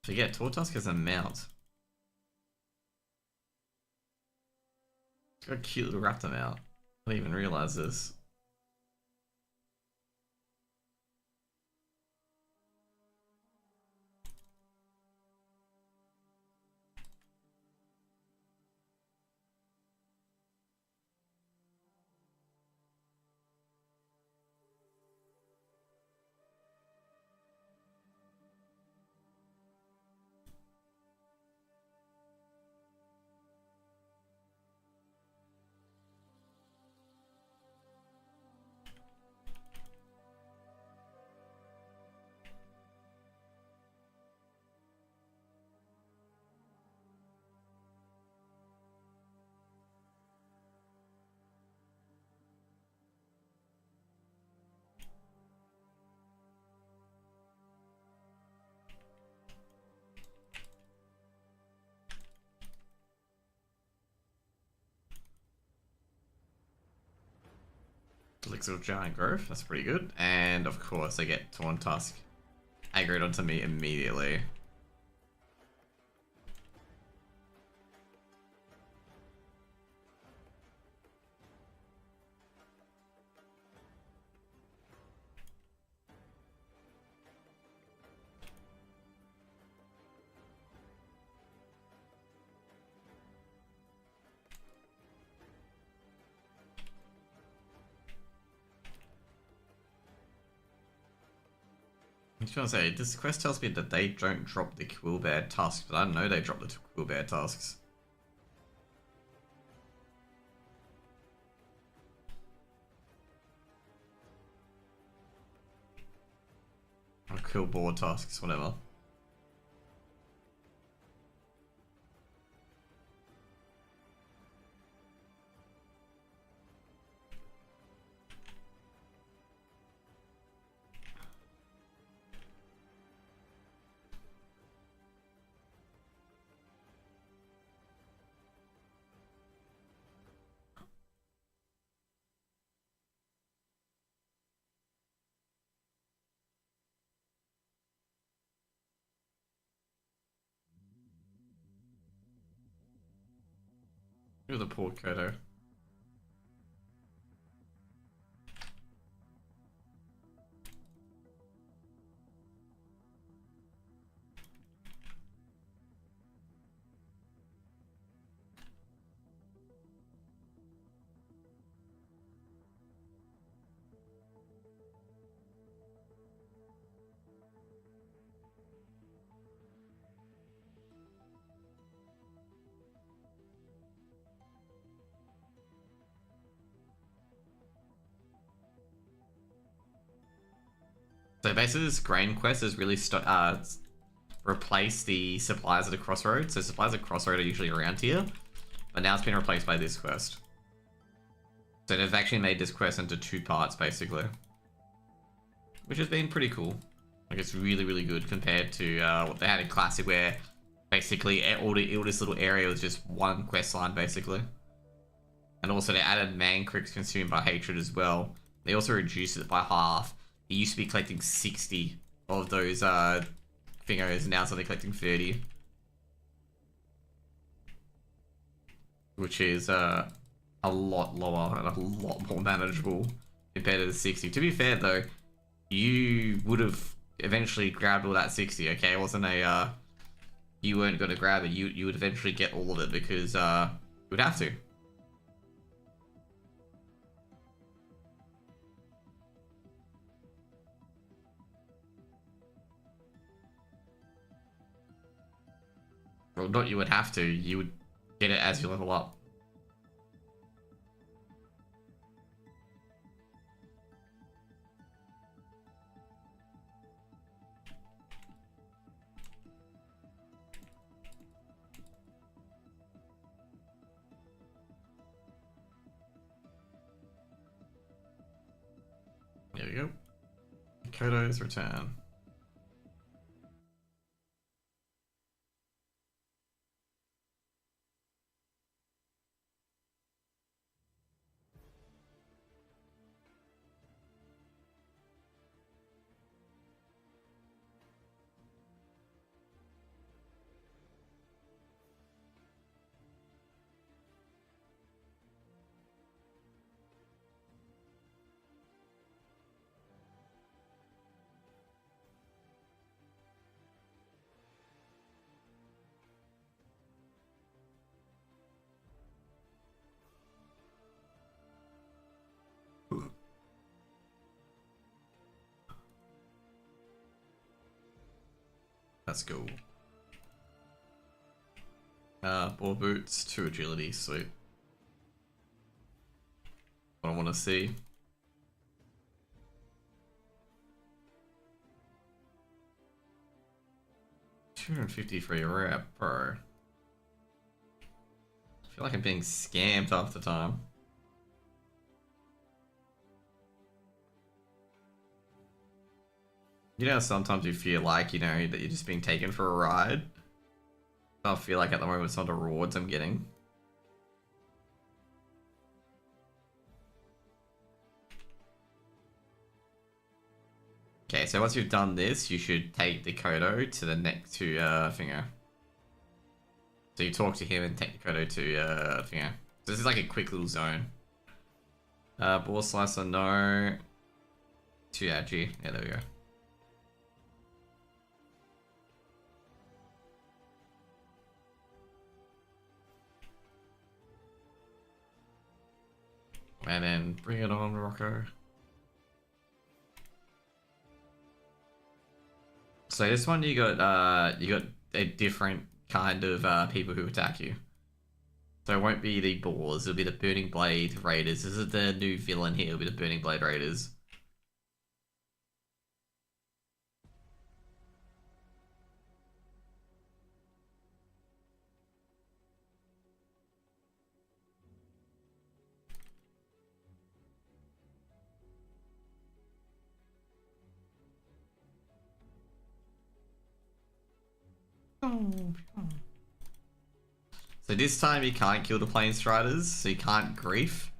Forget, Tortoise has a mount. It's got a cute little raptor mount. I didn't even realize this. Elixir of Giant Growth, that's pretty good. And of course I get Torn Tusk aggroed onto me immediately. I was gonna say, this quest tells me that they don't drop the Quillbear tusks, but I don't know they drop the Quillbear tusks. Or Quillboar tusks, whatever. Look at the poor Kodo. So basically this grain quest is really replace the supplies at the crossroads. So supplies at crossroad are usually around here, but now it's been replaced by this quest. So they've actually made this quest into 2 parts basically, which has been pretty cool. Like it's really, really good compared to what they had in Classic, where basically all this little area was just one quest line basically. And also they added man cricks consumed by hatred as well. They also reduced it by half. It used to be collecting 60 of those thingos, and now it's only collecting 30. Which is a lot lower and a lot more manageable compared to the 60. To be fair though, you would have eventually grabbed all that 60, okay? It wasn't a, you weren't going to grab it, you would eventually get all of it because you would have to. Well, not you would have to, you would get it as you level up. There we go. Kodo's return. Let's go. Ball boots, 2 agility, sweet. What I want to see. $250 for your rep, bro. I feel like I'm being scammed half the time. You know, sometimes you feel like, you know, that you're just being taken for a ride. I feel like at the moment it's not the rewards I'm getting. Okay, so once you've done this, you should take the Kodo to the next to Finger. So you talk to him and take the Kodo to Finger. So this is like a quick little zone. Ball Slicer, no. To G. Yeah, there we go. And then bring it on, Rocco. So this one you got a different kind of people who attack you. So it won't be the Boars, it'll be the Burning Blade Raiders. This is the new villain here, it'll be the Burning Blade Raiders. So this time you can't kill the Plane Striders, so you can't grief.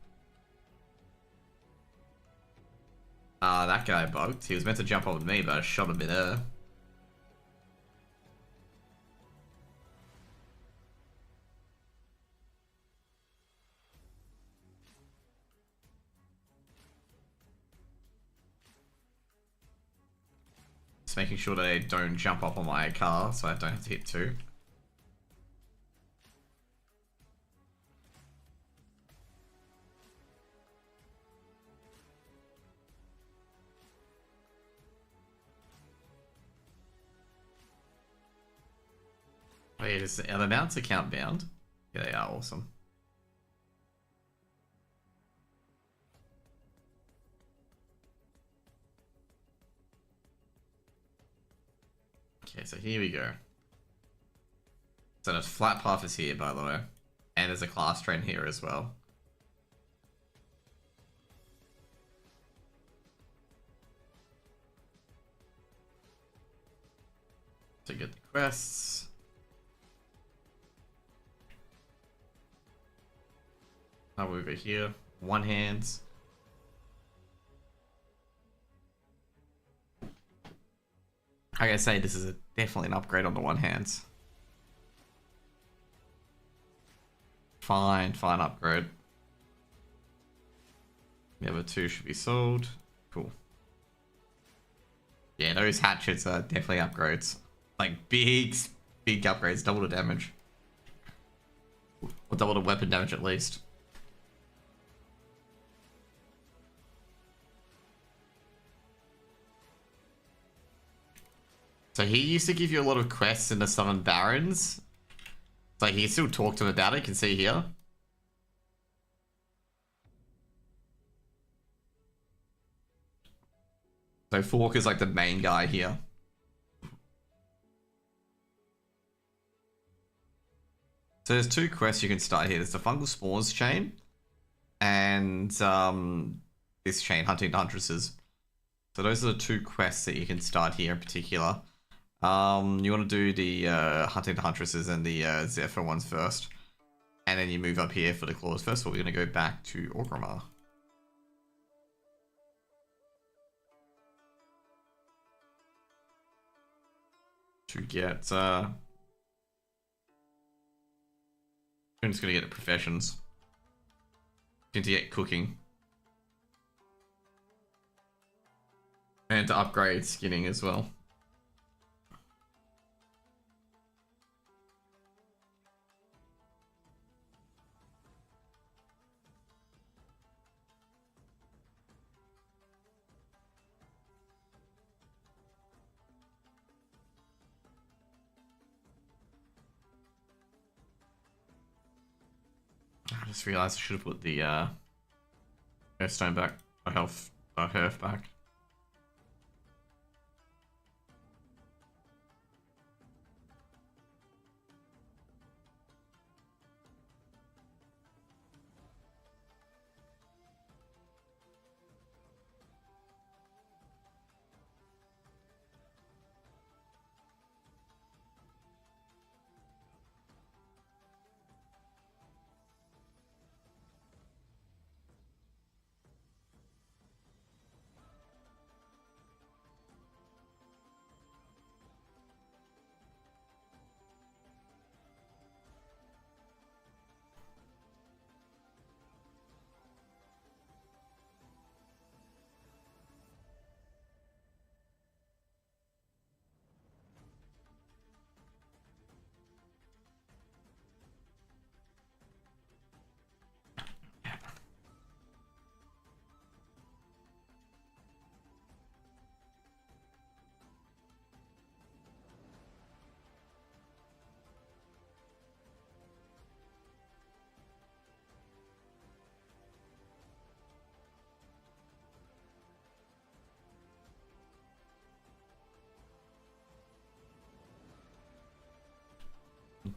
That guy bugged. He was meant to jump up with me, but I shot him in air. Just making sure they don't jump up on my car, so I don't have to hit two. Wait, are the mounts account bound? Yeah, they are. Awesome. Okay, so here we go. So the flat path is here, by the way. And there's a class train here as well. To get the quests. Now over here, one hands. I gotta say, this is definitely an upgrade on the one hands. Fine upgrade. The other two should be sold. Cool. Yeah, those hatchets are definitely upgrades. Like big upgrades, double the damage. Or double the weapon damage at least. So he used to give you a lot of quests in the Southern Barrens. So he still talk to him about it, you can see here. So Fork is like the main guy here. So there's two quests you can start here. There's the Fungal Spores chain and this chain, Hunting the Huntresses. So those are the two quests that you can start here in particular. You want to do the Hunting the Huntresses and the Zephyr ones first. And then you move up here for the claws. First of all, we're going to go back to Orgrimmar. To get... I'm just going to get the professions. Going to get cooking. And to upgrade skinning as well. I just realized I should have put the stone back, or health back.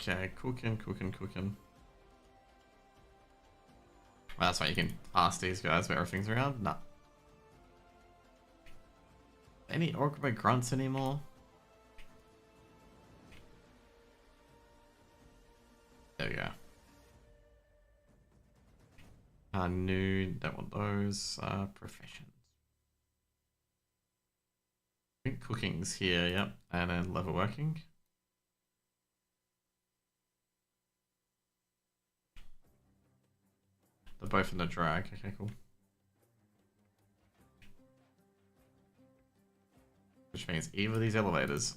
Okay, cooking. Well, that's why you can ask these guys where everything's around. Nah. Any Orca grunts anymore? There we go. New, don't want those. Professions. I think cooking's here, yep. And then level working. They're both in the drag. Okay, cool. Which means either of these elevators.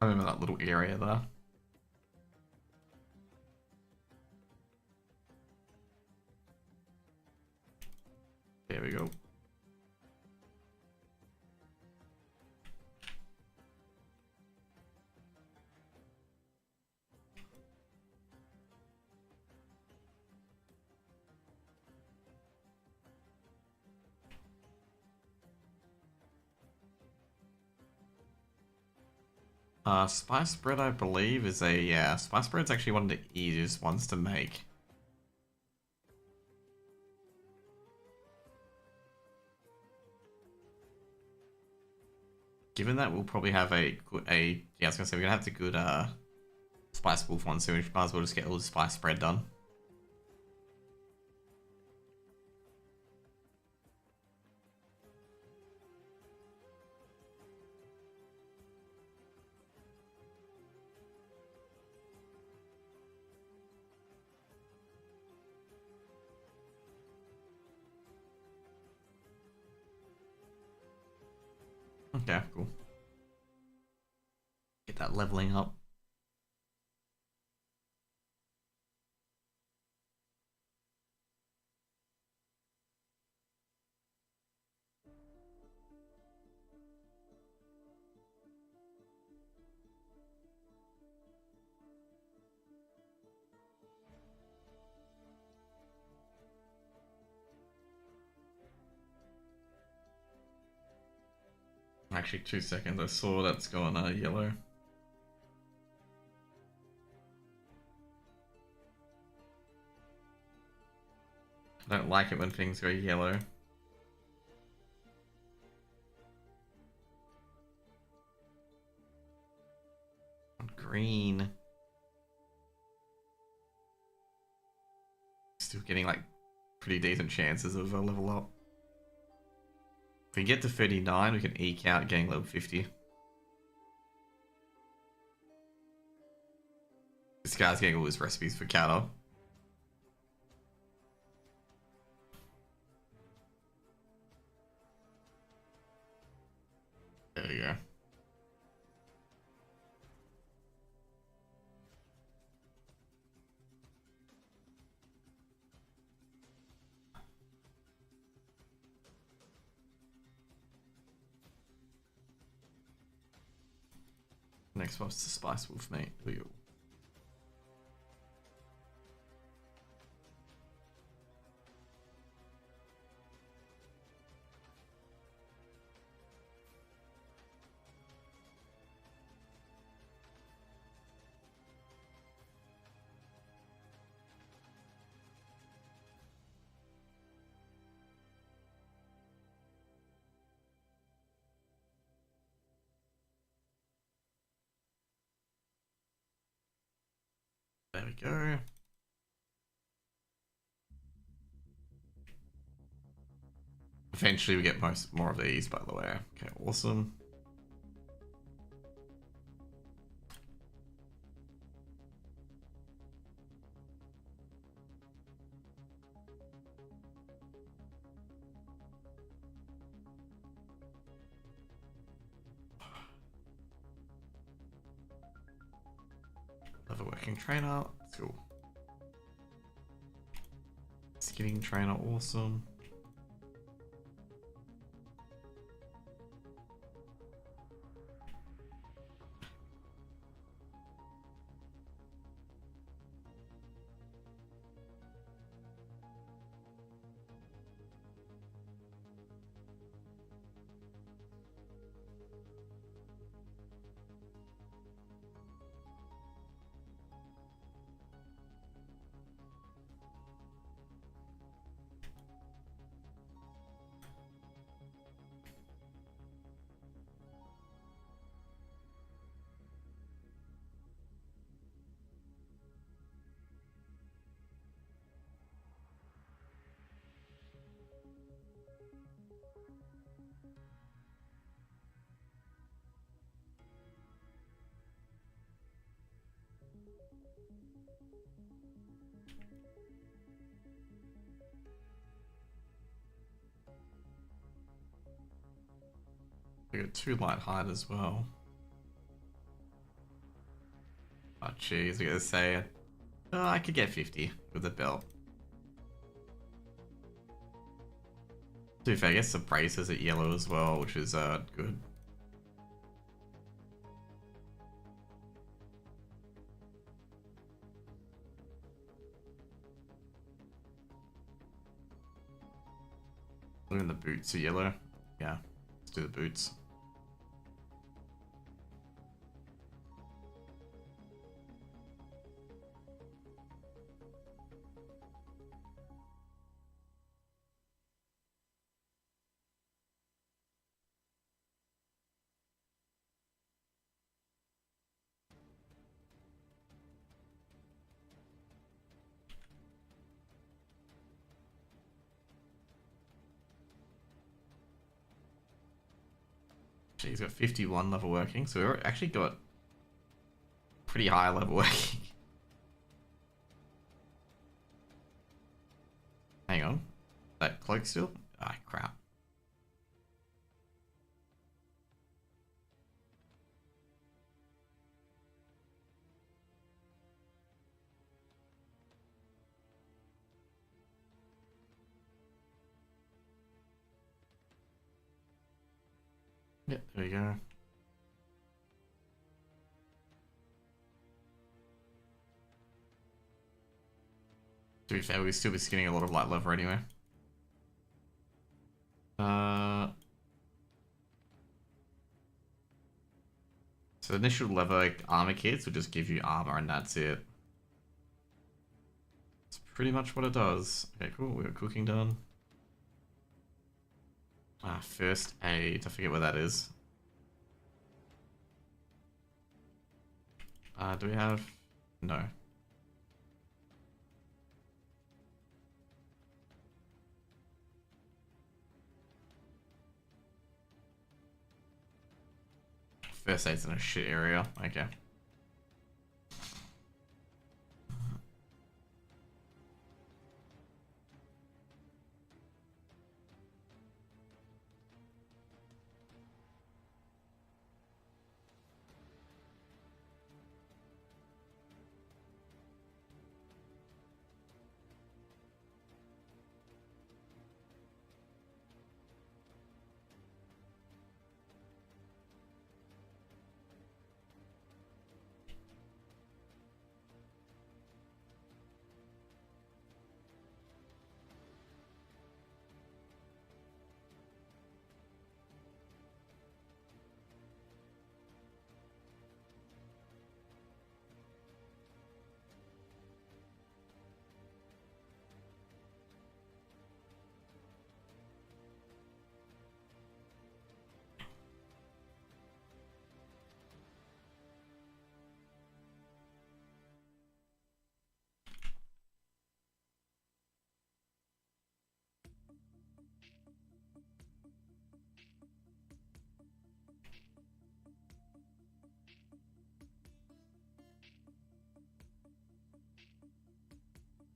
I remember that little area there. There we go. Spice bread, I believe, is a, yeah, spice bread's actually one of the easiest ones to make. Given that we'll probably have yeah, I was gonna say, we're gonna have the good, spice wolf one, so we might as well just get all the spice bread done. Okay, cool. Get that leveling up. Actually, 2 seconds. I saw that's going yellow. I don't like it when things go yellow. Green. Still getting like pretty decent chances of a level up. If we get to 39, we can eke out getting level 50. This guy's getting all his recipes for Kata. There you go. Next one's the Spice Wolf, mate. Ooh. There we go. Eventually we get more of these, by the way. Okay, awesome. working trainer. That's cool. Skipping trainer, awesome. We got 2 light hide as well. Oh jeez, I gotta say, I could get 50 with the belt. To be fair, I guess the braces at yellow as well, which is good. Look at the boots are yellow. Yeah, let's do the boots. He's got 51 level working, so we've actually got pretty high level working. Hang on. That cloak still? Ah, crap. Yep, there we go. To be fair, we'd still be skinning a lot of light lever anyway. So initial lever armor kits will just give you armor and that's it. That's pretty much what it does. Okay, cool. We got cooking done. First aid. I forget where that is. Do we have... No. First aid's in a shit area. Okay.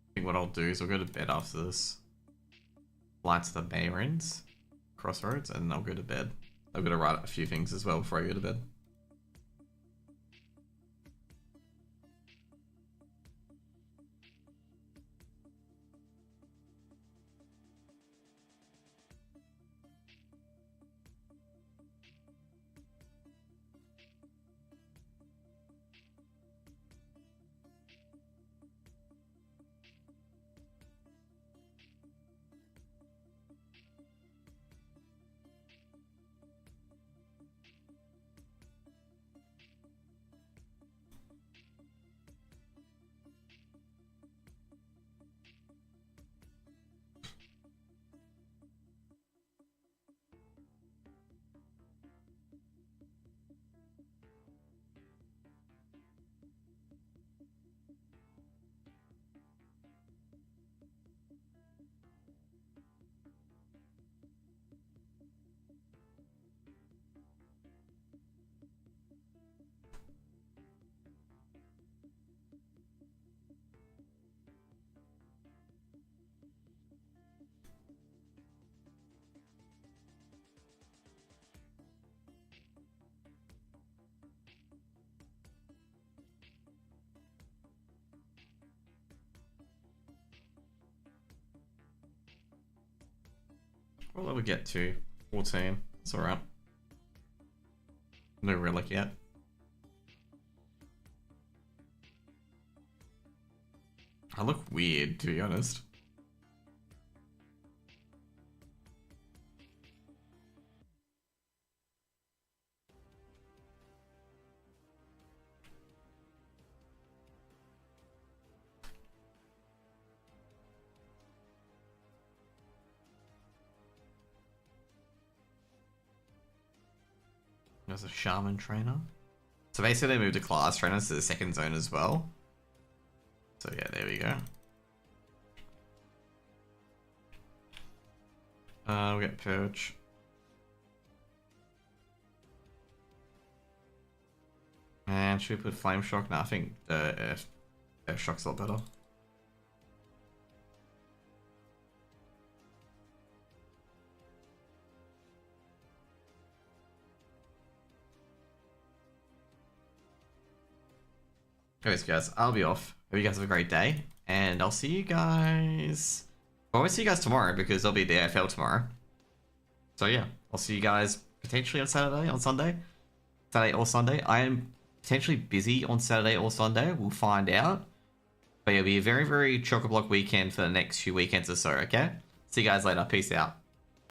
I think what I'll do is I'll go to bed after this. Lights the Bayrons Crossroads, and I'll go to bed. I've got to write a few things as well before I go to bed. What will we get to? 14. It's alright. No relic yet. I look weird, to be honest. There's a shaman trainer. So basically they moved a class trainer to the second zone as well. So yeah, there we go. We'll get Perch. And should we put Flame Shock? No, I think Air Shock's a lot better. Anyways, guys, I'll be off. Hope you guys have a great day, and I'll see you guys. Well, I won't see you guys tomorrow because I'll be at the AFL tomorrow. So yeah, I'll see you guys potentially on Saturday, on Sunday. Saturday or Sunday. I am potentially busy on Saturday or Sunday. We'll find out. But it'll be a very, very chock-a-block weekend for the next few weekends or so, okay? See you guys later. Peace out.